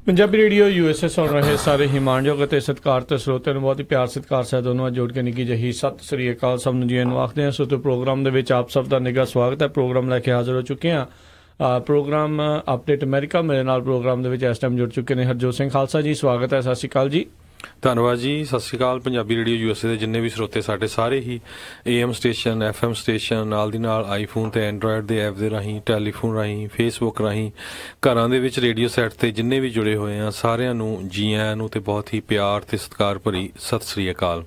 Punjabi radio USA ਸੁਣ ਰਹੇ ਸਾਰੇ ਹੀ ਮਾਣਯੋਗ ਅਤੇ ਸਤਿਕਾਰਤ ਸਰੋਤਿਆਂ ਨੂੰ ਬਹੁਤ ਹੀ ਪਿਆਰ ਸਤਿਕਾਰ ਸਹਿਤ ਦੋਨੋਂ ਜੋੜ ਕੇ ਨਿੱਕੀ ਜਿਹੀ ਸਤਿ ਸ੍ਰੀ ਅਕਾਲ ਸਭ ਨੂੰ ਜੀ ਨੂੰ ਆਖਦੇ ਹਾਂ। ਸੋ ਪ੍ਰੋਗਰਾਮ ਦੇ ਵਿੱਚ ਆਪ ਸਭ ਦਾ ਨਿੱਘਾ ਸਵਾਗਤ ਹੈ। ਪ੍ਰੋਗਰਾਮ ਲੈ ਕੇ ਹਾਜ਼ਰ ਹੋ ਚੁੱਕੇ ਹਾਂ। ਪ੍ਰੋਗਰਾਮ ਅਪਡੇਟ ਅਮਰੀਕਾ ਮੇਰੇ ਨਾਲ ਪ੍ਰੋਗਰਾਮ ਦੇ ਵਿੱਚ ਇਸ ਟਾਈਮ ਜੁੜ ਚੁੱਕੇ ਨੇ ਹਰਜੋਤ ਸਿੰਘ ਖਾਲਸਾ ਜੀ। ਸਵਾਗਤ ਹੈ, ਸਤਿ ਸ਼੍ਰੀ ਅਕਾਲ ਜੀ। ਧੰਨਵਾਦ ਜੀ, ਸਤਿ ਸ਼੍ਰੀ ਅਕਾਲ। ਪੰਜਾਬੀ ਰੇਡੀਓ USA ਦੇ ਜਿੰਨੇ ਵੀ ਸਰੋਤੇ ਸਾਡੇ ਸਾਰੇ ਹੀ AM ਸਟੇਸ਼ਨ, FM ਸਟੇਸ਼ਨ, ਨਾਲ ਦੀ ਨਾਲ ਆਈਫੋਨ ਤੇ ਐਂਡਰਾਇਡ ਦੇ ਐਪ ਦੇ ਰਾਹੀਂ, ਟੈਲੀਫੋਨ ਰਾਹੀਂ, ਫੇਸਬੁੱਕ ਰਾਹੀਂ, ਘਰਾਂ ਦੇ ਵਿੱਚ ਰੇਡੀਓ ਸੈੱਟ ਤੇ ਜਿੰਨੇ ਵੀ ਜੁੜੇ ਹੋਏ ਆ ਸਾਰਿਆਂ ਨੂੰ ਜੀ ਆਇਆਂ ਨੂੰ ਤੇ ਬਹੁਤ ਹੀ ਪਿਆਰ ਤੇ ਸਤਿਕਾਰ ਭਰੀ ਸਤਿ ਸ਼੍ਰੀ ਅਕਾਲ।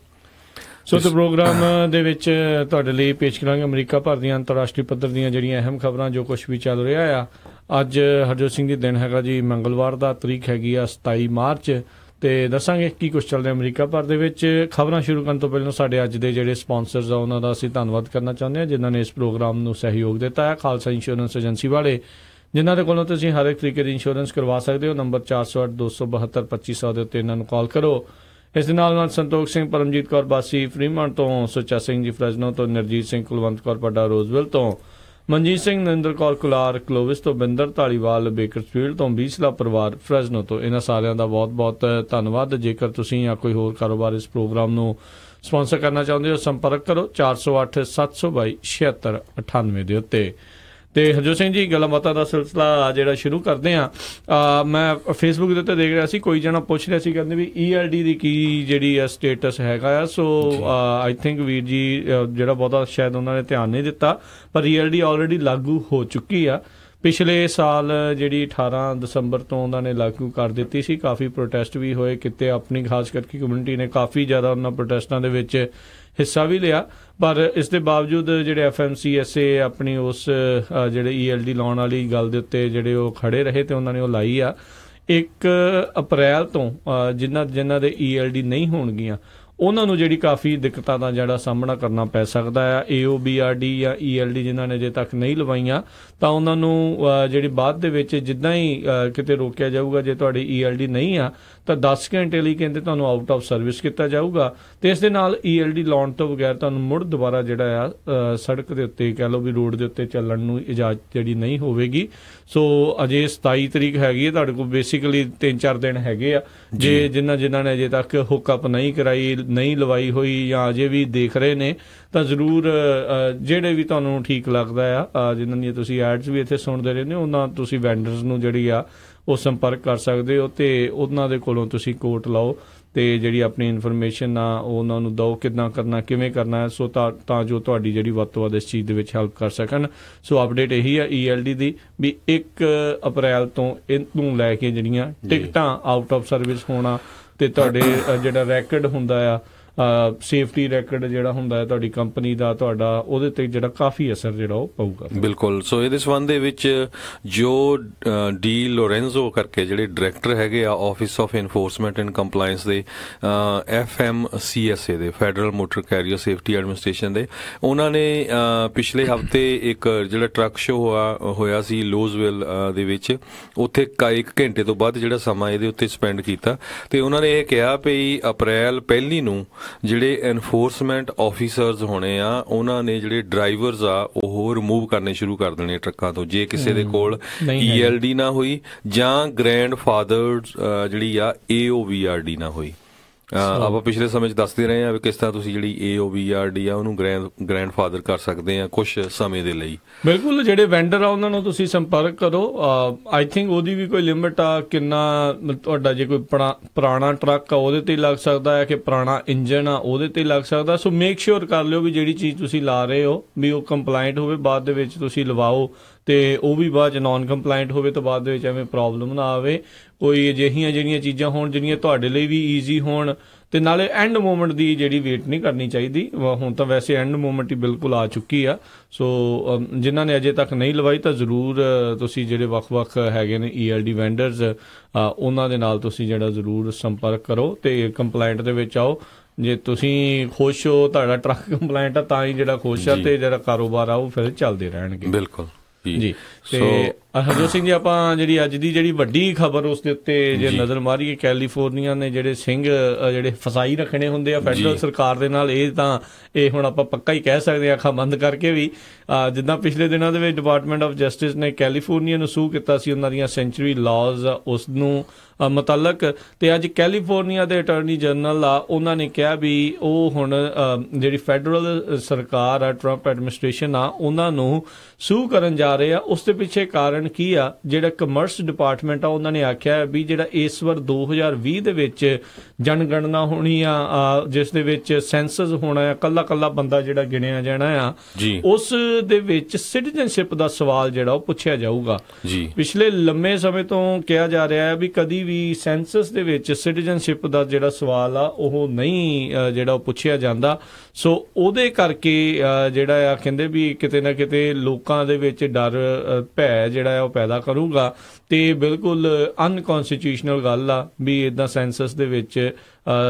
ਸੋ ਪ੍ਰੋਗਰਾਮ ਦੇ ਵਿੱਚ ਤੁਹਾਡੇ ਲਈ ਪੇਸ਼ ਕਰਾਂਗੇ ਅਮਰੀਕਾ ਭਰ ਦੀਆਂ ਅੰਤਰਰਾਸ਼ਟਰੀ ਪੱਧਰ ਦੀਆਂ ਜਿਹੜੀਆਂ ਅਹਿਮ ਖਬਰਾਂ, ਜੋ ਕੁਛ ਵੀ ਚੱਲ ਰਿਹਾ ਆ। ਅੱਜ ਹਰਜੋਤ ਸਿੰਘ ਦੀ ਦਿਨ ਹੈਗਾ ਜੀ, ਮੰਗਲਵਾਰ ਦਾ, ਤਰੀਕ ਹੈਗੀ ਆ 27 ਮਾਰਚ, ਤੇ ਦੱਸਾਂਗੇ ਕੀ ਕੁਛ ਚੱਲ ਰਿਹਾ ਅਮਰੀਕਾ ਭਰ ਦੇ ਵਿੱਚ। ਖਬਰਾਂ ਸ਼ੁਰੂ ਕਰਨ ਤੋਂ ਪਹਿਲਾਂ ਸਾਡੇ ਅੱਜ ਦੇ ਜਿਹੜੇ ਸਪਾਂਸਰਸ ਆ ਉਹਨਾਂ ਦਾ ਅਸੀਂ ਧੰਨਵਾਦ ਕਰਨਾ ਚਾਹੁੰਦੇ ਹਾਂ, ਜਿਨ੍ਹਾਂ ਨੇ ਇਸ ਪ੍ਰੋਗਰਾਮ ਨੂੰ ਸਹਿਯੋਗ ਦਿੱਤਾ ਹੈ। ਖਾਲਸਾ ਇੰਸ਼ੋਰੈਂਸ ਏਜੰਸੀ ਵਾਲੇ, ਜਿਨ੍ਹਾਂ ਦੇ ਕੋਲੋਂ ਤੁਸੀਂ ਹਰ ਇੱਕ ਤਰੀਕੇ ਦੀ ਇੰਸ਼ੋਰੈਂਸ ਕਰਵਾ ਸਕਦੇ ਹੋ। ਨੰਬਰ 408 272 2500 ਦੇ ਉੱਤੇ ਇਹਨਾਂ ਨੂੰ ਕਾਲ ਕਰੋ। ਇਸ ਦੇ ਨਾਲ ਸੰਤੋਖ ਸਿੰਘ, ਪਰਮਜੀਤ ਕੌਰ ਬਾਸੀ ਫਰੀਮਨ ਤੋਂ, ਸੁੱਚਾ ਸਿੰਘ ਜੀ ਫਰੈਜ਼ਨੋ ਤੋਂ, ਨਰਜੀਤ ਸਿੰਘ ਕੁਲਵੰਤ ਕੌਰ ਪੱਡਾ ਰੋਜ਼ਵਿਲ ਤੋਂ, ਮਨਜੀਤ ਸਿੰਘ, ਨਰਿੰਦਰ ਕੌਰ ਕੁਲਾਰ ਕਲੋਵਿਸ ਤੋਂ, ਬਿੰਦਰ ਧਾਲੀਵਾਲ ਬੇਕਰਸਫੀਲਡ ਤੋਂ, ਬੀਸਲਾ ਪਰਿਵਾਰ ਫਰੈਜ਼ਨੋ ਤੋਂ, ਇਹਨਾਂ ਸਾਰਿਆਂ ਦਾ ਬਹੁਤ ਬਹੁਤ ਧੰਨਵਾਦ। ਜੇਕਰ ਤੁਸੀਂ ਜਾਂ ਕੋਈ ਹੋਰ ਕਾਰੋਬਾਰ ਇਸ ਪ੍ਰੋਗਰਾਮ ਨੂੰ ਸਪਾਂਸਰ ਕਰਨਾ ਚਾਹੁੰਦੇ ਹੋ, ਸੰਪਰਕ ਕਰੋ 408 722 7698 ਦੇ ਉੱਤੇ। ਤੇ ਹਰਜੋਤ ਸਿੰਘ ਜੀ, ਗੱਲਾਂ ਬਾਤਾਂ ਦਾ ਸਿਲਸਿਲਾ ਜਿਹੜਾ ਸ਼ੁਰੂ ਕਰਦੇ ਹਾਂ। ਮੈਂ ਫੇਸਬੁੱਕ ਦੇ ਉੱਤੇ ਦੇਖ ਰਿਹਾ ਸੀ, ਕੋਈ ਜਣਾ ਪੁੱਛ ਰਿਹਾ ਸੀ, ਕਹਿੰਦੇ ਵੀ ELD ਦੀ ਕੀ ਜਿਹੜੀ ਆ ਸਟੇਟਸ ਹੈਗਾ ਆ। ਸੋ ਆਈ ਥਿੰਕ ਵੀਰ ਜੀ ਜਿਹੜਾ ਬਹੁਤਾ ਸ਼ਾਇਦ ਉਹਨਾਂ ਨੇ ਧਿਆਨ ਨਹੀਂ ਦਿੱਤਾ, ਪਰ ELD ਆਲਰੇਡੀ ਲਾਗੂ ਹੋ ਚੁੱਕੀ ਆ। ਪਿਛਲੇ ਸਾਲ ਜਿਹੜੀ 18 ਦਸੰਬਰ ਤੋਂ ਉਹਨਾਂ ਨੇ ਲਾਗੂ ਕਰ ਦਿੱਤੀ ਸੀ। ਕਾਫੀ ਪ੍ਰੋਟੈਸਟ ਵੀ ਹੋਏ ਕਿਤੇ, ਆਪਣੀ ਖਾਸ ਕਰਕੇ ਕਮਿਊਨਿਟੀ ਨੇ ਕਾਫੀ ਜ਼ਿਆਦਾ ਉਹਨਾਂ ਪ੍ਰੋਟੈਸਟਾਂ ਦੇ ਵਿੱਚ ਹਿੱਸਾ ਵੀ ਲਿਆ। ਪਰ ਇਸ ਦੇ ਬਾਵਜੂਦ ਜਿਹੜੇ FMCSA ਆਪਣੀ ਉਸ ਜਿਹੜੇ ELD ਲਾਉਣ ਵਾਲੀ ਗੱਲ ਦੇ ਉੱਤੇ ਜਿਹੜੇ ਉਹ ਖੜੇ ਰਹੇ ਤੇ ਉਹਨਾਂ ਨੇ ਉਹ ਲਾਈ ਆ 1 ਅਪ੍ਰੈਲ ਤੋਂ ਜਿਨ੍ਹਾਂ ਦੇ ELD ਨਹੀਂ ਹੋਣਗੀਆਂ ਉਹਨਾਂ ਨੂੰ ਜਿਹੜੀ ਕਾਫੀ ਦਿੱਕਤਾਂ ਦਾ ਜਿਹੜਾ ਸਾਹਮਣਾ ਕਰਨਾ ਪੈ ਸਕਦਾ ਆ। AOBRD ਜਾਂ ELD ਜਿਨ੍ਹਾਂ ਨੇ ਅਜੇ ਤੱਕ ਨਹੀਂ ਲਵਾਈਆਂ ਤਾਂ ਉਹਨਾਂ ਨੂੰ ਜਿਹੜੀ ਬਾਅਦ ਦੇ ਵਿੱਚ ਜਿੱਦਾਂ ਹੀ ਕਿਤੇ ਰੋਕਿਆ ਜਾਊਗਾ, ਜੇ ਤੁਹਾਡੀ ELD ਨਹੀਂ ਆ ਤਾਂ 10 ਘੰਟੇ ਲਈ ਕਹਿੰਦੇ ਤੁਹਾਨੂੰ ਆਊਟ ਆਫ ਸਰਵਿਸ ਕੀਤਾ ਜਾਊਗਾ। ਤੇ ਇਸ ਦੇ ਨਾਲ ELD ਲਾਉਣ ਤੋਂ ਬਗੈਰ ਤੁਹਾਨੂੰ ਮੁੜ ਦੁਬਾਰਾ ਜਿਹੜਾ ਆ ਸੜਕ ਦੇ ਉੱਤੇ, ਕਹਿ ਲਓ ਵੀ ਰੋਡ ਦੇ ਉੱਤੇ ਚੱਲਣ ਨੂੰ ਇਜਾਜ਼ਤ ਜਿਹੜੀ ਨਹੀਂ ਹੋਵੇਗੀ। ਸੋ ਅਜੇ 27 ਤਰੀਕ ਹੈਗੀ ਹੈ, ਤੁਹਾਡੇ ਕੋਲ ਬੇਸਿਕਲੀ 3-4 ਦਿਨ ਹੈਗੇ ਆ। ਜੇ ਜਿਨ੍ਹਾਂ ਨੇ ਅਜੇ ਤੱਕ ਹੁੱਕ ਅਪ ਨਹੀਂ ਕਰਾਈ, ਨਹੀਂ ਲਵਾਈ ਹੋਈ, ਜਾਂ ਅਜੇ ਵੀ ਦੇਖ ਰਹੇ ਨੇ, ਤਾਂ ਜ਼ਰੂਰ ਜਿਹੜੇ ਵੀ ਤੁਹਾਨੂੰ ਠੀਕ ਲੱਗਦਾ ਆ, ਜਿਨ੍ਹਾਂ ਦੀਆਂ ਤੁਸੀਂ ਐਡਸ ਵੀ ਇੱਥੇ ਸੁਣਦੇ ਰਹਿੰਦੇ ਹੋ, ਉਹਨਾਂ ਤੁਸੀਂ ਵੈਂਡਰਸ ਨੂੰ ਜਿਹੜੀ ਆ ਉਹ ਸੰਪਰਕ ਕਰ ਸਕਦੇ ਹੋ ਤੇ ਉਹਨਾਂ ਦੇ ਕੋਲੋਂ ਤੁਸੀਂ ਕੋਟ ਲਾਓ ਤੇ ਜਿਹੜੀ ਆਪਣੀ ਇਨਫੋਰਮੇਸ਼ਨ ਆ ਉਹ ਉਹਨਾਂ ਨੂੰ ਦਿਓ, ਕਿੱਦਾਂ ਕਰਨਾ, ਕਿਵੇਂ ਕਰਨਾ, ਸੋ ਤਾਂ ਜੋ ਤੁਹਾਡੀ ਜਿਹੜੀ ਵੱਧ ਤੋਂ ਵੱਧ ਇਸ ਚੀਜ਼ ਦੇ ਵਿੱਚ ਹੈਲਪ ਕਰ ਸਕਣ। ਸੋ ਅਪਡੇਟ ਇਹੀ ਆ ELD ਦੀ ਵੀ 1 ਅਪ੍ਰੈਲ ਤੋਂ ਇਹਨੂੰ ਲੈ ਕੇ ਜਿਹੜੀਆਂ ਟਿਕਟਾਂ ਆਊਟ ਆਫ ਸਰਵਿਸ ਹੋਣਾ ਤੇ ਤੁਹਾਡੇ ਜਿਹੜਾ ਰੈਕਡ ਹੁੰਦਾ ਆ, ਸੇਫਟੀ ਰੈਕਡ ਜਿਹੜਾ ਹੁੰਦਾ ਹੈ ਤੁਹਾਡੀ ਕੰਪਨੀ ਦਾ, ਤੁਹਾਡਾ ਉਹਦੇ ਤੇ ਜਿਹੜਾ ਕਾਫੀ ਅਸਰ ਜਿਹੜਾ ਉਹ ਪਊਗਾ। ਬਿਲਕੁਲ। ਸੋ ਇਹਦੇ ਸੰਬੰਧ ਦੇ ਵਿੱਚ ਜੋ ਡੀ ਲੋਰੈਂਜ਼ੋ ਕਰਕੇ ਜਿਹੜੇ ਡਾਇਰੈਕਟਰ ਹੈਗੇ ਆ office of enforcement and compliance ਦੇ, FMCSA ਦੇ, federal motor carrier safety administration ਦੇ, ਉਹਨਾਂ ਨੇ ਪਿਛਲੇ ਹਫ਼ਤੇ ਇੱਕ ਜਿਹੜਾ ਟਰੱਕ ਸ਼ੋਅ ਹੋਇਆ ਸੀ ਲੋਜ਼ਵਿਲ ਦੇ ਵਿੱਚ, ਉੱਥੇ 1 ਘੰਟੇ ਤੋਂ ਵੱਧ ਜਿਹੜਾ ਸਮਾਂ ਇਹਦੇ ਉੱਤੇ ਸਪੈਂਡ ਕੀਤਾ ਤੇ ਉਹਨਾਂ ਨੇ ਇਹ ਕਿਹਾ ਵੀ ਅਪ੍ਰੈਲ 1 ਨੂੰ ਜਿਹੜੇ ਐਨਫੋਰਸਮੈਂਟ ਆਫੀਸਰਸ ਹੋਣੇ ਆ ਉਹਨਾਂ ਨੇ ਜਿਹੜੇ ਡਰਾਈਵਰਸ ਆ ਉਹ ਰਿਮੂਵ ਕਰਨੇ ਸ਼ੁਰੂ ਕਰ ਦੇਣੇ ਟਰੱਕਾਂ ਤੋਂ, ਜੇ ਕਿਸੇ ਦੇ ਕੋਲ ELD ਨਾ ਹੋਈ ਜਾਂ ਗ੍ਰੈਂਡ ਫਾਦਰ ਜਿਹੜੀ ਆ AOBRD ਨਾ ਹੋਈ। ਆਪਾਂ ਪਿਛਲੇ ਸਮੇਂ 'ਚ ਦੱਸਦੇ ਰਹੇ ਹਾਂ ਵੀ ਕਿਸ ਤਰ੍ਹਾਂ ਤੁਸੀਂ ਜਿਹੜੀ AOBRD ਆ ਉਹਨੂੰ ਗ੍ਰੈਂਡ ਫਾਦਰ ਕਰ ਸਕਦੇ ਆ ਕੁਛ ਸਮੇਂ ਦੇ ਲਈ। ਬਿਲਕੁਲ, ਜਿਹੜੇ ਵੈਂਡਰ ਆ ਉਹਨਾਂ ਨੂੰ ਤੁਸੀਂ ਸੰਪਰਕ ਕਰੋ। ਆਈ ਥਿੰਕ ਉਹਦੀ ਵੀ ਕੋਈ ਲਿਮਿਟ ਆ, ਕਿੰਨਾ ਤੁਹਾਡਾ ਜੇ ਕੋਈ ਪੁਰਾਣਾ ਟਰੱਕ ਆ ਉਹਦੇ ਤੇ ਲੱਗ ਸਕਦਾ ਹੈ, ਕਿ ਪੁਰਾਣਾ ਇੰਜਨ ਆ ਉਹਦੇ ਤੇ ਲੱਗ ਸਕਦਾ। ਸੋ ਮੇਕ ਸ਼ੋਰ ਕਰ ਲਿਓ ਵੀ ਜਿਹੜੀ ਚੀਜ਼ ਤੁਸੀਂ ਲਾ ਰਹੇ ਹੋ ਵੀ ਉਹ ਕੰਪਲਾਇੰਟ ਹੋਵੇ, ਬਾਅਦ ਦੇ ਵਿੱਚ ਤੁਸੀਂ ਲਵਾਓ ਤੇ ਉਹ ਵੀ ਬਾਅਦ 'ਚ ਨਾਨ ਕੰਪਲਾਇੰਟ ਹੋਵੇ ਤਾਂ ਬਾਅਦ ਦੇ ਵਿੱਚ ਐਵੇਂ ਪ੍ਰੋਬਲਮ ਨਾ ਆਵੇ। ਕੋਈ ਅਜਿਹੀਆਂ ਜਿਹੜੀਆਂ ਚੀਜ਼ਾਂ ਹੋਣ ਜਿਹੜੀਆਂ ਤੁਹਾਡੇ ਲਈ ਵੀ ਈਜ਼ੀ ਹੋਣ, ਤੇ ਨਾਲੇ ਐਂਡ ਮੂਮੈਂਟ ਦੀ ਜਿਹੜੀ ਵੇਟ ਨਹੀਂ ਕਰਨੀ ਚਾਹੀਦੀ। ਹੁਣ ਤਾਂ ਵੈਸੇ ਐਂਡ ਮੂਮੈਂਟ ਹੀ ਬਿਲਕੁਲ ਆ ਚੁੱਕੀ ਆ। ਸੋ ਜਿਨ੍ਹਾਂ ਨੇ ਅਜੇ ਤੱਕ ਨਹੀਂ ਲਵਾਈ ਤਾਂ ਜ਼ਰੂਰ ਤੁਸੀਂ ਜਿਹੜੇ ਵੱਖ-ਵੱਖ ਹੈਗੇ ਨੇ ELD ਵੈਂਡਰਸ, ਉਹਨਾਂ ਦੇ ਨਾਲ ਤੁਸੀਂ ਜਿਹੜਾ ਜ਼ਰੂਰ ਸੰਪਰਕ ਕਰੋ ਤੇ ਕੰਪਲਾਇੰਟ ਦੇ ਵਿੱਚ ਆਓ। ਜੇ ਤੁਸੀਂ ਖੁਸ਼ ਹੋ, ਤੁਹਾਡਾ ਟਰੱਕ ਕੰਪਲਾਇੰਟ ਆ, ਤਾਂ ਹੀ ਜਿਹੜਾ ਖੁਸ਼ ਆ ਤੇ ਜਿਹੜਾ ਕਾਰੋਬਾਰ ਆ ਉਹ ਫਿਰ ਚੱਲਦੇ ਰਹਿਣਗੇ। ਬਿਲਕੁਲ ਜੀ। ਤੇ ਹਰਜੋਤ ਸਿੰਘ ਜੀ, ਆਪਾਂ ਜਿਹੜੀ ਅੱਜ ਦੀ ਜਿਹੜੀ ਵੱਡੀ ਖਬਰ ਉਸ ਦੇ ਉੱਤੇ ਜੇ ਨਜ਼ਰ ਮਾਰੀਏ, ਕੈਲੀਫੋਰਨੀਆ ਨੇ ਜਿਹੜੇ ਸਿੰਘ ਜਿਹੜੇ ਫਸਾਈ ਰੱਖਣੇ ਹੁੰਦੇ ਆ ਫੈਡਰਲ ਸਰਕਾਰ ਦੇ ਨਾਲ, ਇਹ ਹੁਣ ਆਪਾਂ ਪੱਕਾ ਹੀ ਕਹਿ ਸਕਦੇ ਹਾਂ ਅੱਖਾਂ ਬੰਦ ਕਰਕੇ ਵੀ। ਜਿੱਦਾਂ ਪਿਛਲੇ ਦਿਨਾਂ ਦੇ ਵਿੱਚ ਡਿਪਾਰਟਮੈਂਟ ਆਫ ਜਸਟਿਸ ਨੇ ਕੈਲੀਫੋਰਨੀਆ ਨੂੰ ਸੂ ਕੀਤਾ ਸੀ ਉਹਨਾਂ ਦੀਆਂ ਸੈਂਚੁਰੀ ਲਾਜ਼ ਉਸ ਨੂੰ ਮੁਤਲਕ, ਤੇ ਅੱਜ ਕੈਲੀਫੋਰਨੀਆ ਦੇ ਅਟਾਰਨੀ ਜਨਰਲ ਆ ਉਹਨਾਂ ਨੇ ਕਿਹਾ ਵੀ ਉਹ ਹੁਣ ਜਿਹੜੀ ਫੈਡਰਲ ਸਰਕਾਰ ਆ, ਟਰੰਪ ਐਡਮਿਨਿਸਟ੍ਰੇਸ਼ਨ ਆ, ਉਹਨਾਂ ਨੂੰ ਸੂ ਕਰਨ ਜਾ ਰਹੇ ਆ। ਉਸ ਦੇ ਪਿੱਛੇ ਕਾਰਨ ਕੀ ਆ? ਜਿਹੜਾ ਕਮਰਸ ਡਿਪਾਰਟਮੈਂਟ ਆ ਉਹਨਾਂ ਨੇ ਆਖਿਆ ਵੀ ਜਿਹੜਾ ਇਸ ਵਾਰ 2020 ਦੇ ਵਿੱਚ ਜਨਗਣਨਾ ਹੋਣੀ ਆ, ਜਿਸ ਦੇ ਵਿੱਚ ਸੈਂਸਸ ਹੋਣਾ ਆ, ਕੱਲਾ ਬੰਦਾ ਜਿਹੜਾ ਗਿਣਿਆ ਜਾਣਾ ਆ, ਉਸ ਦੇ ਵਿੱਚ ਸਿਟੀਜ਼ਨਸ਼ਿਪ ਦਾ ਸਵਾਲ ਜਿਹੜਾ ਉਹ ਪੁੱਛਿਆ ਜਾਊਗਾ। ਪਿਛਲੇ ਲੰਮੇ ਸਮੇਂ ਤੋਂ ਕਿਹਾ ਜਾ ਰਿਹਾ ਹੈ ਵੀ ਕਦੀ ਵੀ ਸੈਂਸਸ ਦੇ ਵਿੱਚ ਸਿਟੀਜ਼ਨਸ਼ਿਪ ਦਾ ਜਿਹੜਾ ਸਵਾਲ ਆ ਉਹ ਨਹੀਂ ਜਿਹੜਾ ਉਹ ਪੁੱਛਿਆ ਜਾਂਦਾ। ਸੋ ਉਹਦੇ ਕਰਕੇ ਜਿਹੜਾ ਆ ਕਹਿੰਦੇ ਵੀ ਕਿਤੇ ਨਾ ਕਿਤੇ ਲੋਕਾਂ ਦੇ ਵਿੱਚ ਡਰ ਭੈ ਜਿਹੜਾ ਆ ਉਹ ਪੈਦਾ ਕਰੂਗਾ, ਤੇ ਬਿਲਕੁਲ ਅਨਕਨਸਟੀਟਿਊਸ਼ਨਲ ਗੱਲ ਆ ਵੀ ਇਦਾਂ ਸੈਂਸਸ ਦੇ ਵਿੱਚ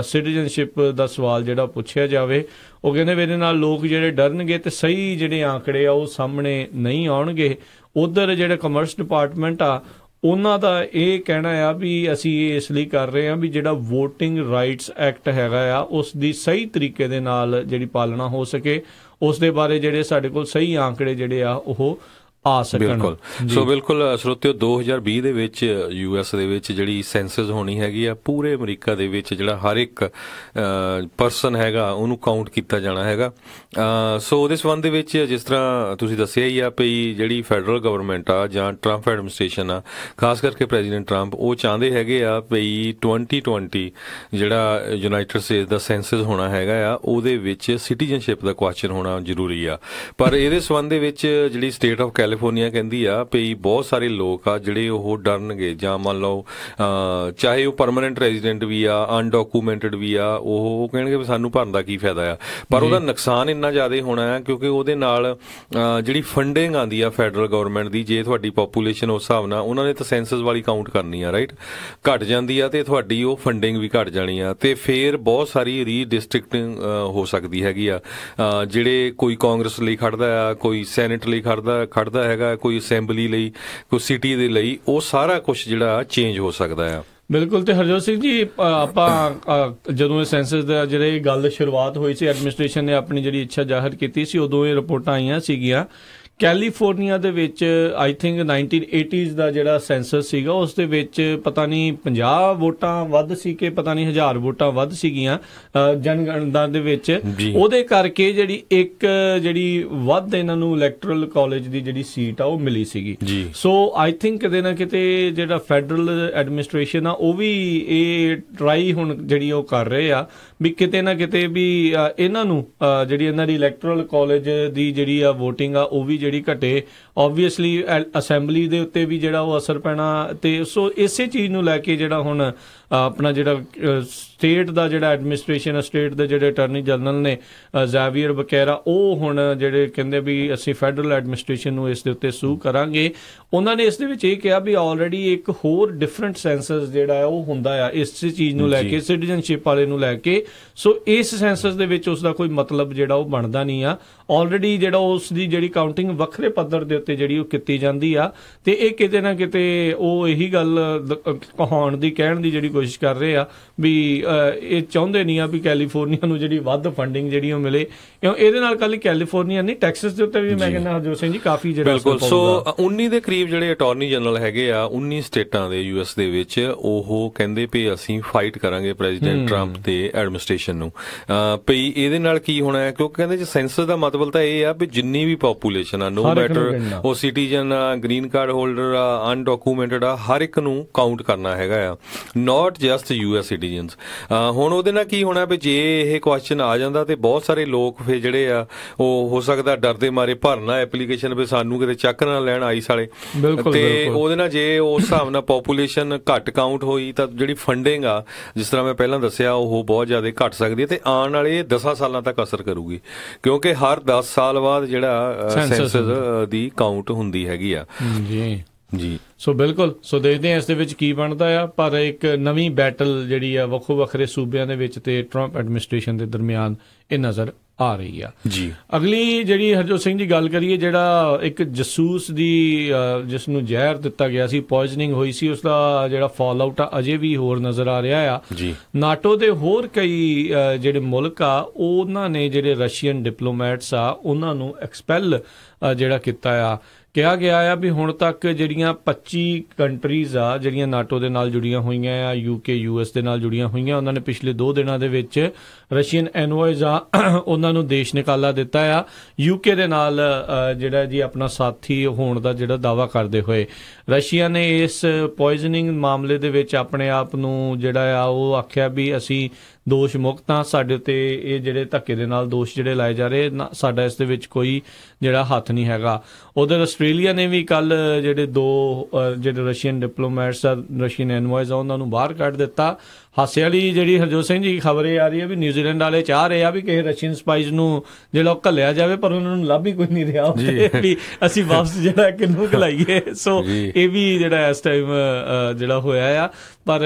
ਸਿਟੀਜ਼ਨਸ਼ਿਪ ਦਾ ਸਵਾਲ ਜਿਹੜਾ ਪੁੱਛਿਆ ਜਾਵੇ। ਉਹ ਕਹਿੰਦੇ ਵੀ ਇਹਦੇ ਨਾਲ ਲੋਕ ਜਿਹੜੇ ਡਰਨਗੇ ਤੇ ਸਹੀ ਜਿਹੜੇ ਆંકੜੇ ਆ ਉਹ ਸਾਹਮਣੇ ਨਹੀਂ ਆਉਣਗੇ। ਉਧਰ ਜਿਹੜਾ ਕਮਰਸ ਡਿਪਾਰਟਮੈਂਟ ਆ ਉਹਨਾਂ ਦਾ ਇਹ ਕਹਿਣਾ ਆ ਵੀ ਅਸੀਂ ਇਹ ਇਸ ਲਈ ਕਰ ਰਹੇ ਹਾਂ ਵੀ ਜਿਹੜਾ ਵੋਟਿੰਗ ਰਾਈਟਸ ਐਕਟ ਹੈਗਾ ਆ ਉਸ ਦੀ ਸਹੀ ਤਰੀਕੇ ਦੇ ਨਾਲ ਜਿਹੜੀ ਪਾਲਣਾ ਹੋ ਸਕੇ, ਉਸ ਦੇ ਬਾਰੇ ਜਿਹੜੇ ਸਾਡੇ ਕੋਲ ਸਹੀ ਆંકੜੇ ਜਿਹੜੇ ਆ ਉਹ ਆ ਸਕਣ। ਬਿਲਕੁਲ। ਸੋ ਬਿਲਕੁਲ ਸਰੋਤਿਓ, 2020 ਦੇ ਵਿੱਚ US ਦੇ ਵਿੱਚ ਜਿਹੜੀ ਸੈਂਸਸ ਹੋਣੀ ਹੈਗੀ ਆ, ਪੂਰੇ ਅਮਰੀਕਾ ਦੇ ਵਿੱਚ ਜਿਹੜਾ ਹਰ ਇੱਕ ਪਰਸਨ ਹੈਗਾ ਉਹਨੂੰ ਕਾਊਂਟ ਕੀਤਾ ਜਾਣਾ ਹੈਗਾ। ਸੋ ਉਹਦੇ ਸੰਬੰਧ ਦੇ ਵਿੱਚ ਜਿਸ ਤਰ੍ਹਾਂ ਤੁਸੀਂ ਦੱਸਿਆ ਹੀ ਆ ਵੀ ਜਿਹੜੀ ਫੈਡਰਲ ਗਵਰਨਮੈਂਟ ਆ ਜਾਂ ਟਰੰਪ ਐਡਮਿਨਿਸਟ੍ਰੇਸ਼ਨ ਆ, ਖਾਸ ਕਰਕੇ ਪ੍ਰੈਜ਼ੀਡੈਂਟ ਟਰੰਪ, ਉਹ ਚਾਹੁੰਦੇ ਹੈਗੇ ਆ ਵੀ 2020 ਜਿਹੜਾ ਯੂਨਾਈਟਿਡ ਸਟੇਟਸ ਦਾ ਸੈਂਸਸ ਹੋਣਾ ਹੈਗਾ ਆ, ਉਹਦੇ ਵਿੱਚ ਸਿਟੀਜ਼ਨਸ਼ਿਪ ਦਾ ਕੁਐਸਚਨ ਹੋਣਾ ਜ਼ਰੂਰੀ ਆ। ਪਰ ਇਹਦੇ ਸੰਬੰਧ ਦੇ ਵਿੱਚ ਜਿਹੜੀ ਸਟੇਟ ਆਫ ਕੈਲੀਫੋਰਨੀਆ ਕਹਿੰਦੀ ਆ ਵੀ ਬਹੁਤ ਸਾਰੇ ਲੋਕ ਆ ਜਿਹੜੇ ਉਹ ਡਰਨਗੇ, ਜਾਂ ਮੰਨ ਲਓ ਚਾਹੇ ਉਹ ਪਰਮਾਨੈਂਟ ਰੈਜ਼ੀਡੈਂਟ ਵੀ ਆ, ਅਨਡਾਕੂਮੈਂਟਡ ਵੀ ਆ, ਉਹ ਕਹਿਣਗੇ ਵੀ ਸਾਨੂੰ ਭਰਨ ਦਾ ਕੀ ਫਾਇਦਾ ਆ। ਪਰ ਉਹਦਾ ਨੁਕਸਾਨ ਇੰਨਾ ਜ਼ਿਆਦਾ ਹੋਣਾ ਹੈ ਕਿਉਂਕਿ ਉਹਦੇ ਨਾਲ ਜਿਹੜੀ ਫੰਡਿੰਗ ਆਉਂਦੀ ਆ ਫੈਡਰਲ ਗਵਰਨਮੈਂਟ ਦੀ, ਜੇ ਤੁਹਾਡੀ ਪੋਪੂਲੇਸ਼ਨ ਉਸ ਹਿਸਾਬ ਨਾਲ ਉਹਨਾਂ ਨੇ ਤਾਂ ਸੈਂਸਸ ਵਾਲੀ ਕਾਊਂਟ ਕਰਨੀ ਆ, ਰਾਈਟ, ਘਟ ਜਾਂਦੀ ਆ ਤੇ ਤੁਹਾਡੀ ਉਹ ਫੰਡਿੰਗ ਵੀ ਘਟ ਜਾਣੀ ਆ, ਤੇ ਫਿਰ ਬਹੁਤ ਸਾਰੀ ਰੀਡਿਸਟ੍ਰਿਕਟਿੰਗ ਹੋ ਸਕਦੀ ਹੈਗੀ ਆ। ਜਿਹੜੇ ਕੋਈ ਕਾਂਗਰਸ ਲਈ ਖੜਦਾ ਆ, ਕੋਈ ਸੈਨੇਟ ਲਈ ਖੜਦਾ ਹੈਗਾ, ਕੋਈ ਅਸੈਂਬਲੀ ਲਈ, ਕੋਈ ਸਿਟੀ ਦੇ ਲਈ, ਉਹ ਸਾਰਾ ਕੁਝ ਜਿਹੜਾ ਚੇਂਜ ਹੋ ਸਕਦਾ ਆ। ਬਿਲਕੁਲ। ਤੇ ਹਰਜੋਤ ਸਿੰਘ ਜੀ, ਆਪਾਂ ਜਦੋਂ ਇਹ ਸੈਂਸਸ ਦਾ ਜਿਹੜੇ ਗੱਲ ਸ਼ੁਰੂਆਤ ਹੋਈ ਸੀ, ਐਡਮਿਨਿਸਟ੍ਰੇਸ਼ਨ ਨੇ ਆਪਣੀ ਜਿਹੜੀ ਇੱਛਾ ਜ਼ਾਹਿਰ ਕੀਤੀ ਸੀ, ਉਦੋਂ ਇਹ ਰਿਪੋਰਟਾਂ ਆਈਆਂ ਸੀਗੀਆਂ ਕੈਲੀਫੋਰਨੀਆ ਦੇ ਵਿੱਚ ਆਈ ਥਿੰਕ 1980s ਦਾ ਜਿਹੜਾ ਸੈਂਸਸ ਸੀਗਾ ਉਸ ਦੇ ਵਿੱਚ ਪਤਾ ਨਹੀਂ 50 ਵੋਟਾਂ ਵੱਧ ਸੀ ਕਿ ਪਤਾ ਨਹੀਂ 1000 ਵੋਟਾਂ ਵੱਧ ਸੀਗੀਆਂ ਜਨਗਣਨਾ ਦੇ ਵਿੱਚ। ਉਹਦੇ ਕਰਕੇ ਜਿਹੜੀ ਵੱਧ ਇਹਨਾਂ ਨੂੰ ਇਲੈਕਟਰਲ ਕਾਲਜ ਦੀ ਜਿਹੜੀ ਸੀਟ ਆ ਉਹ ਮਿਲੀ ਸੀਗੀ। ਸੋ ਆਈ ਥਿੰਕ ਕਿਤੇ ਨਾ ਕਿਤੇ ਜਿਹੜਾ ਫੈਡਰਲ ਐਡਮਿਨਿਸਟ੍ਰੇਸ਼ਨ ਆ ਉਹ ਵੀ ਇਹ ਟਰਾਈ ਹੁਣ ਜਿਹੜੀ ਉਹ ਕਰ ਰਹੇ ਆ ਵੀ ਕਿਤੇ ਨਾ ਕਿਤੇ ਵੀ ਇਹਨਾਂ ਨੂੰ ਜਿਹੜੀ ਇਹਨਾਂ ਦੀ ਇਲੈਕਟਰਲ ਕਾਲਜ ਦੀ ਜਿਹੜੀ ਆ ਵੋਟਿੰਗ ਆ ਉਹ ਵੀ ਜਿਹੜੀ ਘਟੇ। ਓਬਵੀਅਸਲੀ ਅਸੈਂਬਲੀ ਦੇ ਉੱਤੇ ਵੀ ਜਿਹੜਾ ਉਹ ਅਸਰ ਪੈਣਾ, ਤੇ ਸੋ ਇਸੇ ਚੀਜ਼ ਨੂੰ ਲੈ ਕੇ ਜਿਹੜਾ ਹੁਣ ਆਪਣਾ ਜਿਹੜਾ ਸਟੇਟ ਦਾ ਜਿਹੜਾ ਐਡਮਿਨਿਸਟ੍ਰੇਸ਼ਨ ਆ, ਸਟੇਟ ਦੇ ਜਿਹੜੇ ਅਟਾਰਨੀ ਜਨਰਲ ਨੇ ਜ਼ੈਵੀਅਰ ਬਕੈਰਾ, ਉਹ ਹੁਣ ਜਿਹੜੇ ਕਹਿੰਦੇ ਵੀ ਅਸੀਂ ਫੈਡਰਲ ਐਡਮਿਨਿਸਟ੍ਰੇਸ਼ਨ ਨੂੰ ਇਸ ਦੇ ਉੱਤੇ ਸੂ ਕਰਾਂਗੇ। ਉਹਨਾਂ ਨੇ ਇਸ ਦੇ ਵਿੱਚ ਇਹ ਕਿਹਾ ਵੀ ਆਲਰੇਡੀ ਇੱਕ ਹੋਰ ਡਿਫਰੈਂਟ ਸੈਂਸਸ ਜਿਹੜਾ ਉਹ ਹੁੰਦਾ ਆ ਇਸ ਚੀਜ਼ ਨੂੰ ਲੈ ਕੇ, ਸਿਟੀਜ਼ਨਸ਼ਿਪ ਵਾਲੇ ਨੂੰ ਲੈ ਕੇ। ਸੋ ਇਸ ਸੈਂਸਸ ਦੇ ਵਿੱਚ ਉਸ ਦਾ ਕੋਈ ਮਤਲਬ ਜਿਹੜਾ ਉਹ ਬਣਦਾ ਨਹੀਂ ਆ। ਆਲਰੇਡੀ ਜਿਹੜਾ ਉਸ ਦੀ ਜਿਹੜੀ ਕਾਊਂਟਿੰਗ ਵੱਖਰੇ ਪੱਧਰ ਦੇ ਉੱਤੇ ਜਿਹੜੀ ਉਹ ਕੀਤੀ ਜਾਂਦੀ ਆ, ਤੇ ਇਹ ਕਿਤੇ ਨਾ ਕਿਤੇ ਉਹ ਇਹੀ ਗੱਲ ਕਹਾਉਣ ਦੀ ਕਹਿਣ ਦੀ ਜਿਹੜੀ ਕੋਸ਼ਿਸ਼ ਕਰ ਰਹੇ ਆ ਵੀ ਇਹ ਚਾਹੁੰਦੇ ਨਹੀਂ ਆ ਵੀ ਕੈਲੀਫੋਰਨੀਆ ਨੂੰ ਜਿਹੜੀ ਵੱਧ ਫੰਡਿੰਗ ਜਿਹੜੀ ਉਹ ਮਿਲੇ, ਕਿਉਂ ਇਹਦੇ ਨਾਲ ਕੱਲ ਕੈਲੀਫੋਰਨੀਆ ਨਹੀਂ ਟੈਕਸਸ ਦੇ ਉੱਤੇ ਵੀ ਮੈਂ ਕਹਿੰਦਾ ਹਰਜੋਤ ਸਿੰਘ ਜੀ ਕਾਫੀ ਜਿਹੜਾ ਬਿਲਕੁਲ। ਸੋ 19 ਦੇ ਕਰੀਬ ਜਿਹੜੇ ਅਟਾਰਨੀ ਜਨਰਲ ਹੈਗੇ ਆ 19 ਸਟੇਟਾਂ ਦੇ US ਦੇ ਵਿੱਚ, ਉਹ ਕਹਿੰਦੇ ਵੀ ਅਸੀਂ ਫਾਈਟ ਕਰਾਂਗੇ ਪ੍ਰੈਜ਼ੀਡੈਂਟ ਟਰੰਪ ਤੇ ਐਡਮਿਨਿਸਟ੍ਰੇਸ਼ਨ ਨੂੰ ਵੀ ਇਹਦੇ ਨਾਲ ਕੀ ਹੋਣਾ ਹੈ, ਕਿਉਂਕਿ ਕਹਿੰਦੇ ਜੇ ਸੈਂਸਸ ਦਾ ਮਤਲਬ ਤਾਂ ਇਹ ਆ ਵੀ ਜਿੰਨੀ ਵੀ ਪੋਪੂਲੇਸ਼ਨ ਆ, ਨੋ ਮੈਟਰ ਉਹ ਸਿਟੀਜ਼ਨ ਆ, ਗ੍ਰੀਨ ਕਾਰਡ ਹੋਲਡਰ ਆ, ਅਨਡਾਕੂਮੈਂਟਡ ਆ, ਹਰ ਇੱਕ ਨੂੰ ਕਾਊਂਟ ਕਰਨਾ ਹੈਗਾ ਆ, ਨਾਟ ਜਸਟ US ਸਿਟੀਜ਼ਨਸ। ਹੁਣ ਉਹਦੇ ਨਾਲ ਕੀ ਹੋਣਾ ਵੀ ਜੇ ਇਹ ਕੁਐਸਚਨ ਆ ਜਾਂਦਾ ਤੇ ਬਹੁਤ ਸਾਰੇ ਲੋਕ ਫਿਰ ਜਿਹੜੇ ਆ ਉਹ ਹੋ ਸਕਦਾ ਡਰਦੇ ਮਾਰੇ ਭਰਨਾ ਐਪਲੀਕੇਸ਼ਨ ਵੀ ਸਾਨੂੰ ਕਿਤੇ ਚੱਕ ਨਾ ਲੈਣ ਆਈਸ ਵਾਲੇ, ਤੇ ਉਹਦੇ ਨਾਲ ਜੇ ਉਸ ਹਿਸਾਬ ਨਾਲ ਪੋਪੂਲੇਸ਼ਨ ਘੱਟ ਕਾਊਂਟ ਹੋਈ ਤਾਂ ਜਿਹੜੀ ਫੰਡਿੰਗ ਆ, ਜਿਸ ਤਰ੍ਹਾਂ ਮੈਂ ਪਹਿਲਾਂ ਦੱਸਿਆ, ਉਹ ਬਹੁਤ ਜ਼ਿਆਦਾ ਘੱਟ ਸਕਦੀ ਹੈ ਤੇ ਆਉਣ ਵਾਲੇ 10 ਸਾਲਾਂ ਤੱਕ ਅਸਰ ਕਰੂਗੀ, ਕਿਉਂਕਿ ਹਰ 10 ਸਾਲ ਬਾਅਦ ਜਿਹੜਾ ਸੈਂਸਸ ਦੀ ਕਾਊਂਟ ਹੁੰਦੀ ਹੈਗੀ ਆ। ਜੀ ਸੋ ਬਿਲਕੁਲ। ਸੋ ਦੇਖਦੇ ਹਾਂ ਇਸ ਦੇ ਵਿੱਚ ਕੀ ਬਣਦਾ ਆ, ਪਰ ਇੱਕ ਨਵੀਂ ਬੈਟਲ ਜਿਹੜੀ ਆ ਵੱਖੋ ਵੱਖਰੇ ਸੂਬਿਆਂ ਦੇ ਵਿੱਚ ਤੇ ਟਰੰਪ ਐਡਮਿਨਿਸਟ੍ਰੇਸ਼ਨ ਦੇ ਦਰਮਿਆਨ ਇਹ ਨਜ਼ਰ ਆ ਰਹੀ ਆ ਜੀ। ਅਗਲੀ ਜਿਹੜੀ ਹਰਜੋਤ ਸਿੰਘ ਦੀ ਗੱਲ ਕਰੀਏ, ਜਿਹੜਾ ਇੱਕ ਜਸੂਸ ਦੀ ਜਿਸ ਨੂੰ ਜ਼ਹਿਰ ਦਿੱਤਾ ਗਿਆ ਸੀ, ਪੋਇਜ਼ਨਿੰਗ ਹੋਈ ਸੀ, ਉਸ ਦਾ ਜਿਹੜਾ ਫਾਲ ਆਊਟ ਆ ਅਜੇ ਵੀ ਹੋਰ ਨਜ਼ਰ ਆ ਰਿਹਾ ਆ ਜੀ। ਨਾਟੋ ਦੇ ਹੋਰ ਕਈ ਜਿਹੜੇ ਮੁਲਕ ਆ ਉਹਨਾਂ ਨੇ ਜਿਹੜੇ ਰਸ਼ੀਅਨ ਡਿਪਲੋਮੈਟਸ ਆ ਉਹਨਾਂ ਨੂੰ ਐਕਸਪੈਲ ਜਿਹੜਾ ਕੀਤਾ ਆ। ਕਿਹਾ ਗਿਆ ਆ ਵੀ ਹੁਣ ਤੱਕ ਜਿਹੜੀਆਂ 25 ਕੰਟਰੀਜ਼ ਆ ਜਿਹੜੀਆਂ ਨਾਟੋ ਦੇ ਨਾਲ ਜੁੜੀਆਂ ਹੋਈਆਂ ਆ, UK US ਦੇ ਨਾਲ ਜੁੜੀਆਂ ਹੋਈਆਂ, ਉਹਨਾਂ ਨੇ ਪਿਛਲੇ 2 ਦਿਨਾਂ ਦੇ ਵਿੱਚ ਰਸ਼ੀਅਨ ਐਨਵੋਇਜ਼ ਆ ਉਹਨਾਂ ਨੂੰ ਦੇਸ਼ ਨਿਕਾਲਾ ਦਿੱਤਾ ਆ। UK ਦੇ ਨਾਲ ਜਿਹੜਾ ਜੀ ਆਪਣਾ ਸਾਥੀ ਹੋਣ ਦਾ ਜਿਹੜਾ ਦਾਅਵਾ ਕਰਦੇ ਹੋਏ ਰਸ਼ੀਆ ਨੇ ਇਸ ਪੋਇਜ਼ਨਿੰਗ ਮਾਮਲੇ ਦੇ ਵਿੱਚ ਆਪਣੇ ਆਪ ਨੂੰ ਜਿਹੜਾ ਆ ਉਹ ਆਖਿਆ ਵੀ ਅਸੀਂ ਦੋਸ਼ ਮੁਕਤ ਹਾਂ, ਸਾਡੇ ਉੱਤੇ ਇਹ ਜਿਹੜੇ ਧੱਕੇ ਦੇ ਨਾਲ ਦੋਸ਼ ਜਿਹੜੇ ਲਾਏ ਜਾ ਰਹੇ ਸਾਡਾ ਇਸ ਦੇ ਵਿੱਚ ਕੋਈ ਜਿਹੜਾ ਹੱਥ ਨਹੀਂ ਹੈਗਾ। ਉਧਰ ਆਸਟ੍ਰੇਲੀਆ ਨੇ ਵੀ ਕੱਲ ਜਿਹੜੇ 2 ਜਿਹੜੇ ਰਸ਼ੀਅਨ ਡਿਪਲੋਮੈਟਸ ਆ, ਰਸ਼ੀਅਨ ਐਨਵੋਇਜ਼ ਆ, ਉਹਨਾਂ ਨੂੰ ਬਾਹਰ ਕੱਢ ਦਿੱਤਾ। ਹਾਸੇ ਵਾਲੀ ਜਿਹੜੀ ਹਰਜੋਤ ਸਿੰਘ ਜੀ ਖਬਰ ਇਹ ਆ ਰਹੀ ਹੈ ਵੀ ਨਿਊਜ਼ੀਲੈਂਡ ਵਾਲੇ ਚਾਹ ਰਹੇ ਆ ਵੀ ਕਿਸੇ ਰਸ਼ੀਅਨ ਸਪਾਈਜ਼ ਨੂੰ ਜਿਹੜਾ ਉਹ ਘੱਲਿਆ ਜਾਵੇ, ਪਰ ਉਹਨਾਂ ਨੂੰ ਲੱਭ ਹੀ ਕੋਈ ਨਹੀਂ ਰਿਹਾ ਵੀ ਅਸੀਂ ਵਾਪਸ ਜਿਹੜਾ ਕਿਹਨੂੰ ਘਲਾਈਏ। ਸੋ ਇਹ ਵੀ ਜਿਹੜਾ ਇਸ ਟਾਈਮ ਜਿਹੜਾ ਹੋਇਆ ਆ। ਪਰ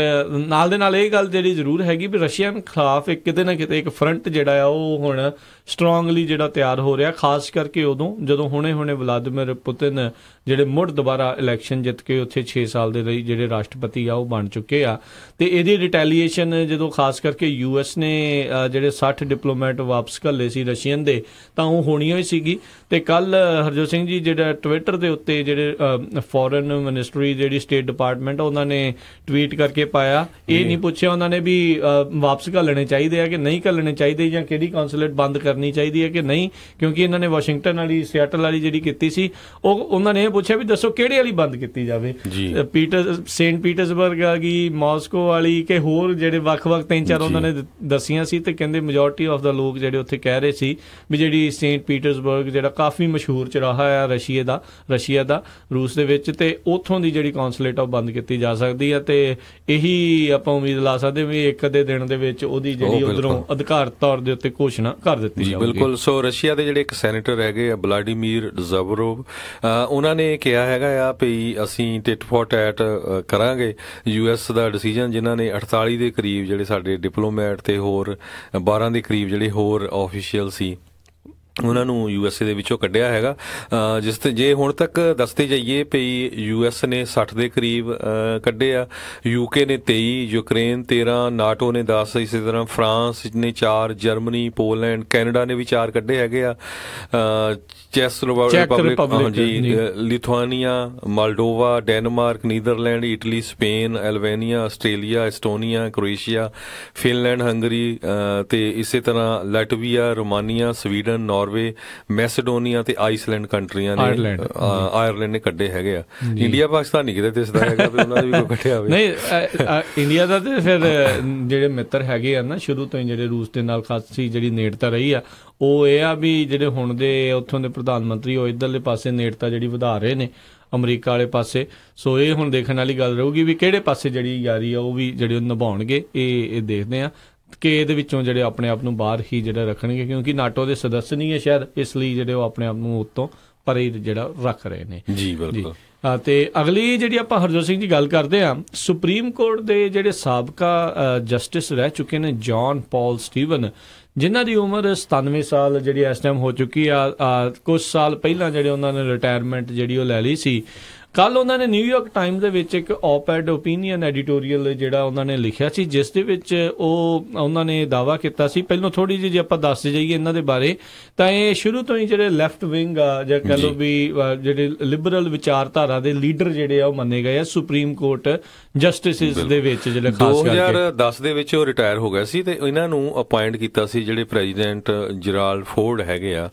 ਨਾਲ ਦੇ ਨਾਲ ਇਹ ਗੱਲ ਜਿਹੜੀ ਜ਼ਰੂਰ ਹੈਗੀ ਵੀ ਰਸ਼ੀਆ ਖਿਲਾਫ ਕਿਤੇ ਨਾ ਕਿਤੇ ਇੱਕ ਫਰੰਟ ਜਿਹੜਾ ਆ ਉਹ ਹੁਣ ਸਟਰੋਂਗਲੀ ਜਿਹੜਾ ਤਿਆਰ ਹੋ ਰਿਹਾ, ਖਾਸ ਕਰਕੇ ਉਦੋਂ ਜਦੋਂ ਹੁਣੇ ਵਲਾਦੀਮਿਰ ਪੁਤਿਨ ਜਿਹੜੇ ਮੁੜ ਦੁਬਾਰਾ ਇਲੈਕਸ਼ਨ ਜਿੱਤ ਕੇ ਉੱਥੇ 6 ਸਾਲ ਦੇ ਲਈ ਜਿਹੜੇ ਰਾਸ਼ਟਰਪਤੀ ਆ ਉਹ ਬਣ ਚੁੱਕੇ ਆ। ਤੇ ਇਹਦੀ ਰਿਟੈਲੀਏਸ਼ਨ ਜਦੋਂ ਖਾਸ ਕਰਕੇ US ਨੇ ਜਿਹੜੇ 60 ਡਿਪਲੋਮੈਟ ਵਾਪਸ ਘੱਲੇ ਸੀ ਰਸ਼ੀਅਨ ਦੇ, ਤਾਂ ਉਹ ਹੋਣੀ ਹੋਈ ਸੀਗੀ। ਤੇ ਕੱਲ ਹਰਜੋਤ ਸਿੰਘ ਜੀ ਜਿਹੜਾ ਟਵਿੱਟਰ ਦੇ ਉੱਤੇ ਜਿਹੜੇ ਫੋਰਨ ਮਿਨਿਸਟਰੀ ਜਿਹੜੀ ਸਟੇਟ ਡਿਪਾਰਟਮੈਂਟ ਉਹਨਾਂ ਨੇ ਟਵੀਟ ਕਰਕੇ ਪਾਇਆ, ਇਹ ਨਹੀਂ ਪੁੱਛਿਆ ਉਹਨਾਂ ਨੇ ਵੀ ਵਾਪਸ ਘੱਲਣੇ ਚਾਹੀਦੇ ਆ ਕਿ ਨਹੀਂ ਘੱਲਣੇ ਚਾਹੀਦੇ, ਜਾਂ ਕਿਹੜੀ ਕੌਂਸੂਲੇਟ ਬੰਦ ਕਰਨੀ ਚਾਹੀਦੀ ਹੈ ਕਿ ਨਹੀਂ, ਕਿਉਂਕਿ ਇਹਨਾਂ ਨੇ ਵਾਸ਼ਿੰਗਟਨ ਵਾਲੀ, ਸਿਆਟਲ ਵਾਲੀ ਜਿਹੜੀ ਕੀਤੀ ਸੀ ਉਹਨਾਂ ਨੇ ਇਹ ਪੁੱਛਿਆ ਵੀ ਦੱਸੋ ਕਿਹੜੇ ਵਾਲੀ ਬੰਦ ਕੀਤੀ ਜਾਵੇ। ਸੇਂਟ ਪੀਟਰਸਬਰਗ ਆ ਗਈ, ਮਾਸਕੋ ਵਾਲੀ, ਕਿ ਹੋਰ ਜਿਹੜੇ ਵੱਖ-ਵੱਖ 3-4 ਉਹਨਾਂ ਨੇ ਦੱਸੀਆਂ ਸੀ। ਤੇ ਕਹਿੰਦੇ ਮੈਜੋਰਟੀ ਆਫ ਦਾ ਲੋਕ ਜਿਹੜੇ ਉੱਥੇ ਕਹਿ ਰਹੇ ਸੀ ਵੀ ਜਿਹੜੀ ਸੇਂਟ ਪੀਟਰਸਬਰਗ ਜਿਹੜਾ ਕਾਫੀ ਮਸ਼ਹੂਰ ਚੌਰਾਹਾ ਆ ਰਸ਼ੀਆ ਦਾ ਰੂਸ ਦੇ ਵਿੱਚ, ਤੇ ਉੱਥੋਂ ਦੀ ਜਿਹੜੀ ਕੌਂਸੂਲੇਟ ਆ ਉਹ ਬੰਦ ਕੀਤੀ ਜਾ ਸਕਦੀ ਆ। ਤੇ ਇਹੀ ਆਪਾਂ ਉਮੀਦ ਲਾ ਸਕਦੇ ਵੀ ਇੱਕ ਅੱਧੇ ਦਿਨ ਦੇ ਵਿੱਚ ਉਹਦੀ ਜਿਹੜੀ ਉਧਰੋਂ ਅਧਿਕਾਰਤ ਤੌਰ ਦੇ ਉੱਤੇ ਘੋਸ਼ਣਾ ਕਰ ਦਿੱਤੀ ਜਾਊਗੀ। ਬਿਲਕੁਲ। ਸੋ ਰਸ਼ੀਆ ਦੇ ਜਿਹੜੇ ਇੱਕ ਸੈਨੇਟਰ ਹੈਗੇ ਆ ਵਲਾਡੀਮੀਰ ਜ਼ਬਰੋਵ, ਉਹਨਾਂ ਨੇ ਕਿਹਾ ਹੈਗਾ ਆ ਵੀ ਅਸੀਂ ਟਿਟ ਫॉर ਟੈਟ ਕਰਾਂਗੇ US ਦਾ ਡਿਸੀਜਨ, ਜਿਨ੍ਹਾਂ ਨੇ 48 ਦੇ ਕਰੀਬ ਜਿਹੜੇ ਸਾਡੇ ਡਿਪਲੋਮੈਟ ਤੇ ਹੋਰ 12 ਦੇ ਕਰੀਬ ਜਿਹੜੇ ਹੋਰ ਆਫੀਸ਼ੀਅਲ ਸੀ ਉਹਨਾਂ ਨੂੰ USA ਦੇ ਵਿੱਚੋਂ ਕੱਢਿਆ ਹੈਗਾ। ਜਿਸ ਤੇ ਜੇ ਹੁਣ ਤੱਕ ਦੱਸਦੇ ਜਾਈਏ ਵੀ US ਨੇ 60 ਦੇ ਕਰੀਬ ਕੱਢੇ ਆ, UK ਨੇ 23, ਯੂਕਰੇਨ 13, ਨਾਟੋ ਨੇ 10, ਇਸੇ ਤਰ੍ਹਾਂ ਫਰਾਂਸ ਨੇ 4, ਜਰਮਨੀ, ਪੋਲੈਂਡ, ਕੈਨੇਡਾ ਨੇ ਵੀ 4 ਕੱਢੇ ਹੈਗੇ ਆ, ਚੈਕ Republic, Lithuania, Moldova, Denmark, Netherland, Italy, Spain, ਐਲਵੇਨੀਆ, Australia, Estonia, Croatia, Finland, Hungary ਤੇ ਇਸੇ ਤਰ੍ਹਾਂ Latvia, Romania, Sweden, Norway, Macedonia ਤੇ ਆਈਸਲੈਂਡ ਕੰਟਰੀਆਂ ਨੇ, ਆਇਰਲੈਂਡ ਨੇ ਕੱਢੇ ਹੈਗੇ ਆ। ਇੰਡੀਆ ਪਾਕਿਸਤਾਨ ਨਹੀਂ ਕਿਤੇ ਦਿਸਦਾ ਹੈਗਾ ਵੀ ਉਹਨਾਂ ਦੇ ਵੀ ਕੋਈ ਕੱਢਿਆ ਹੋਵੇ। ਨਹੀਂ, ਇੰਡੀਆ ਦਾ ਤੇ ਫਿਰ ਜਿਹੜੇ ਮਿੱਤਰ ਹੈਗੇ ਆ ਨਾ ਸ਼ੁਰੂ ਤੋਂ ਹੀ ਜਿਹੜੇ ਰੂਸ ਦੇ ਨਾਲ ਖਾਸੀ ਜਿਹੜੀ ਨੇੜਤਾ ਰਹੀ ਆ, ਉਹ ਇਹ ਆ ਵੀ ਜਿਹੜੇ ਹੁਣ ਦੇ ਉੱਥੋਂ ਦੇ ਪ੍ਰਧਾਨ ਮੰਤਰੀ ਉਹ ਇੱਧਰਲੇ ਪਾਸੇ ਨੇੜਤਾ ਜਿਹੜੀ ਵਧਾ ਰਹੇ ਨੇ ਅਮਰੀਕਾ ਵਾਲੇ ਪਾਸੇ। ਸੋ ਇਹ ਹੁਣ ਦੇਖਣ ਵਾਲੀ ਗੱਲ ਰਹੂਗੀ ਵੀ ਕਿਹੜੇ ਪਾਸੇ ਜਿਹੜੀ ਯਾਰੀ ਆ ਉਹ ਵੀ ਜਿਹੜੇ ਨਿਭਾਉਣਗੇ। ਇਹ ਦੇਖਦੇ ਆ ਕਿ ਇਹਦੇ ਵਿੱਚੋਂ ਜਿਹੜੇ ਆਪਣੇ ਆਪ ਨੂੰ ਬਾਹਰ ਹੀ ਜਿਹੜਾ ਰੱਖਣਗੇ, ਕਿਉਂਕਿ ਨਾਟੋ ਦੇ ਸਦੱਸ ਨਹੀਂ ਹੈ ਸ਼ਾਇਦ, ਇਸ ਲਈ ਜਿਹੜੇ ਉਹ ਆਪਣੇ ਆਪ ਨੂੰ ਉੱਤੋਂ ਪਰੇ ਜਿਹੜਾ ਰੱਖ ਰਹੇ ਨੇ। ਜੀ ਬਿਲਕੁਲ। ਤੇ ਅਗਲੀ ਜਿਹੜੀ ਆਪਾਂ ਹਰਜੋਤ ਸਿੰਘ ਦੀ ਗੱਲ ਕਰਦੇ ਆ, ਸੁਪਰੀਮ ਕੋਰਟ ਦੇ ਜਿਹੜੇ ਸਾਬਕਾ ਜਸਟਿਸ ਰਹਿ ਚੁੱਕੇ ਨੇ ਜੌਨ ਪੌਲ ਸਟੀਵਨ, ਜਿਨ੍ਹਾਂ ਦੀ ਉਮਰ 97 ਸਾਲ ਜਿਹੜੀ ਇਸ ਟਾਈਮ ਹੋ ਚੁੱਕੀ ਆ। ਕੁਝ ਸਾਲ ਪਹਿਲਾਂ ਜਿਹੜੇ ਉਹਨਾਂ ਨੇ ਰਿਟਾਇਰਮੈਂਟ ਜਿਹੜੀ ਉਹ ਲੈ ਲਈ ਸੀ। ਕੱਲ ਉਹਨਾਂ ਨੇ ਨਿਊਯਾਰਕ ਟਾਈਮਜ਼ ਦੇ ਵਿੱਚ ਇੱਕ ਓਪੈਡ ਓਪੀਨੀਅਨ ਐਡੀਟੋਰੀਅਲ ਜਿਹੜਾ ਉਹਨਾਂ ਨੇ ਲਿਖਿਆ ਸੀ, ਜਿਸ ਦੇ ਵਿੱਚ ਉਹਨਾਂ ਨੇ ਦਾਅਵਾ ਕੀਤਾ ਸੀ। ਪਹਿਲਾਂ ਥੋੜੀ ਜਿਹੀ ਜੇ ਆਪਾਂ ਦੱਸਦੇ ਜਾਈਏ ਇਹਨਾਂ ਦੇ ਬਾਰੇ, ਤਾਂ ਇਹ ਸ਼ੁਰੂ ਤੋਂ ਹੀ ਜਿਹੜੇ ਲੈਫਟ ਵਿੰਗ ਆ ਜਾਂ ਕਹਿ ਲਓ ਵੀ ਜਿਹੜੇ ਲਿਬਰਲ ਵਿਚਾਰਧਾਰਾ ਦੇ ਲੀਡਰ ਜਿਹੜੇ ਆ ਉਹ ਮੰਨੇ ਗਏ ਆ ਸੁਪਰੀਮ ਕੋਰਟ ਜਸਟਿਸਿਸ ਦੇ ਵਿੱਚ। ਜਿਹੜੇ ਖਾਸ ਕਰਕੇ 2010 ਦੇ ਵਿੱਚ ਉਹ ਰਿਟਾਇਰ ਹੋ ਗਏ ਸੀ ਤੇ ਇਹਨਾਂ ਨੂੰ ਅਪਾਇੰਟ ਕੀਤਾ ਸੀ ਜਿਹੜੇ ਪ੍ਰੈਜ਼ੀਡੈਂਟ ਜਰਾਲਡ ਫੋਰਡ ਹੈਗੇ ਆ,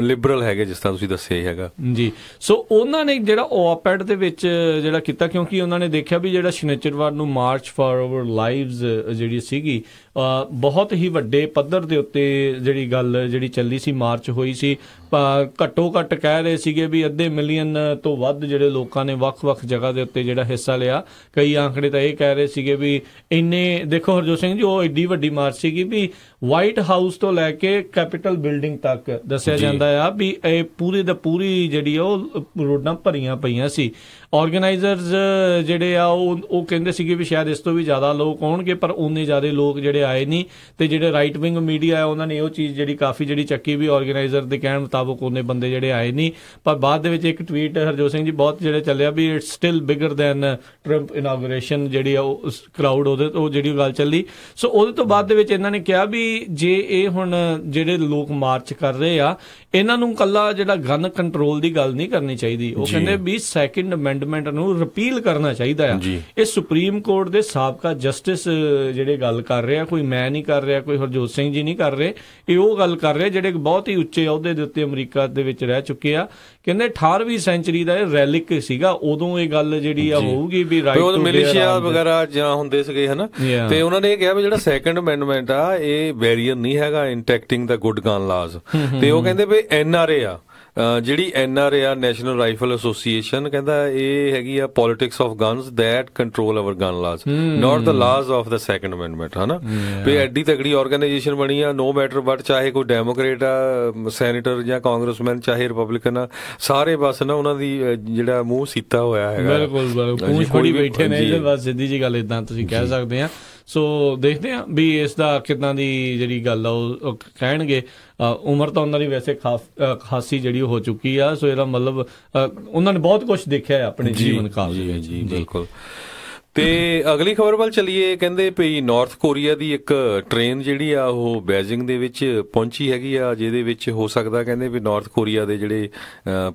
ਲਿਬਰਲ ਹੈਗੇ ਜਿਸ ਤਰ੍ਹਾਂ ਤੁਸੀਂ ਦੱਸਿਆ ਹੀ ਹੈਗਾ ਜੀ। ਸੋ ਉਹਨਾਂ ਨੇ ਜਿਹੜਾ ਓਪੈਡ ਦੇ ਵਿੱਚ ਜਿਹੜਾ ਕੀਤਾ, ਕਿਉਂਕਿ ਉਹਨਾਂ ਨੇ ਦੇਖਿਆ ਵੀ ਜਿਹੜਾ ਸ਼ਨੀਚਰਵਾਰ ਨੂੰ ਮਾਰਚ ਫਾਰ ਆਵਰ ਲਾਈਵਜ਼ ਜਿਹੜੀ ਸੀਗੀ ਬਹੁਤ ਹੀ ਵੱਡੇ ਪੱਧਰ ਦੇ ਉੱਤੇ ਜਿਹੜੀ ਗੱਲ ਜਿਹੜੀ ਚੱਲੀ ਸੀ, ਮਾਰਚ ਹੋਈ ਸੀ। ਘੱਟੋ ਘੱਟ ਕਹਿ ਰਹੇ ਸੀਗੇ ਵੀ 1.5 ਮਿਲੀਅਨ ਤੋਂ ਵੱਧ ਜਿਹੜੇ ਲੋਕਾਂ ਨੇ ਵੱਖ-ਵੱਖ ਜਗ੍ਹਾ ਦੇ ਉੱਤੇ ਜਿਹੜਾ ਹਿੱਸਾ ਲਿਆ। ਕਈ ਆંકੜੇ ਤਾਂ ਇਹ ਕਹਿ ਰਹੇ ਸੀਗੇ ਵੀ ਇੰਨੇ, ਦੇਖੋ ਹਰਜੋਤ ਸਿੰਘ ਜੀ, ਉਹ ਏਡੀ ਵੱਡੀ ਮਾਰਚ ਸੀਗੀ ਵੀ ਵਾਈਟ ਹਾਊਸ ਤੋਂ ਲੈ ਕੇ ਕੈਪੀਟਲ ਬਿਲਡਿੰਗ ਤੱਕ ਦੱਸਿਆ ਜਾਂਦਾ ਆ ਵੀ ਇਹ ਪੂਰੀ ਦਾ ਪੂਰੀ ਜਿਹੜੀ ਉਹ ਰੋਡਾਂ ਭਰੀਆਂ ਪਈਆਂ ਸੀ। ਆਰਗੇਨਾਈਜ਼ਰਸ ਜਿਹੜੇ ਆ ਉਹ ਕਹਿੰਦੇ ਸੀਗੇ ਵੀ ਸ਼ਾਇਦ ਇਸ ਤੋਂ ਵੀ ਜ਼ਿਆਦਾ ਲੋਕ ਆਉਣਗੇ, ਪਰ ਉਨੇ ਜ਼ਿਆਦਾ ਲੋਕ ਜਿਹੜੇ ਆਏ ਨਹੀਂ। ਤੇ ਜਿਹੜੇ ਰਾਈਟ ਵਿੰਗ ਮੀਡੀਆ ਆ ਉਹਨਾਂ ਨੇ ਉਹ ਚੀਜ਼ ਜਿਹੜੀ ਕਾਫੀ ਜਿਹੜੀ ਚੱਕੀ ਵੀ ਆਰਗੇਨਾਈਜ਼ਰ ਦੇ ਕਹਿਣ ਮੁਤਾਬਕ ਉਹਨੇ ਬੰਦੇ ਜਿਹੜੇ ਆਏ ਨਹੀਂ। ਪਰ ਬਾਅਦ ਦੇ ਵਿੱਚ ਇੱਕ ਟਵੀਟ ਹਰਜੋਤ ਸਿੰਘ ਜੀ ਬਹੁਤ ਜਿਹੜੇ ਚੱਲਿਆ ਵੀ it's still bigger than Trump inauguration, ਜਿਹੜੀ ਆ ਉਹ ਕਰਾਊਡ ਉਹਦੇ ਤੋਂ ਜਿਹੜੀ ਗੱਲ ਚੱਲੀ। ਸੋ ਉਹਦੇ ਤੋਂ ਬਾਅਦ ਦੇ ਵਿੱਚ ਇਹਨਾਂ ਨੇ ਕਿਹਾ ਵੀ ਜੇ ਇਹ ਹੁਣ ਜਿਹੜੇ ਲੋਕ ਮਾਰਚ ਕਰ ਰਹੇ ਆ ਇਹਨਾਂ ਨੂੰ ਕੱਲਾ ਜਿਹੜਾ ਗਨ ਕੰਟਰੋਲ ਦੀ ਗੱਲ ਨਹੀਂ ਕਰਨੀ ਚਾਹੀਦੀ। ਉਹ ਕਹਿੰਦੇ ਵੀ ਸੈਕੰਡ ਅਮੈਂਡਮੈਂਟ ਨੂੰ ਰਿਪੀਲ ਕਰਨਾ ਚਾਹੀਦਾ ਆ। ਇਹ ਸੁਪਰੀਮ ਕੋਰਟ ਦੇ ਸਾਬਕਾ ਜਸਟਿਸ ਜਿਹੜੇ ਗੱਲ ਕਰ ਰਹੇ ਆ, ਕੋਈ ਮੈਂ ਨਹੀਂ ਕਰ ਰਿਹਾ, ਕੋਈ ਹਰਜੋਤ ਸਿੰਘ ਜੀ ਨਹੀਂ ਕਰ ਰਹੇ, ਇਹ ਉਹ ਗੱਲ ਕਰ ਰਹੇ ਜਿਹੜੇ ਬਹੁਤ ਹੀ ਉੱਚੇ ਅਹੁਦੇ ਦੇ ਉੱਤੇ ਅਮਰੀਕਾ ਦੇ ਵਿੱਚ ਰਹਿ ਚੁੱਕੇ ਆ। ਕਹਿੰਦੇ 18ਵੀਂ ਸੈਂਚਰੀ ਦਾ ਇਹ ਰੈਲਿਕ ਸੀਗਾ, ਉਦੋਂ ਇਹ ਗੱਲ ਜਿਹੜੀ ਆ ਹੋਊਗੀ ਵੀ ਰਾਈਟ ਟੂ ਮਿਲੀਸ਼ੀਆ ਵਗੈਰਾ ਜਾਂ ਹੁੰਦੇ ਸੀਗੇ ਹਨਾ। ਤੇ ਉਹਨਾਂ ਨੇ ਇਹ ਕਿਹਾ ਵੀ ਜਿਹੜਾ ਸੈਕੰਡ ਅਮੈਂਡਮੈਂਟ ਆ ਇਹ ਬੈਰੀਅਰ ਨਹੀਂ ਹੈਗਾ ਇਨਟੈਕਟਿੰਗ ਦਾ ਗੁੱਡ ਗਨ ਲਾਜ਼। ਤੇ ਉਹ ਕਹਿੰਦੇ ਵੀ NRA ਆ ਜਿਹੜੀ NRA ਆ ਨੈਸ਼ਨਲ ਰਾਈਫਲ ਐਸੋਸੀਏਸ਼ਨ, ਕਹਿੰਦਾ ਇਹ ਹੈਗੀ ਆ politics of guns that control our gun laws not the laws of the second amendment ਹਨਾ। ਵੀ ਐਡੀ ਤਗੜੀ ਆਰਗੇਨਾਈਜੇਸ਼ਨ ਬਣੀ ਆ, ਨੋ ਮੈਟਰ ਬਟ ਚਾਹੇ ਕੋਈ ਡੈਮੋਕ੍ਰੇਟ ਆ ਸੈਨੇਟਰ ਜਾਂ ਕਾਂਗਰਸਮੈਨ ਚਾਹੇ ਰਿਪਬਲਿਕਨ ਆ, ਸਾਰੇ ਬਸ ਨਾ ਉਹਨਾਂ ਦੀ ਜਿਹੜਾ ਮੂੰਹ ਸੀਤਾ ਹੋਇਆ ਹੈਗਾ। ਬਿਲਕੁਲ ਪੂੰਛ ਫੜੀ ਬੈਠੇ ਨੇ, ਬਸ ਸਿੱਧੀ ਜੀ ਗੱਲ ਇਦਾਂ ਤੁਸੀਂ ਕਹਿ ਸਕਦੇ ਆ। ਸੋ ਦੇਖਦੇ ਹਾਂ ਵੀ ਇਸ ਦਾ ਕਿੱਦਾਂ ਦੀ ਜਿਹੜੀ ਗੱਲ ਆ ਉਹ ਕਹਿਣਗੇ। ਉਮਰ ਤਾਂ ਉਹਨਾਂ ਦੀ ਵੈਸੇ ਖਾਸੀ ਜਿਹੜੀ ਹੋ ਚੁੱਕੀ ਆ, ਸੋ ਇਹਦਾ ਮਤਲਬ ਉਹਨਾਂ ਨੇ ਬਹੁਤ ਕੁਝ ਦੇਖਿਆ ਆਪਣੇ ਜੀਵਨ ਕਾਲ ਦੇ ਵਿੱਚ। ਬਿਲਕੁਲ। ਤੇ ਅਗਲੀ ਖਬਰ ਵੱਲ ਚੱਲੀਏ। ਕਹਿੰਦੇ ਵੀ ਨਾਰਥ ਕੋਰੀਆ ਦੀ ਇੱਕ ਟ੍ਰੇਨ ਜਿਹੜੀ ਆ ਉਹ ਬੈਜਿੰਗ ਦੇ ਵਿੱਚ ਪਹੁੰਚੀ ਹੈਗੀ ਆ, ਜਿਹਦੇ ਵਿੱਚ ਹੋ ਸਕਦਾ ਕਹਿੰਦੇ ਵੀ ਨਾਰਥ ਕੋਰੀਆ ਦੇ ਜਿਹੜੇ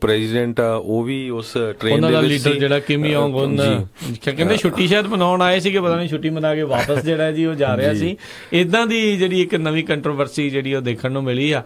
ਪ੍ਰੈਜ਼ੀਡੈਂਟ ਆ ਉਹ ਵੀ ਉਸ ਟ੍ਰੇਨ ਦੇ ਵਿੱਚ ਲੀਡਰ ਜਿਹੜਾ ਕਿਮ ਯੋਂਗ ਉਨ ਕਹਿੰਦੇ ਛੁੱਟੀ ਸ਼ਾਇਦ ਮਨਾਉਣ ਆਏ ਸੀਗੇ, ਪਤਾ ਨਹੀਂ ਛੁੱਟੀ ਮਨਾ ਕੇ ਵਾਪਸ ਜਿਹੜਾ ਜੀ ਉਹ ਜਾ ਰਿਹਾ ਸੀ। ਇਦਾਂ ਦੀ ਜਿਹੜੀ ਇੱਕ ਨਵੀਂ ਕੰਟਰੋਵਰਸੀ ਜਿਹੜੀ ਉਹ ਦੇਖਣ ਨੂੰ ਮਿਲੀ ਆ।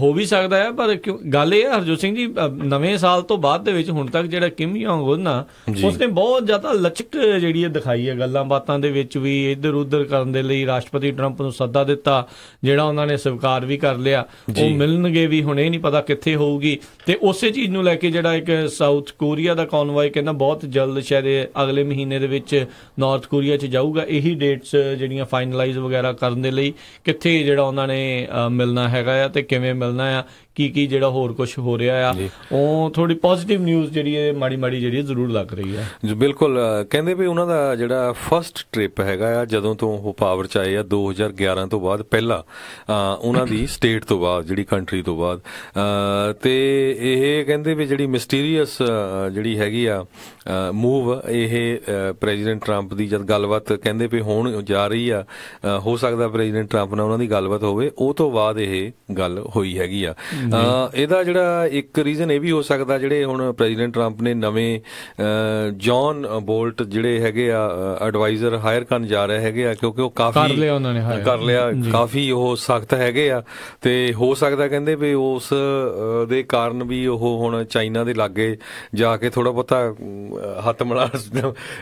ਹੋ ਵੀ ਸਕਦਾ ਹੈ, ਪਰ ਗੱਲ ਇਹ ਹੈ ਹਰਜੋਤ ਸਿੰਘ ਜੀ, ਨਵੇਂ ਸਾਲ ਤੋਂ ਬਾਅਦ ਦੇ ਵਿੱਚ ਹੁਣ ਤੱਕ ਜਿਹੜਾ ਕਿਮ ਯੋਂਗ ਉਨ ਆ ਉਸਨੇ ਬਹੁਤ ਜ਼ਿਆਦਾ ਲਚਕ ਜਿਹੜੀ ਹੈ ਦਿਖਾਈ ਹੈ ਗੱਲਾਂ ਬਾਤਾਂ ਦੇ ਵਿੱਚ ਵੀ। ਇੱਧਰ ਉੱਧਰ ਕਰਨ ਦੇ ਲਈ ਰਾਸ਼ਟਰਪਤੀ ਟਰੰਪ ਨੂੰ ਸੱਦਾ ਦਿੱਤਾ, ਜਿਹੜਾ ਉਹਨਾਂ ਨੇ ਸਵੀਕਾਰ ਵੀ ਕਰ ਲਿਆ। ਉਹ ਮਿਲਣਗੇ ਵੀ, ਹੁਣ ਇਹ ਨਹੀਂ ਪਤਾ ਕਿੱਥੇ ਹੋਊਗੀ। ਤੇ ਉਸੇ ਚੀਜ਼ ਨੂੰ ਲੈ ਕੇ ਜਿਹੜਾ ਇੱਕ ਸਾਊਥ ਕੋਰੀਆ ਦਾ ਕਨਵੋਏ ਕਹਿੰਦਾ ਬਹੁਤ ਜਲਦ ਸ਼ਾਇਦ ਅਗਲੇ ਮਹੀਨੇ ਦੇ ਵਿੱਚ ਨਾਰਥ ਕੋਰੀਆ 'ਚ ਜਾਊਗਾ। ਇਹੀ ਡੇਟਸ ਜਿਹੜੀਆਂ ਫਾਈਨਲਾਈਜ਼ ਵਗੈਰਾ ਕਰਨ ਦੇ ਲਈ ਕਿੱਥੇ ਜਿਹੜਾ ਉਹਨਾਂ ਨੇ ਮਿਲਣਾ ਹੈਗਾ ਆ ਤੇ ਕਿਵੇਂ ਮਿਲਣਾ ਆ, ਕੀ ਜਿਹੜਾ ਹੋਰ ਕੁਝ ਹੋ ਰਿਹਾ ਆ। ਉਹ ਥੋੜੀ ਪੋਜ਼ਿਟਿਵ ਨਿਊਜ਼ ਜਿਹੜੀ ਹੈ ਮਾੜੀ ਮਾੜੀ ਜਿਹੜੀ ਜ਼ਰੂਰ ਲੱਗ ਰਹੀ ਹੈ ਜੀ। ਬਿਲਕੁਲ। ਕਹਿੰਦੇ ਵੀ ਉਹਨਾਂ ਦਾ ਜਿਹੜਾ ਫਸਟ ਟ੍ਰਿਪ ਹੈਗਾ ਆ ਜਦੋਂ ਤੋਂ ਉਹ ਪਾਵਰ 'ਚ ਆਏ ਆ 2011 ਤੋਂ ਬਾਅਦ, ਪਹਿਲਾਂ ਉਹਨਾਂ ਦੀ ਸਟੇਟ ਤੋਂ ਬਾਅਦ ਜਿਹੜੀ ਕੰਟਰੀ ਤੋਂ ਬਾਅਦ। ਤੇ ਇਹ ਕਹਿੰਦੇ ਵੀ ਜਿਹੜੀ ਮਿਸਟੀਰੀਅਸ ਜਿਹੜੀ ਹੈਗੀ ਆ ਮੂਵ ਇਹ ਪ੍ਰੈਜ਼ੀਡੈਂਟ ਟਰੰਪ ਦੀ ਜਦ ਗੱਲਬਾਤ ਕਹਿੰਦੇ ਵੀ ਹੋਣ ਜਾ ਰਹੀ ਆ, ਹੋ ਸਕਦਾ ਪ੍ਰੈਜ਼ੀਡੈਂਟ ਟਰੰਪ ਨਾਲ ਉਹਨਾਂ ਦੀ ਗੱਲਬਾਤ ਹੋਵੇ, ਉਹ ਤੋਂ ਬਾਅਦ ਇਹ ਗੱਲ ਹੋਈ ਹੈਗੀ ਆ। ਇਹਦਾ ਜਿਹੜਾ ਇੱਕ ਰੀਜ਼ਨ ਇਹ ਵੀ ਹੋ ਸਕਦਾ ਜਿਹੜੇ ਹੁਣ ਪ੍ਰੈਜ਼ੀਡੈਂਟ ਟਰੰਪ ਨੇ ਨਵੇਂ ਜੌਨ ਬੋਲਟ ਜਿਹੜੇ ਹੈਗੇ ਆ ਐਡਵਾਈਜ਼ਰ ਹਾਇਰ ਕਰਨ ਜਾ ਰਹੇ ਹੈਗੇ ਆ, ਕਿਉਂਕਿ ਉਹ ਕਾਫੀ ਕਰ ਲਿਆ ਕਾਫੀ ਉਹ ਸਖਤ ਹੈਗੇ ਆ। ਤੇ ਹੋ ਸਕਦਾ ਕਹਿੰਦੇ ਵੀ ਉਸ ਦੇ ਕਾਰਨ ਵੀ ਉਹ ਹੁਣ ਚਾਈਨਾ ਦੇ ਲਾਗੇ ਜਾ ਕੇ ਥੋੜਾ ਬਹੁਤਾ ਹੱਥ ਮਿਲਾ